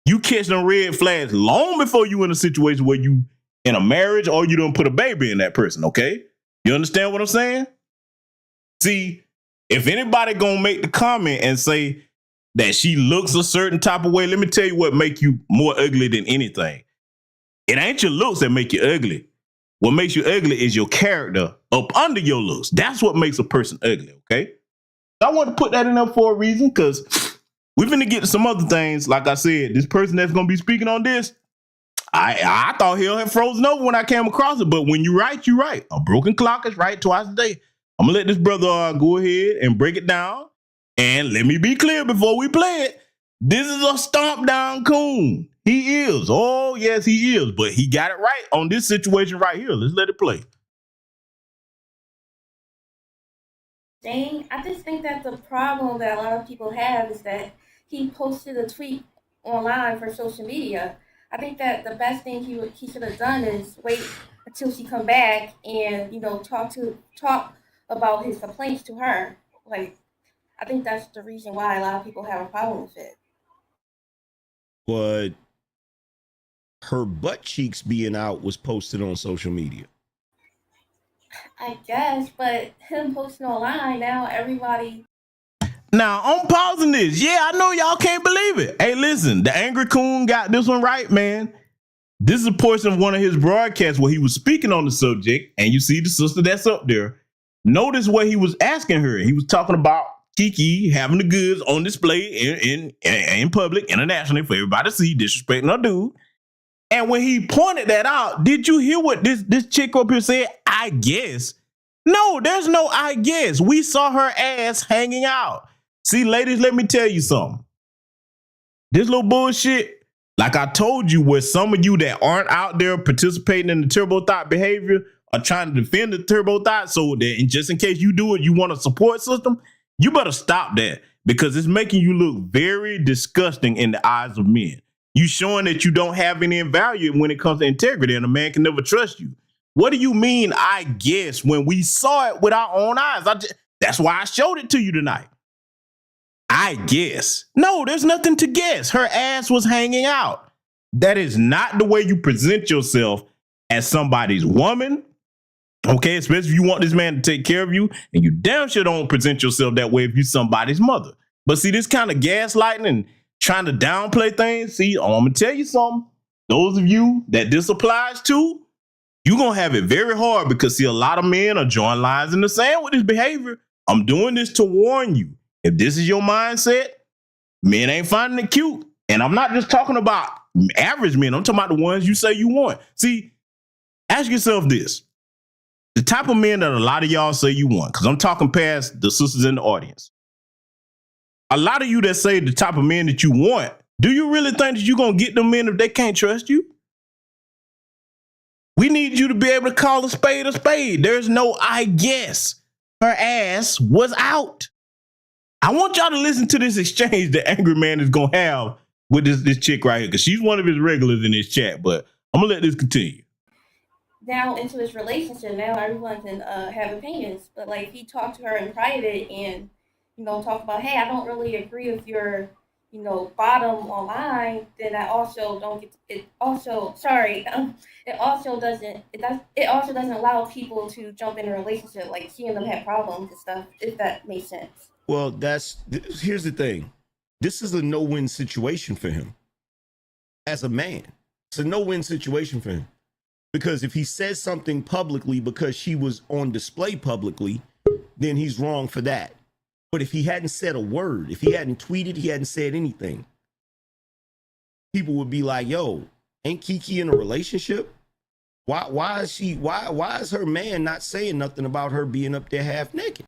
you catch them red flags long before you in a situation where you in a marriage or you don't put a baby in that person, okay? You understand what I'm saying? See, if anybody gonna make the comment and say that she looks a certain type of way, let me tell you what make you more ugly than anything. It ain't your looks that make you ugly. What makes you ugly is your character up under your looks. That's what makes a person ugly, okay? I want to put that in there for a reason because we're finna get to some other things. Like I said, this person that's gonna be speaking on this, I thought hell had frozen over when I came across it, but when you're right. A broken clock is right twice a day. I'm gonna let this brother go ahead and break it down. And let me be clear before we play it. This is a stomp down coon. He is. Oh, yes, he is. But he got it right on this situation right here. Let's let it play. I just think that the problem that a lot of people have is that he posted a tweet online for social media. I think that the best thing he should have done is wait until she come back and, you know, talk about his complaints to her. Like, I think that's the reason why a lot of people have a problem with it. But her butt cheeks being out was posted on social media. I guess, but him posting online, now everybody... Now, I'm pausing this. Yeah, I know y'all can't believe it. Hey, listen, the Angry Coon got this one right, man. This is a portion of one of his broadcasts where he was speaking on the subject, and you see the sister that's up there. Notice what he was asking her. He was talking about Kiki having the goods on display in public, internationally, for everybody to see, disrespecting her dude. And when he pointed that out, did you hear what this chick up here said? I guess. No, there's no I guess. We saw her ass hanging out. See, ladies, let me tell you something. This little bullshit, like I told you, where some of you that aren't out there participating in the turbo thought behavior are trying to defend the turbo thought, so that just in case you do it, you want a support system, you better stop that, because it's making you look very disgusting in the eyes of men. You showing that you don't have any value when it comes to integrity, and a man can never trust you. What do you mean, I guess, when we saw it with our own eyes? That's why I showed it to you tonight. I guess. No, there's nothing to guess. Her ass was hanging out. That is not the way you present yourself as somebody's woman. Okay, especially if you want this man to take care of you, and you damn sure don't present yourself that way if you're somebody's mother. But see, this kind of gaslighting and trying to downplay things, see, I'm going to tell you something. Those of you that this applies to, you're going to have it very hard, because see, a lot of men are drawing lines in the sand with this behavior. I'm doing this to warn you. If this is your mindset, men ain't finding it cute. And I'm not just talking about average men. I'm talking about the ones you say you want. See, ask yourself this. The type of men that a lot of y'all say you want, because I'm talking past the sisters in the audience. A lot of you that say the type of men that you want, do you really think that you're going to get them men if they can't trust you? We need you to be able to call a spade a spade. There's no I guess. Her ass was out. I want y'all to listen to this exchange the angry man is going to have with this chick right here, because she's one of his regulars in this chat, but I'm going to let this continue. Now into this relationship, now everyone can have opinions, but like he talked to her in private and, you know, talk about, hey, I don't really agree with your, you know, bottom online, then I also don't get it also doesn't allow people to jump in a relationship, like she and them have problems and stuff, if that makes sense. Well, here's the thing. This is a no-win situation for him. As a man, it's a no-win situation for him. Because if he says something publicly because she was on display publicly, then he's wrong for that. But if he hadn't said a word, if he hadn't tweeted, he hadn't said anything, people would be like, yo, ain't Kiki in a relationship? Why is her man not saying nothing about her being up there half naked?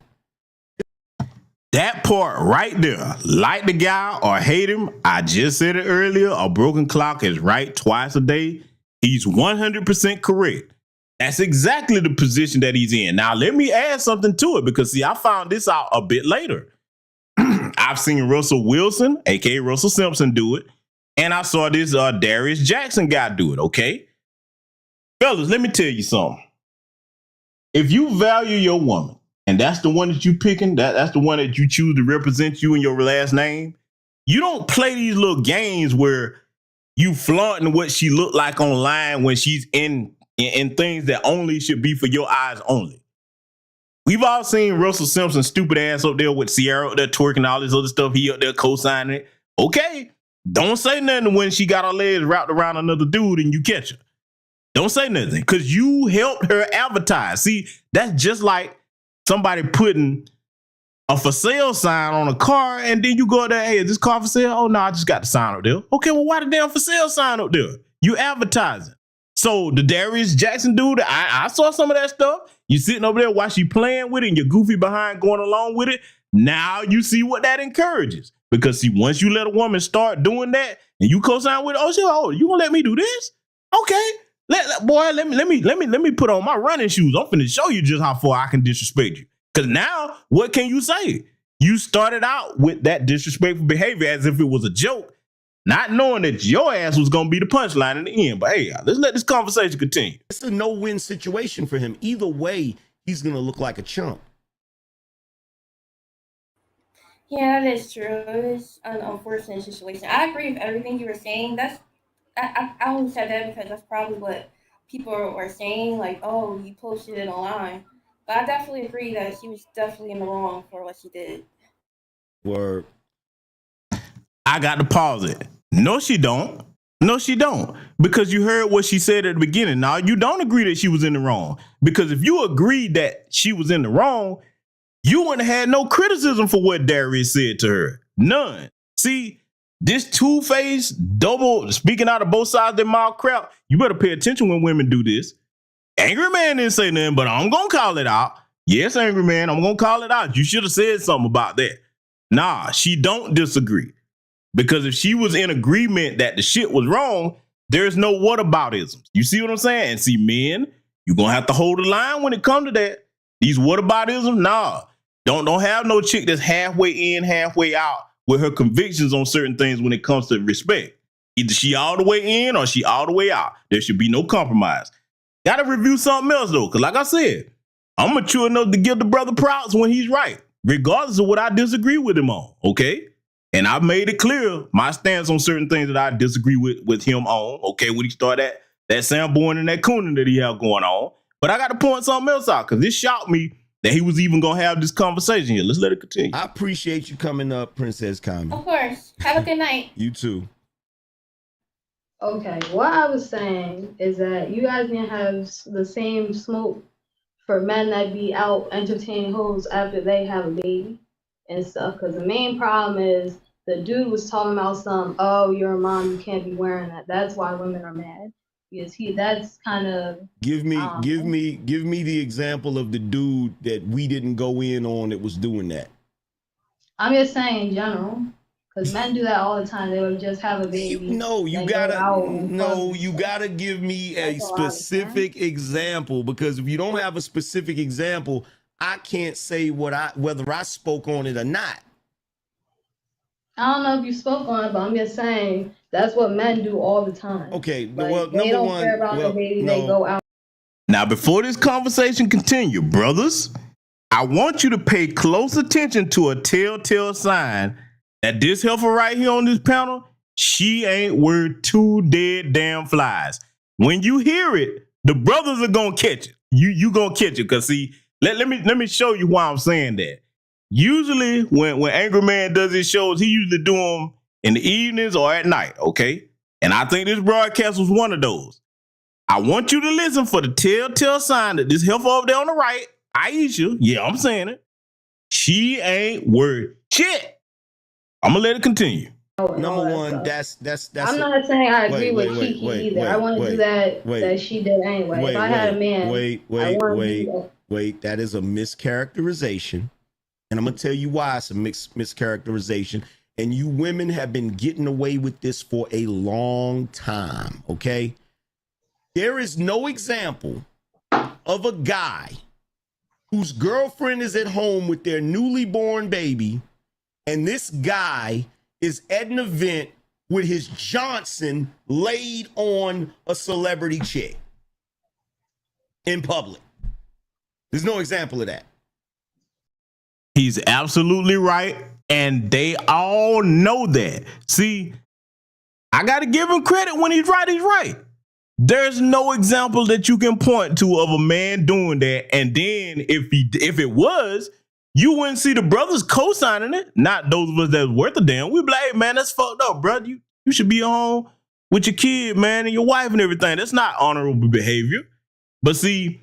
That part right there, like the guy or hate him, I just said it earlier, a broken clock is right twice a day. He's 100% correct. That's exactly the position that he's in. Now, let me add something to it, because, see, I found this out a bit later. I've seen Russell Wilson, a.k.a. Russell Simpson, do it, and I saw this Darius Jackson guy do it, okay? Fellas, let me tell you something. If you value your woman, and that's the one that you picking, that's the one that you choose to represent you in your last name, you don't play these little games where you flaunting what she looked like online when she's in things that only should be for your eyes only. We've all seen Russell Simpson's stupid ass up there with Sierra up there twerking, all this other stuff. He up there co-signing it. Okay, don't say nothing when she got her legs wrapped around another dude and you catch her. Don't say nothing, because you helped her advertise. See, that's just like somebody putting a for sale sign on a car, and then you go there, hey, is this car for sale? Oh, no, I just got the sign up there. Okay, well, why the damn for sale sign up there? You advertising. So the Darius Jackson dude, I saw some of that stuff. You sitting over there while she playing with it and you're goofy behind going along with it. Now you see what that encourages. Because see, once you let a woman start doing that and you co-sign with it, oh, you gonna let me do this? Okay. Let me put on my running shoes. I'm finna show you just how far I can disrespect you. Because now, what can you say? You started out with that disrespectful behavior as if it was a joke, not knowing that your ass was going to be the punchline in the end. But hey, let's let this conversation continue. It's a no-win situation for him. Either way, he's going to look like a chump. Yeah, that is true. It's an unfortunate situation. I agree with everything you were saying. I only said that because that's probably what people are saying. Like, oh, you posted it online. But I definitely agree that she was definitely in the wrong for what she did. Word. I got to pause it. No, she don't. No, she don't. Because you heard what she said at the beginning. Now, you don't agree that she was in the wrong. Because if you agreed that she was in the wrong, you wouldn't have had no criticism for what Darius said to her. None. See, this two-faced, double, speaking out of both sides of their mouth crap, you better pay attention when women do this. Angry Man didn't say nothing, but I'm going to call it out. Yes, Angry Man, I'm going to call it out. You should have said something about that. Nah, she don't disagree. Because if she was in agreement that the shit was wrong, there's no whataboutisms. You see what I'm saying? And see, men, you're going to have to hold the line when it comes to that. These whataboutisms, nah. Don't have no chick that's halfway in, halfway out with her convictions on certain things when it comes to respect. Either she all the way in or she all the way out. There should be no compromise. Gotta review something else though, because like I said, I'm mature enough to give the brother props when he's right, regardless of what I disagree with him on, okay? And I've made it clear my stance on certain things that I disagree with him on, okay, when he started that Sanborn and that Cooning that he had going on. But I got to point something else out, because this shocked me that he was even going to have this conversation here. Let's let it continue. I appreciate you coming up, Princess Kami. Of course. Have a good night. You too. Okay, what I was saying is that you guys need to have the same smoke for men that be out entertaining hoes after they have a baby and stuff. Because the main problem is the dude was talking about some, oh, you're a mom, you can't be wearing that. That's why women are mad. Because that's kind of give me the example of the dude that we didn't go in on that was doing that. I'm just saying in general. Because men do that all the time. They would just have a baby. You gotta give me a specific example, because if you don't have a specific example, I can't say whether I spoke on it or not. I don't know if you spoke on it, but I'm just saying that's what men do all the time. Okay, like, well, they don't care about the baby. They go out. Now, before this conversation continue, brothers, I want you to pay close attention to a telltale sign that this heifer right here on this panel, she ain't worth 2 dead damn flies. When you hear it, the brothers are gonna catch it. You gonna catch it, cause see, let me show you why I'm saying that. Usually, when Angry Man does his shows, he usually do them in the evenings or at night. Okay, and I think this broadcast was one of those. I want you to listen for the telltale sign that this heifer over there on the right, Aisha, yeah, I'm saying it, she ain't worth shit. I'm gonna let it continue. Number one, that's. I'm not saying I agree with Kiki either. I want to do that she did anyway. If I had a man, wait. That is a mischaracterization, and I'm gonna tell you why it's a mischaracterization. And you women have been getting away with this for a long time. Okay, there is no example of a guy whose girlfriend is at home with their newly born baby, and this guy is at an event with his Johnson laid on a celebrity chick in public. There's no example of that. He's absolutely right, and they all know that. See, I got to give him credit. When he's right, he's right. There's no example that you can point to of a man doing that, and then if it was, you wouldn't see the brothers co-signing it. Not those of us that's worth a damn. We'd be like, hey, man, that's fucked up, bro. You should be home with your kid, man, and your wife and everything. That's not honorable behavior. But see,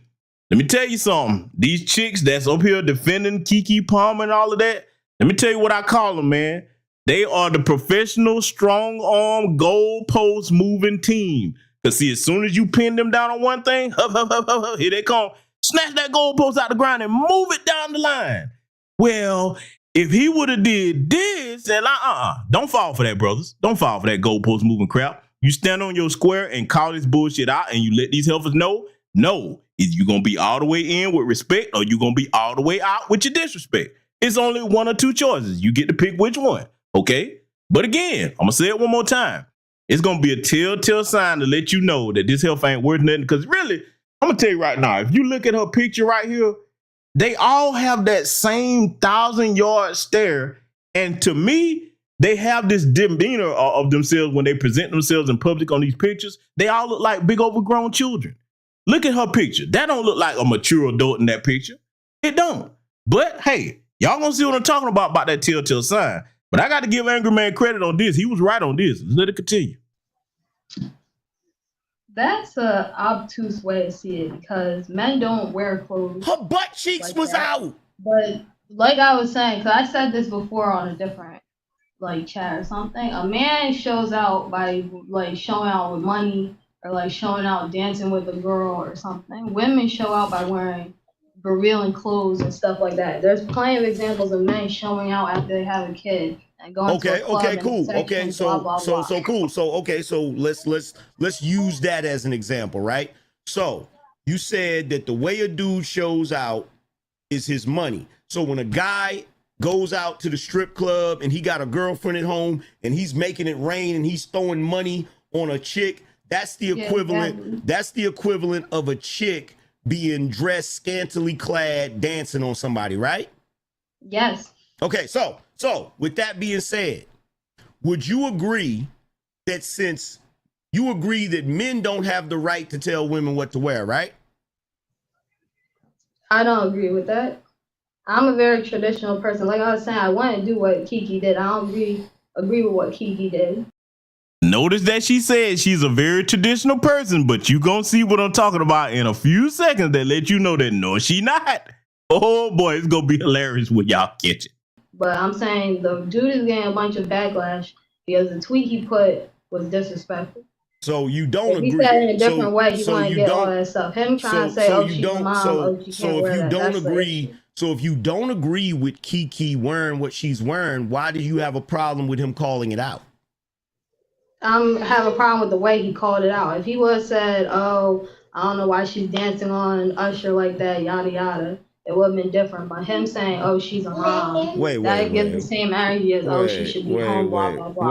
let me tell you something. These chicks that's up here defending Kiki Palmer and all of that, let me tell you what I call them, man. They are the professional strong arm goalpost moving team. Because see, as soon as you pin them down on one thing, here they come. Snatch that goalpost out the ground and move it down the line. Well, if he would have did this, and don't fall for that, brothers. Don't fall for that goalpost moving crap. You stand on your square and call this bullshit out, and you let these heifers know, no, is you gonna be all the way in with respect, or you gonna be all the way out with your disrespect. It's only one or two choices. You get to pick which one, okay? But again, I'm gonna say it one more time. It's gonna be a telltale sign to let you know that this heifer ain't worth nothing. Because really, I'm gonna tell you right now, if you look at her picture right here, they all have that same 1,000-yard stare. And to me, they have this demeanor of themselves when they present themselves in public on these pictures. They all look like big overgrown children. Look at her picture. That don't look like a mature adult in that picture. It don't. But hey, y'all gonna see what I'm talking about that telltale sign. But I got to give Angry Man credit on this. He was right on this. Let it continue. That's a obtuse way to see it because men don't wear clothes. Her butt cheeks like was that. out. But like I was saying, because I said this before on a different like chat or something, a man shows out by like showing out with money or like showing out dancing with a girl or something. Women show out by wearing revealing clothes and stuff like that. There's plenty of examples of men showing out after they have a kid and going to a club and cool. sex Okay, and so blah, blah, blah. cool. So let's use that as an example, right? So you said that the way a dude shows out is his money. So when a guy goes out to the strip club and he got a girlfriend at home and he's making it rain and he's throwing money on a chick, that's the equivalent. Exactly. That's the equivalent of a chick being dressed scantily clad dancing on somebody, right? Yes. Okay, so with that being said, would you agree that since you agree that men don't have the right to tell women what to wear, right? I don't agree with that. I'm a very traditional person. Like I was saying, I want to do what Kiki did. I don't agree with what Kiki did. Notice that she said she's a very traditional person, but you gonna see what I'm talking about in a few seconds that let you know that no, she not. Oh boy, it's gonna be hilarious when y'all catch it. But I'm saying the dude is getting a bunch of backlash because the tweet he put was disrespectful. So you don't if agree. He said it in a different way. He so want to you get don't- all that stuff. Him trying to say, "Oh, she's a mom. Oh, she can't wear that." That's the issue. So if you don't agree with Kiki wearing what she's wearing, why do you have a problem with him calling it out? Have a problem with the way he called it out. If he would have said, "Oh, I don't know why she's dancing on Usher like that," yada yada, it would have been different. But him saying, "Oh, she's a mom," that gives the same energy as, "Oh, she should be home." Blah blah blah.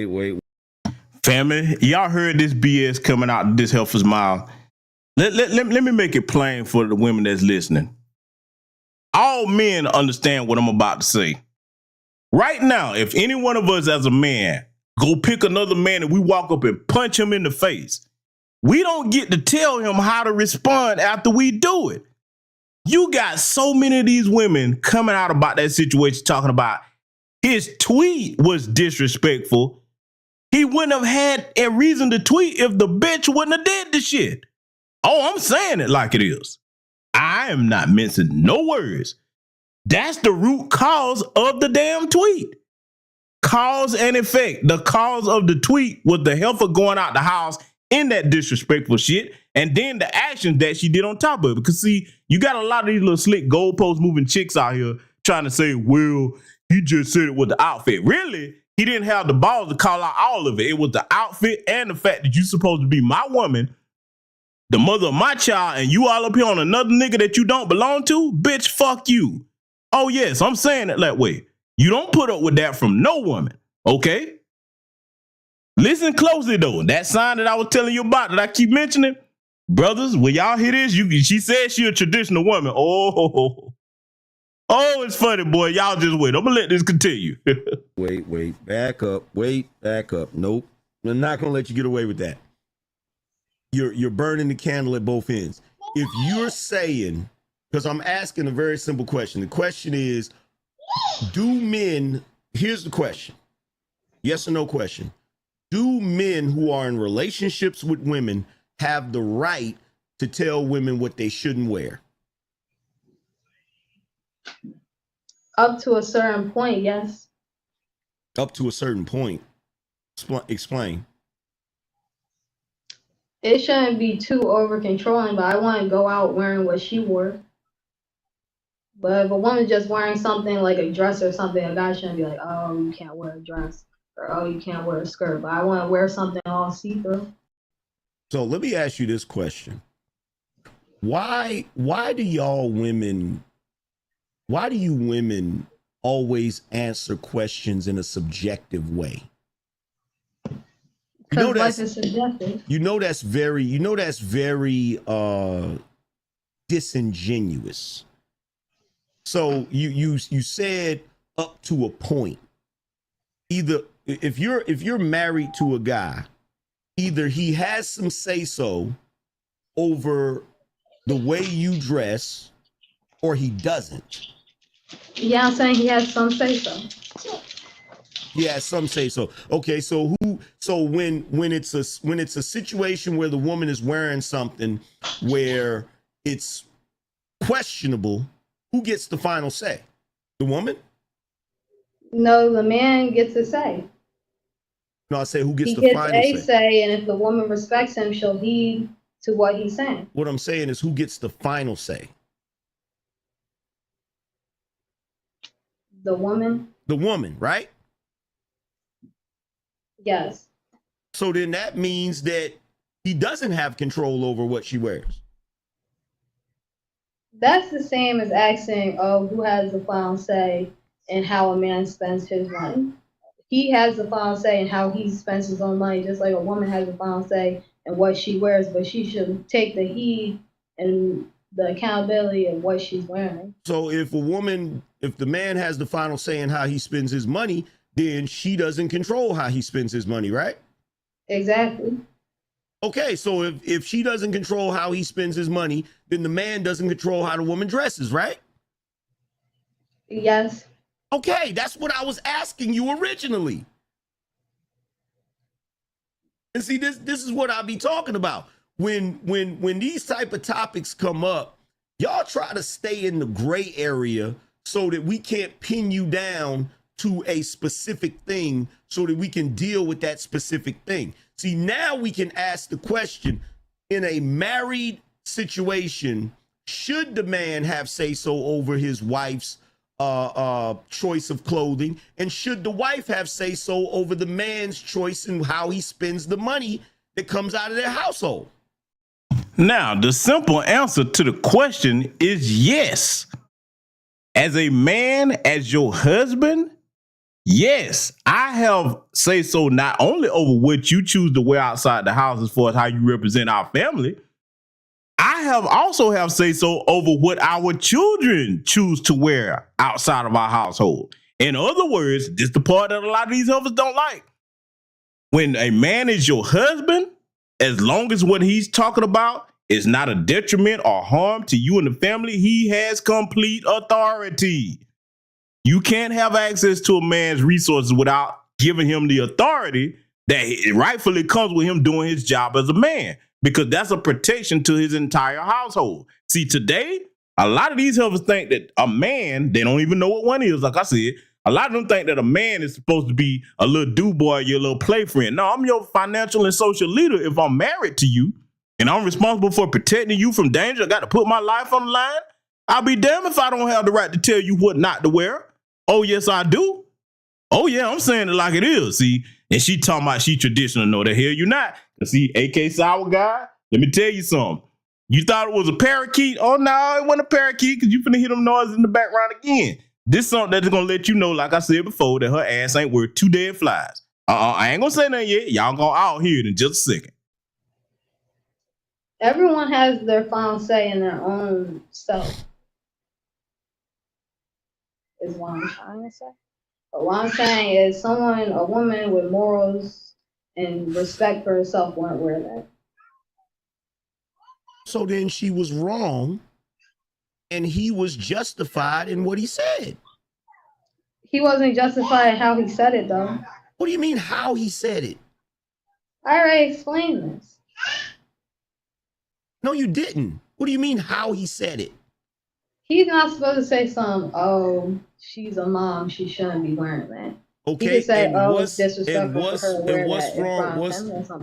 Wait. Family, y'all heard this BS coming out of this heifer's mouth. Let me make it plain for the women that's listening. All men understand what I'm about to say. Right now, if any one of us as a man go pick another man and we walk up and punch him in the face, we don't get to tell him how to respond after we do it. You got so many of these women coming out about that situation talking about his tweet was disrespectful. He wouldn't have had a reason to tweet if the bitch wouldn't have did the shit. Oh, I'm saying it like it is. I am not mincing no words. That's the root cause of the damn tweet. Cause and effect. The cause of the tweet was the heifer going out the house in that disrespectful shit, and then the actions that she did on top of it. Because see, you got a lot of these little slick goalpost moving chicks out here trying to say, well, he just said it with the outfit. Really? He didn't have the balls to call out all of it. It was the outfit and the fact that you supposed to be my woman, the mother of my child, and you all up here on another nigga that you don't belong to? Bitch, fuck you. Oh, yes, I'm saying it that way. You don't put up with that from no woman, okay? Listen closely, though. That sign that I was telling you about that I keep mentioning, brothers, when y'all hear this, she said she a traditional woman. Oh, it's funny, boy. Y'all just wait. I'm going to let this continue. Wait, back up. Nope. I'm not going to let you get away with that. You're burning the candle at both ends. If you're saying, because I'm asking a very simple question. The question is, here's the question. Yes or no question. Do men who are in relationships with women have the right to tell women what they shouldn't wear? Up to a certain point, yes. Up to a certain point. Explain. it shouldn't be too over controlling, but I want to go out wearing what she wore. But if a woman's just wearing something like a dress or something, a guy shouldn't be like, oh, you can't wear a dress, or oh, you can't wear a skirt. But I want to wear something all see-through. So let me ask you this question. Why do you women always answer questions in a subjective way? Because life is subjective. That's very disingenuous. So you said up to a point. Either if you're married to a guy, either he has some say-so over the way you dress, or he doesn't. Yeah, I'm saying he has some say-so. He has some say-so. Okay, so when it's a situation where the woman is wearing something where it's questionable, who gets the final say? The woman? No, the man gets a say. No, I say who gets he the gets final a say, and if the woman respects him, she'll heed to what he's saying. What I'm saying is, who gets the final say? The woman. The woman, right? Yes. So then that means that he doesn't have control over what she wears. That's the same as asking, oh, who has the final say in how a man spends his money? He has the final say in how he spends his own money, just like a woman has the final say in what she wears, but she should take the heed and the accountability of what she's wearing. So if the man has the final say in how he spends his money, then she doesn't control how he spends his money, right? Exactly. Okay, so if she doesn't control how he spends his money, then the man doesn't control how the woman dresses, right? Yes. Okay, that's what I was asking you originally. And see, this is what I be talking about. When these type of topics come up, y'all try to stay in the gray area so that we can't pin you down to a specific thing so that we can deal with that specific thing. See, now we can ask the question, in a married situation, should the man have say-so over his wife's choice of clothing? And should the wife have say-so over the man's choice in how he spends the money that comes out of their household? Now, the simple answer to the question is yes. As a man, as your husband, yes, I have say so not only over what you choose to wear outside the house as far as how you represent our family, I also have say so over what our children choose to wear outside of our household. In other words, this is the part that a lot of these others don't like. When a man is your husband, as long as what he's talking about is not a detriment or harm to you and the family, he has complete authority. You can't have access to a man's resources without giving him the authority that rightfully comes with him doing his job as a man, because that's a protection to his entire household. See, today, a lot of these helpers think that a man, they don't even know what one is. Like I said, a lot of them think that a man is supposed to be a little do-boy, your little play friend. No, I'm your financial and social leader if I'm married to you, and I'm responsible for protecting you from danger. I got to put my life on the line. I'll be damned if I don't have the right to tell you what not to wear. Oh, yes, I do. Oh, yeah, I'm saying it like it is. See, and she talking about she traditional. No, the hell you not. See, AK Sour Guy, let me tell you something. You thought it was a parakeet? Oh, no, it wasn't a parakeet because you finna hear them noises in the background again. This something that's going to let you know, like I said before, that her ass ain't worth 2 dead flies. I ain't going to say nothing yet. Y'all going to all hear it in just a second. Everyone has their final say in their own self, is what I'm trying to say. But what I'm saying is a woman with morals and respect for herself wouldn't wear that. So then she was wrong and he was justified in what he said. He wasn't justified in how he said it, though. What do you mean how he said it? I already explained this. No, you didn't. What do you mean how he said it? He's not supposed to say something, oh, she's a mom, she shouldn't be wearing that. Okay, he could say, and oh, it's disrespectful for her to wear what's that wrong?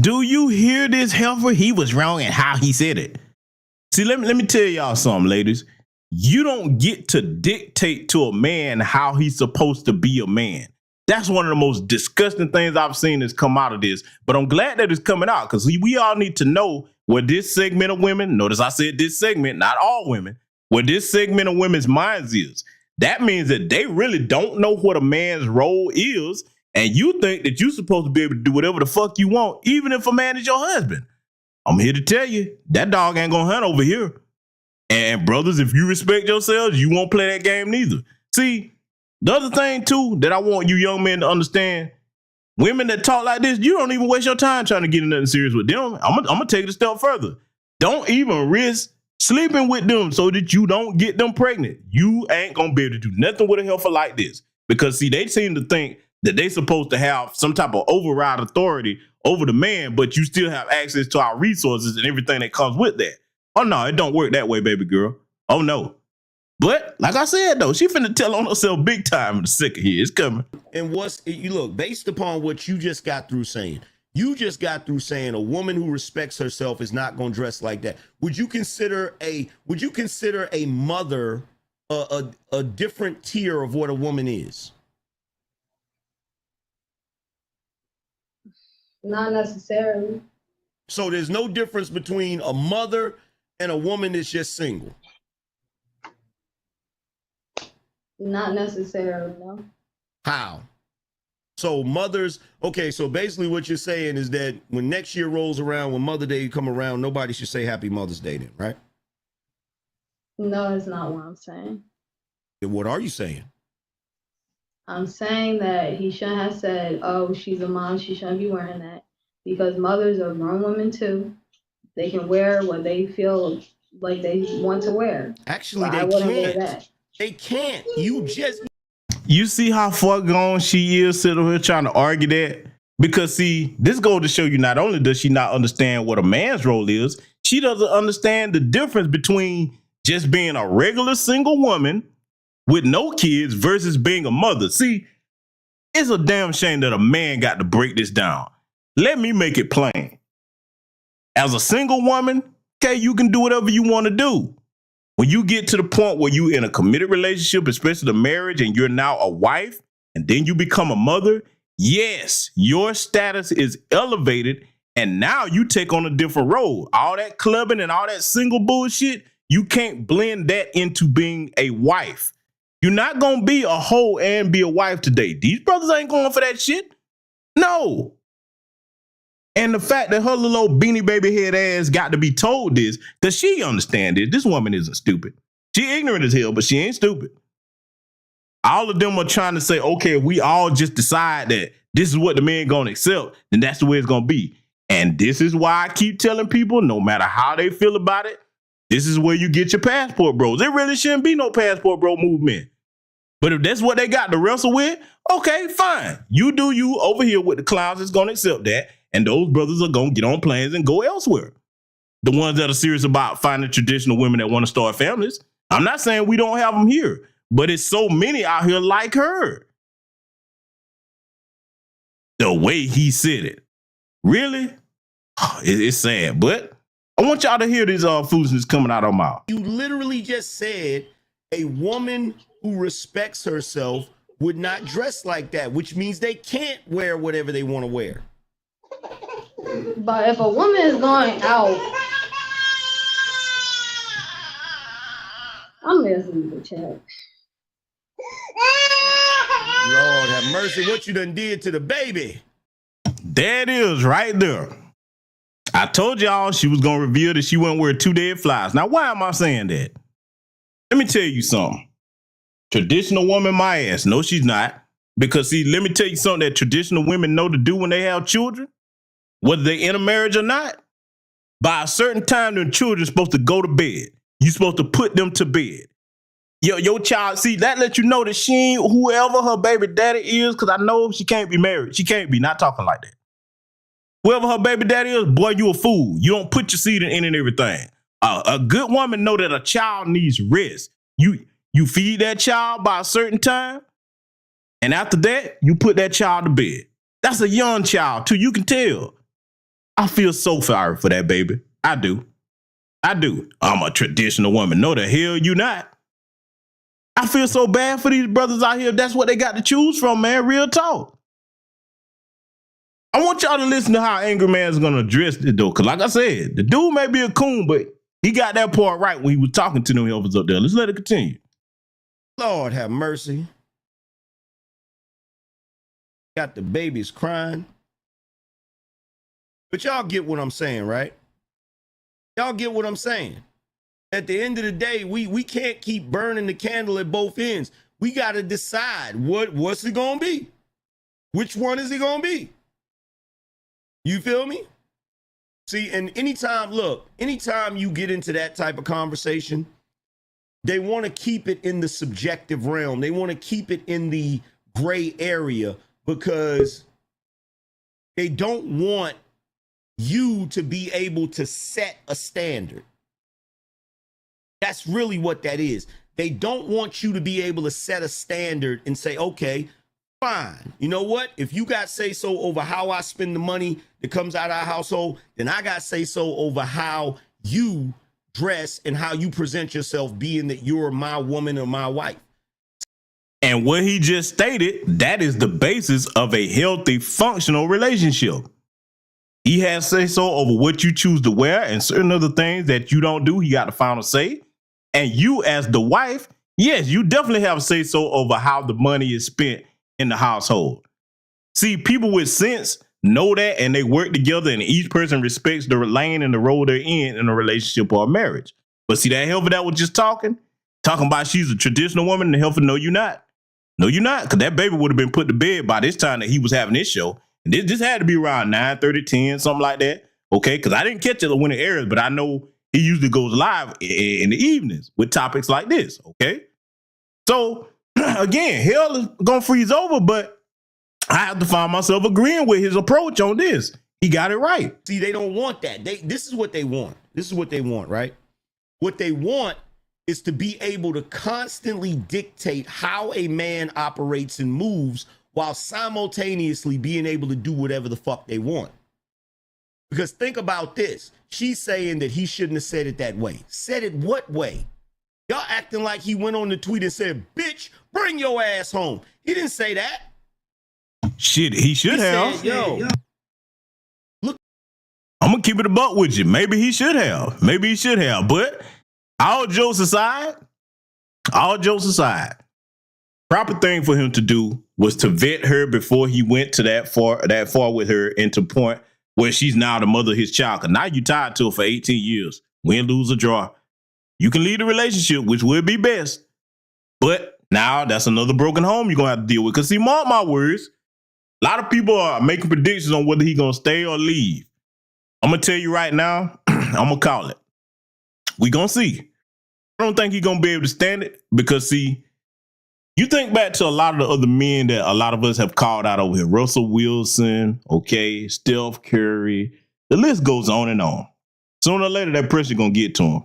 Do you hear this, heifer? He was wrong in how he said it. See, let me tell y'all something, ladies. You don't get to dictate to a man how he's supposed to be a man. That's one of the most disgusting things I've seen that's come out of this. But I'm glad that it's coming out because we all need to know where this segment of women, notice I said this segment, not all women, where this segment of women's minds is. That means that they really don't know what a man's role is. And you think that you're supposed to be able to do whatever the fuck you want, even if a man is your husband. I'm here to tell you, that dog ain't gonna hunt over here. And brothers, if you respect yourselves, you won't play that game neither. See, the other thing too that I want you young men to understand, women that talk like this, you don't even waste your time trying to get in nothing serious with them. I'm gonna take it a step further. Don't even risk sleeping with them so that you don't get them pregnant. You ain't gonna be able to do nothing with a heifer like this. Because see, they seem to think that they supposed to have some type of override authority over the man, but you still have access to our resources and everything that comes with that. Oh no, it don't work that way, baby girl. Oh no. But like I said though, she finna tell on herself big time in the second here. It's coming. And you look, based upon what you just got through saying, a woman who respects herself is not gonna dress like that. Would you consider a mother a different tier of what a woman is? Not necessarily. So there's no difference between a mother and a woman that's just single? Not necessarily, no. How? So mothers, okay, so basically what you're saying is that when next year rolls around, when Mother Day come around, nobody should say Happy Mother's Day then, right? No, it's not what I'm saying. Then what are you saying? I'm saying that he shouldn't have said, oh, she's a mom, she shouldn't be wearing that. Because mothers are grown women too. They can wear what they feel like they want to wear. Actually, they can't. They can't. You see how far gone she is sitting here trying to argue that? Because see, this goes to show you not only does she not understand what a man's role is, she doesn't understand the difference between just being a regular single woman with no kids versus being a mother. See, it's a damn shame that a man got to break this down. Let me make it plain. As a single woman, okay, you can do whatever you want to do. When you get to the point where you're in a committed relationship, especially the marriage, and you're now a wife, and then you become a mother, yes, your status is elevated, and now you take on a different role. All that clubbing and all that single bullshit, you can't blend that into being a wife. You're not going to be a hoe and be a wife today. These brothers ain't going for that shit. No. And the fact that her little old beanie baby head ass got to be told this, because she understands it. This woman isn't stupid. She ignorant as hell, but she ain't stupid. All of them are trying to say, okay, if we all just decide that this is what the man gonna accept, then that's the way it's gonna be. And this is why I keep telling people, no matter how they feel about it, this is where you get your passport bros. There really shouldn't be no passport bro movement. But if that's what they got to wrestle with, okay, fine. You do you over here with the clowns that's gonna accept that. And those brothers are going to get on planes and go elsewhere. The ones that are serious about finding traditional women that want to start families. I'm not saying we don't have them here, but it's so many out here like her. The way he said it. Really? It's sad, but I want y'all to hear this foolishness coming out of my mouth. You literally just said a woman who respects herself would not dress like that, which means they can't wear whatever they want to wear. But if a woman is going out, I'm listening to chat. Lord have mercy, what you done did to the baby. There it is right there. I told y'all she was going to reveal that she wouldn't wear 2 dead flies. Now, why am I saying that? Let me tell you something. Traditional woman, my ass. No, she's not. Because, see, let me tell you something that traditional women know to do when they have children, whether they're in a marriage or not. By a certain time, the children's supposed to go to bed. You're supposed to put them to bed. Your child, see, that lets you know that she ain't whoever her baby daddy is, because I know she can't be married. She can't be, not talking like that. Whoever her baby daddy is, boy, you a fool. You don't put your seed in and everything. A good woman know that a child needs rest. You feed that child by a certain time, and after that, you put that child to bed. That's a young child, too. You can tell. I feel so sorry for that baby. I do. I'm a traditional woman. No, the hell you not. I feel so bad for these brothers out here. That's what they got to choose from, man. Real talk. I want y'all to listen to how Angry Man's going to address it, though. Because like I said, the dude may be a coon, but he got that part right when he was talking to them helpers up there. Let's let it continue. Lord have mercy. Got the babies crying. But y'all get what I'm saying, right? Y'all get what I'm saying. At the end of the day, we can't keep burning the candle at both ends. We got to decide what's it going to be? Which one is it going to be? You feel me? See, and anytime you get into that type of conversation, they want to keep it in the subjective realm. They want to keep it in the gray area because they don't want you to be able to set a standard. That's really what that is. They don't want you to be able to set a standard and say, okay, fine. You know what? If you got say so over how I spend the money that comes out of our household, then I got say so over how you dress and how you present yourself, being that you're my woman or my wife. And what he just stated, that is the basis of a healthy, functional relationship. He has say so over what you choose to wear and certain other things that you don't do. He got the final say. And you as the wife, yes, you definitely have say so over how the money is spent in the household. See, people with sense know that, and they work together, and each person respects the lane and the role they're in a relationship or a marriage. But see, that helper that was just talking about she's a traditional woman, and the helper, no, you're not. No, you're not, because that baby would have been put to bed by this time that he was having this show. And this had to be around 9:30, 10, something like that. Okay, because I didn't catch it when it airs, but I know he usually goes live in the evenings with topics like this. Okay, so again, hell is gonna freeze over, but I have to find myself agreeing with his approach on this. He got it right. See, they don't want that. This is what they want. This is what they want, right? What they want is to be able to constantly dictate how a man operates and moves while simultaneously being able to do whatever the fuck they want. Because think about this. She's saying that he shouldn't have said it that way. Said it what way? Y'all acting like he went on the tweet and said, bitch, bring your ass home. He didn't say that. Shit, he should have. Said, yo, look. I'm going to keep it a buck with you. Maybe he should have. But all jokes aside, proper thing for him to do was to vet her before he went to that far with her, and to point where she's now the mother of his child. Because now you tied to her for 18 years. Win, lose, or draw. You can leave the relationship, which would be best. But now that's another broken home you're going to have to deal with. Because see, mark my words, a lot of people are making predictions on whether he's going to stay or leave. I'm going to tell you right now, I'm going to call it. We're going to see. I don't think he's going to be able to stand it because, see, you think back to a lot of the other men that a lot of us have called out over here. Russell Wilson, okay, Steph Curry. The list goes on and on. Sooner or later, that pressure going to get to him.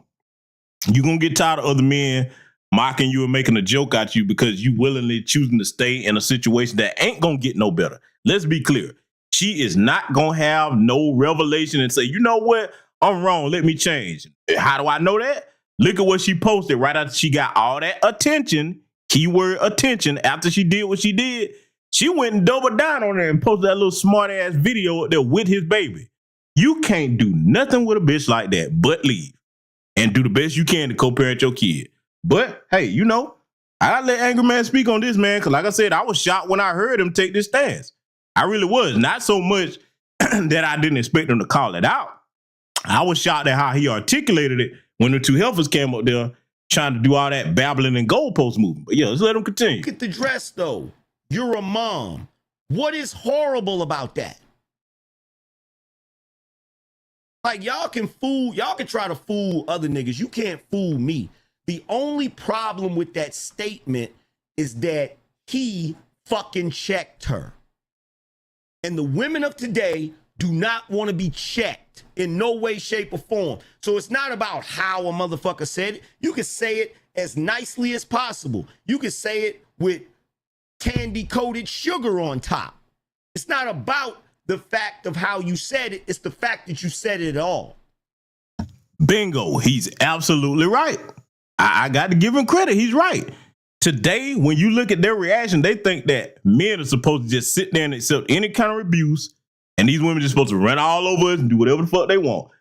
You're going to get tired of other men mocking you and making a joke at you because you willingly choosing to stay in a situation that ain't going to get no better. Let's be clear. She is not going to have no revelation and say, you know what? I'm wrong. Let me change. How do I know that? Look at what she posted right after she got all that attention. Keyword attention. After she did what she did, she went and doubled down on her and posted that little smart ass video there with his baby. You can't do nothing with a bitch like that but leave and do the best you can to co-parent your kid. But hey, you know, I gotta let Angry Man speak on this, man, because like I said, I was shocked when I heard him take this stance. I really was. Not so much that I didn't expect him to call it out. I was shocked at how he articulated it when the two helpers came up there trying to do all that babbling and goalpost moving. But yeah, let's let him continue. Look at the dress, though. You're a mom. What is horrible about that? Like, y'all can try to fool other niggas. You can't fool me. The only problem with that statement is that he fucking checked her. And the women of today do not want to be checked in no way, shape, or form. So it's not about how a motherfucker said it. You can say it as nicely as possible. You can say it with candy-coated sugar on top. It's not about the fact of how you said it. It's the fact that you said it at all. Bingo. He's absolutely right. I got to give him credit. He's right. Today, when you look at their reaction, they think that men are supposed to just sit there and accept any kind of abuse, and these women are just supposed to run all over us and do whatever the fuck they want.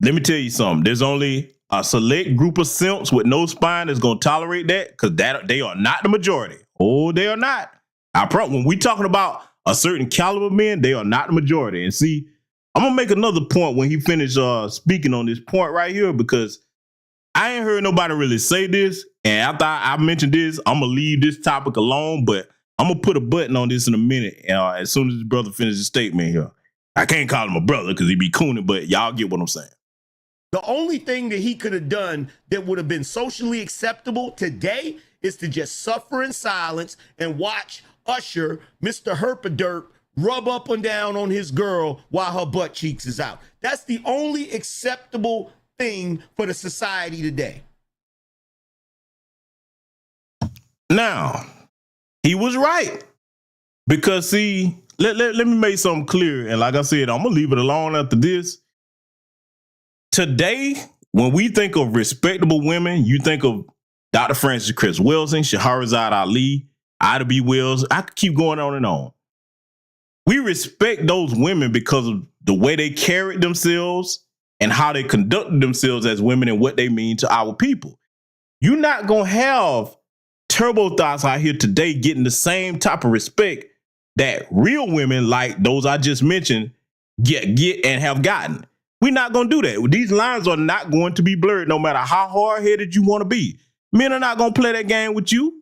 Let me tell you something. There's only a select group of simps with no spine that's going to tolerate that, because they are not the majority. Oh, they are not. When we talking about a certain caliber of men, they are not the majority. And see, I'm going to make another point when he finished speaking on this point right here, because I ain't heard nobody really say this. And after I mentioned this, I'm going to leave this topic alone, but I'm going to put a button on this in a minute as soon as this brother finishes his statement here. I can't call him a brother because he be cooning, but y'all get what I'm saying. The only thing that he could have done that would have been socially acceptable today is to just suffer in silence and watch Usher, Mr. Herpaderp, rub up and down on his girl while her butt cheeks is out. That's the only acceptable thing for the society today. Now, he was right. Because, see, let me make something clear. And like I said, I'm going to leave it alone after this. Today, when we think of respectable women, you think of Dr. Francis Chris Wilson, Shahrazad Ali, Ida B. Wells. I could keep going on and on. We respect those women because of the way they carried themselves and how they conducted themselves as women and what they mean to our people. You're not going to have turbo thoughts out here today getting the same type of respect that real women like those I just mentioned get and have gotten. We're not going to do that. These lines are not going to be blurred no matter how hard-headed you want to be. Men are not going to play that game with you.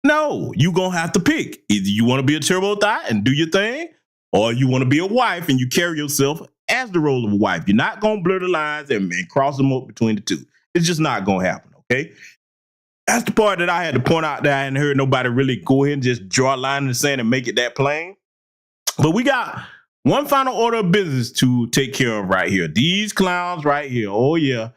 No, you're going to have to pick. Either you want to be a turbo thought and do your thing, or you want to be a wife and you carry yourself as the role of a wife. You're not going to blur the lines and cross them up between the two. It's just not going to happen, okay? That's the part that I had to point out that I hadn't heard nobody really go ahead and just draw a line in the sand and make it that plain. But we got one final order of business to take care of right here. These clowns right here. Oh, yeah.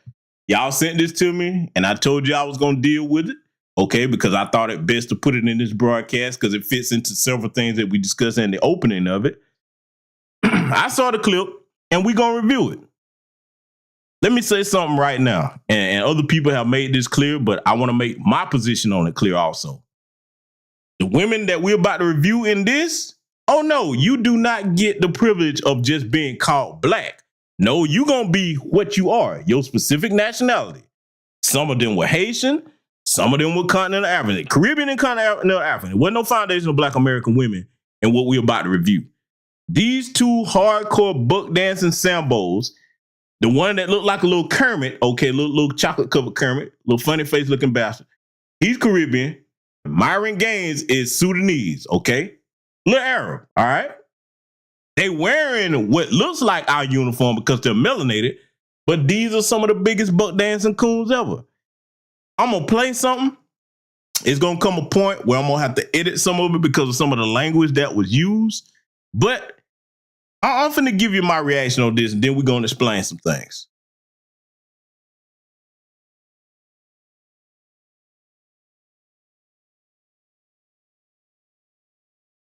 Y'all sent this to me, and I told you I was going to deal with it, okay, because I thought it best to put it in this broadcast because it fits into several things that we discussed in the opening of it. I saw the clip, and we're going to review it. Let me say something right now, and other people have made this clear, but I want to make my position on it clear also. The women that we're about to review in this, oh no, you do not get the privilege of just being called black. No, you're going to be what you are, your specific nationality. Some of them were Haitian, some of them were continental African, Caribbean and continental African. There wasn't no foundation of black American women in what we're about to review. These two hardcore buck dancing Sambos, the one that looked like a little Kermit, okay, little chocolate covered Kermit, little funny face looking bastard. He's Caribbean. Myron Gaines is Sudanese, okay? Little Arab, all right? They wearing what looks like our uniform because they're melanated, but these are some of the biggest buck dancing coons ever. I'm going to play something. It's going to come a point where I'm going to have to edit some of it because of some of the language that was used, but I'm finna give you my reaction on this, and then we're going to explain some things.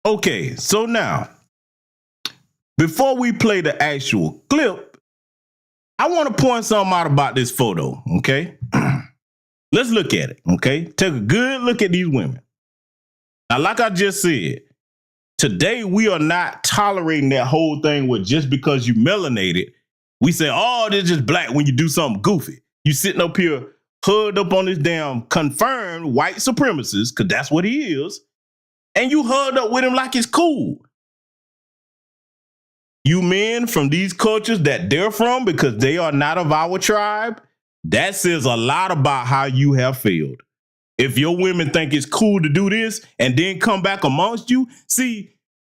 Okay, so now, before we play the actual clip, I want to point something out about this photo, okay? Let's look at it, okay? Take a good look at these women. Now, like I just said, today, we are not tolerating that whole thing with just because you melanated, we say, oh, they're just black when you do something goofy. You sitting up here, hugged up on this damn confirmed white supremacist, because that's what he is, and you hugged up with him like it's cool. You men from these cultures that they're from, because they are not of our tribe, that says a lot about how you have failed. If your women think it's cool to do this and then come back amongst you, see,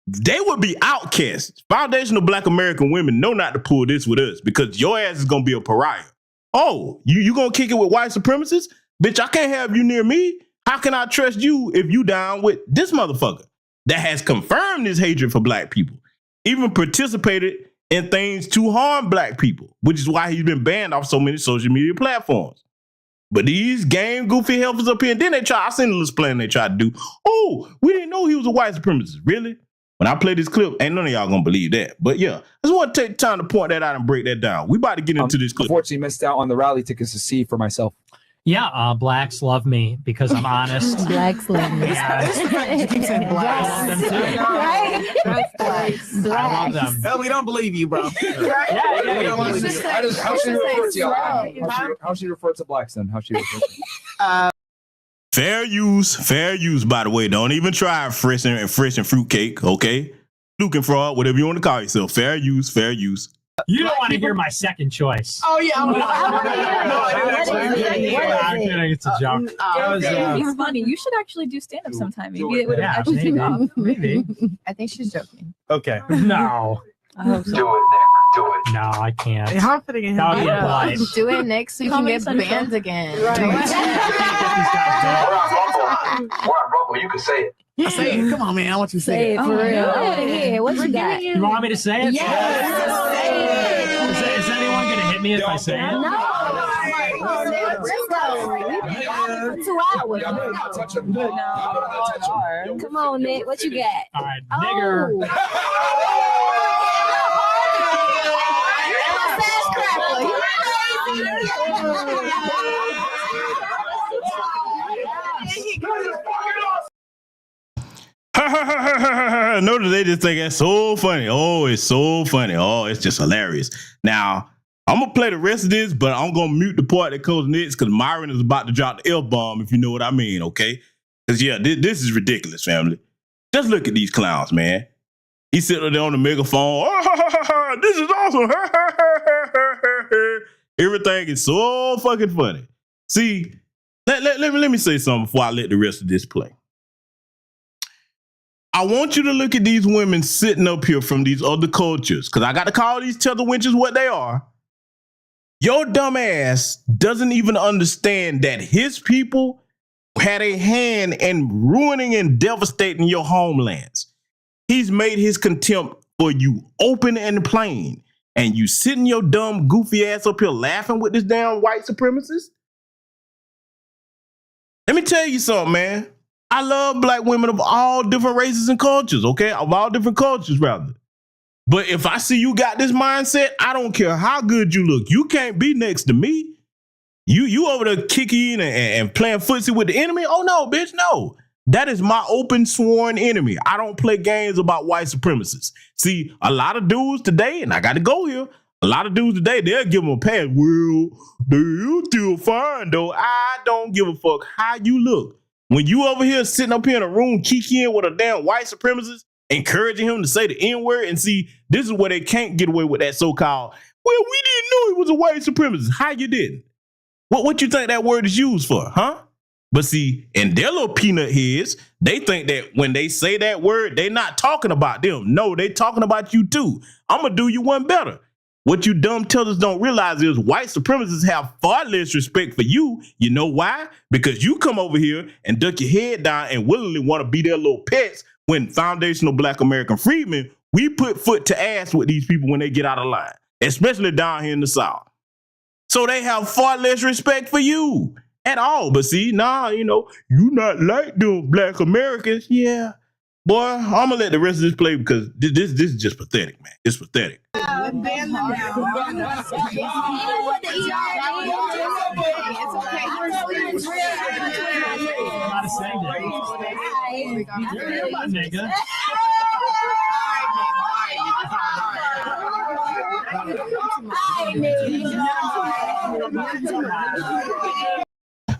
they would be outcasts. Foundational black American women know not to pull this with us because your ass is going to be a pariah. Oh, you going to kick it with white supremacists? Bitch, I can't have you near me. How can I trust you if you down with this motherfucker that has confirmed his hatred for black people, even participated in things to harm black people, which is why he's been banned off so many social media platforms. But these game goofy helpers up here, and then I seen a little plan they tried to do. Oh, we didn't know he was a white supremacist. Really? When I play this clip, ain't none of y'all gonna believe that. But yeah, I just want to take time to point that out and break that down. We about to get into this clip. Unfortunately, missed out on the rally tickets to see for myself. Yeah, blacks love me because I'm honest. Blacks love me. You keep saying blacks. I love them too. Right? Blacks. I love them. Hell, we don't believe you, bro. How should you refer to y'all? How should you refer to blacks then? How should you refer to them? Fair use, by the way. Don't even try fresh and fruitcake, okay? Luke and fraud, whatever you want to call yourself. Fair use. You don't want to hear my second choice. Oh, yeah. I'm kidding. It's a joke. He's funny. You should actually do stand-up sometime. Maybe it would actually take off. Maybe. I think she's joking. Okay. No. I hope so. Do it, Nick. Do it. No, I can't. How fitting in That would be polite. Do it, Nick, so you can get banned again. We're on Rumble. You can say it. Say it. Come on, man. I want you to say it. For real. Yeah, what you got? You want me to say it? Yes. Is anyone going to hit me if I say it? No. 2 hours. Come on, Nick. What you got? All right, nigger. No, they just think that's so funny. Oh, it's so funny. Oh, it's just hilarious. Now, I'm going to play the rest of this, but I'm going to mute the part that comes next because Myron is about to drop the F-bomb, if you know what I mean, okay? Because, yeah, this is ridiculous, family. Just look at these clowns, man. He's sitting there on the megaphone. Oh, this is awesome. Everything is so fucking funny. See, let me say something before I let the rest of this play. I want you to look at these women sitting up here from these other cultures, because I got to call these tether wenches what they are. Your dumb ass doesn't even understand that his people had a hand in ruining and devastating your homelands. He's made his contempt for you open and plain, and you sitting your dumb, goofy ass up here laughing with this damn white supremacist? Let me tell you something, man. I love black women of all different races and cultures, okay? Of all different cultures, rather. But if I see you got this mindset, I don't care how good you look. You can't be next to me. You over there kicking and playing footsie with the enemy? Oh, no, bitch, no. That is my open sworn enemy. I don't play games about white supremacists. See, a lot of dudes today, and I got to go here, a lot of dudes today, they'll give them a pass. Well, you still fine, though. I don't give a fuck how you look. When you over here sitting up here in a room kikiing with a damn white supremacist, encouraging him to say the N-word, and see, this is where they can't get away with that so-called, well, we didn't know he was a white supremacist. How you didn't? What you think that word is used for, huh? But see, in their little peanut heads, they think that when they say that word, they not talking about them. No, they talking about you too. I'm going to do you one better. What you dumb tellers don't realize is white supremacists have far less respect for you. You know why? Because you come over here and duck your head down and willingly want to be their little pets when foundational black American freedmen, we put foot to ass with these people when they get out of line, especially down here in the South. So they have far less respect for you at all. But see, you not like them black Americans. Yeah. Boy, I'm going to let the rest of this play because this is just pathetic, man. It's pathetic.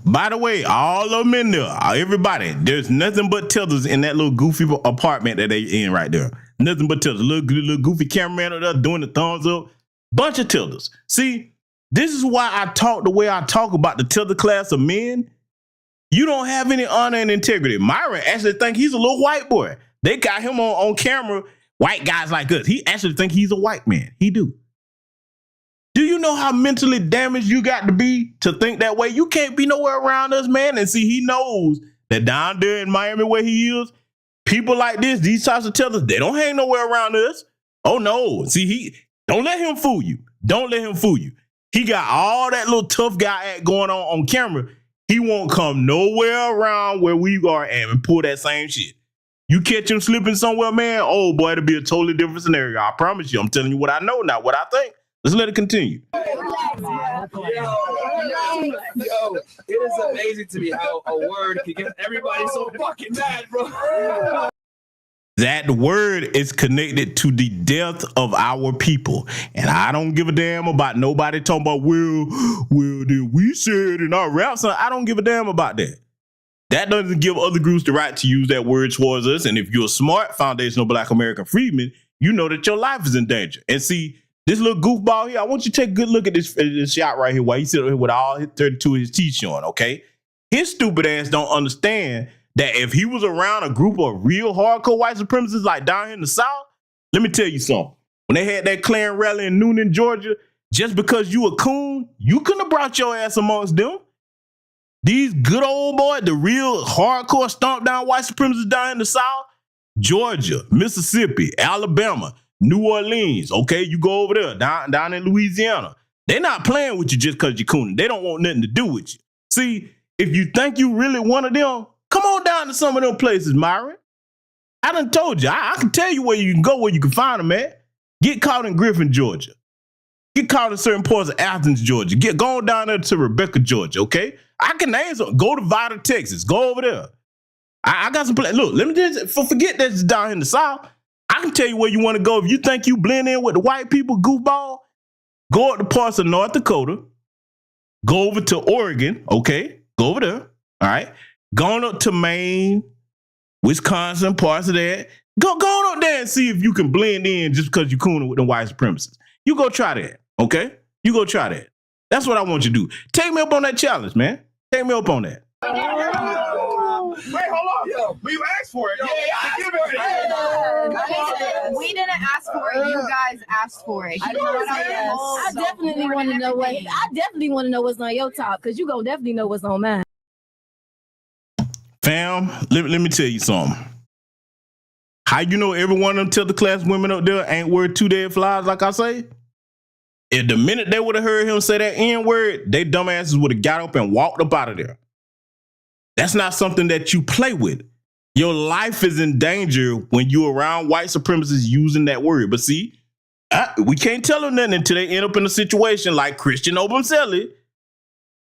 By the way, all of them in there, everybody, there's nothing but tethers in that little goofy apartment that they in right there. Nothing but tethers. Little goofy cameraman up there doing the thumbs up. Bunch of tethers. See, this is why I talk the way I talk about the tether class of men. You don't have any honor and integrity. Myron actually think he's a little white boy. They got him on camera, white guys like us. He actually think he's a white man. He do. Do you know how mentally damaged you got to be to think that way? You can't be nowhere around us, man. And see, he knows that down there in Miami where he is, people like this, these types of tethers, they don't hang nowhere around us. Oh, no. See, don't let him fool you. Don't let him fool you. He got all that little tough guy act going on camera. He won't come nowhere around where we are and pull that same shit. You catch him slipping somewhere, man, oh boy, it'll be a totally different scenario. I promise you. I'm telling you what I know, not what I think. Let's let it continue. Yo, it is amazing to me how a word can get everybody so fucking mad, bro. That word is connected to the death of our people. And I don't give a damn about nobody talking about, well, then we said in our rap song. I don't give a damn about that. That doesn't give other groups the right to use that word towards us. And if you're a smart foundational Black American freedman, you know that your life is in danger. And see, this little goofball here, I want you to take a good look at this shot right here while he's sitting here with all his 32 of his teeth showing, okay? His stupid ass don't understand that if he was around a group of real hardcore white supremacists like down here in the South, let me tell you something. When they had that Klan rally in Noonan, Georgia, just because you a coon, you couldn't have brought your ass amongst them. These good old boys, the real hardcore stomp down white supremacists down in the South, Georgia, Mississippi, Alabama, New Orleans, okay? You go over there, down in Louisiana. They're not playing with you just because you're cooning. They don't want nothing to do with you. See, if you think you really one of them, come on down to some of them places, Myron. I done told you. I can tell you where you can go, where you can find them at. Get caught in Griffin, Georgia. Get caught in certain parts of Athens, Georgia. Go on down there to Rebecca, Georgia, okay? I can name some. Go to Vida, Texas. Go over there. I got some places. Look, let me just forget that's down in the South. I can tell you where you want to go. If you think you blend in with the white people, goofball, go up to parts of North Dakota. Go over to Oregon, okay? Go over there, all right? Going up to Maine, Wisconsin, parts of that. Go on up there and see if you can blend in just because you're cooning with the white supremacists. You go try that, okay? You go try that. That's what I want you to do. Take me up on that challenge, man. Take me up on that. Wait, hold on. Yo, you asked for it. Yeah, give it. We didn't ask for it. You guys asked for it. I definitely want to know what. I definitely want to know what's on your top because you gonna definitely know what's on mine. Fam, let me tell you something. How you know every one of them Tilted class women up there ain't worth 2 dead flies, like I say? If the minute they would have heard him say that N-word, they dumbasses would have got up and walked up out of there. That's not something that you play with. Your life is in danger when you're around white supremacists using that word. But see, we can't tell them nothing until they end up in a situation like Christian Obumseli.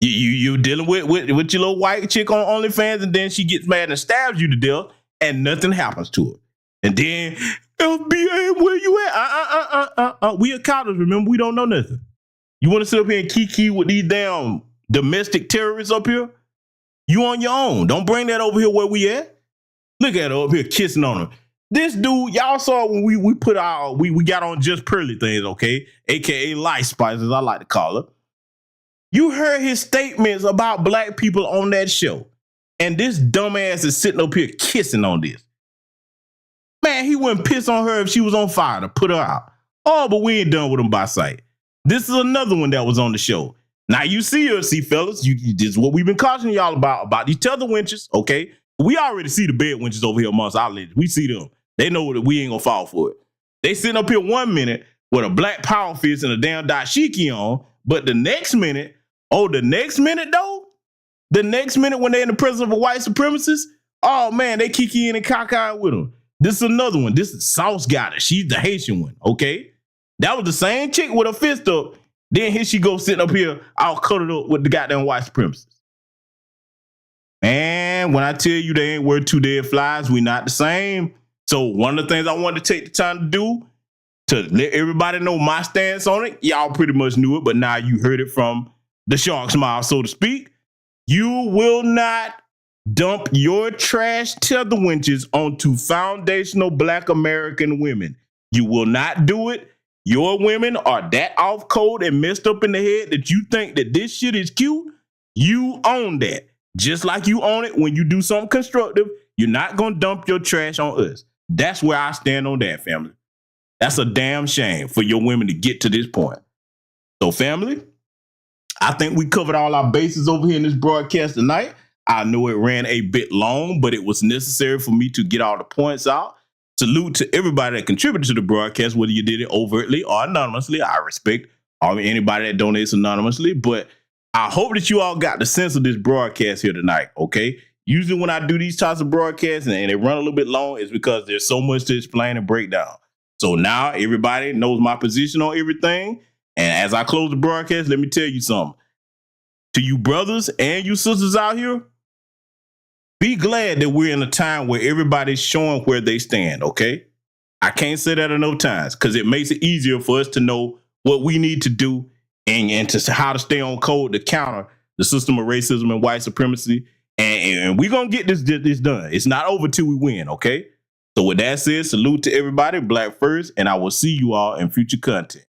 You're dealing with your little white chick on OnlyFans, and then she gets mad and stabs you to death, and nothing happens to her. And then, FBA, where you at? We are cowards, remember? We don't know nothing. You want to sit up here and kiki with these damn domestic terrorists up here? You on your own. Don't bring that over here where we at. Look at her up here kissing on her. This dude, y'all saw when we put our, we got on Just Pearly things, okay? AKA Light Spice, as I like to call her. You heard his statements about black people on that show. And this dumbass is sitting up here kissing on this. Man, he wouldn't piss on her if she was on fire to put her out. Oh, but we ain't done with him by sight. This is another one that was on the show. Now you see fellas, this is what we've been cautioning y'all about these tether winches, okay? We already see the bed winches over here amongst our ladies. We see them. They know that we ain't gonna fall for it. They sitting up here 1 minute with a black power fist and a damn dashiki on, but the next minute though, the next minute when they're in the presence of a white supremacist, oh man, they kiki in and cockeye with them. This is another one. This is Sauce got it. She's the Haitian one, okay? That was the same chick with her fist up. Then here she goes sitting up here, all cuddled up with the goddamn white supremacists. Man, when I tell you they ain't worth 2 dead flies, we not the same. So one of the things I wanted to take the time to do to let everybody know my stance on it, y'all pretty much knew it, but now you heard it from the shark's mouth, so to speak. You will not dump your trash tether winches onto foundational black American women. You will not do it. Your women are that off code and messed up in the head that you think that this shit is cute. You own that. Just like you own it when you do something constructive. You're not going to dump your trash on us. That's where I stand on that, family. That's a damn shame for your women to get to this point. So, family, I think we covered all our bases over here in this broadcast tonight. I know it ran a bit long, but it was necessary for me to get all the points out. Salute to everybody that contributed to the broadcast, whether you did it overtly or anonymously. I respect anybody that donates anonymously, but I hope that you all got the sense of this broadcast here tonight, okay? Usually when I do these types of broadcasts and they run a little bit long, it's because there's so much to explain and break down. So now everybody knows my position on everything. And as I close the broadcast, let me tell you something. To you brothers and you sisters out here, be glad that we're in a time where everybody's showing where they stand, okay? I can't say that enough times because it makes it easier for us to know what we need to do and to how to stay on code to counter the system of racism and white supremacy. And we're going to get this done. It's not over till we win, okay? So with that said, salute to everybody, Black first, and I will see you all in future content.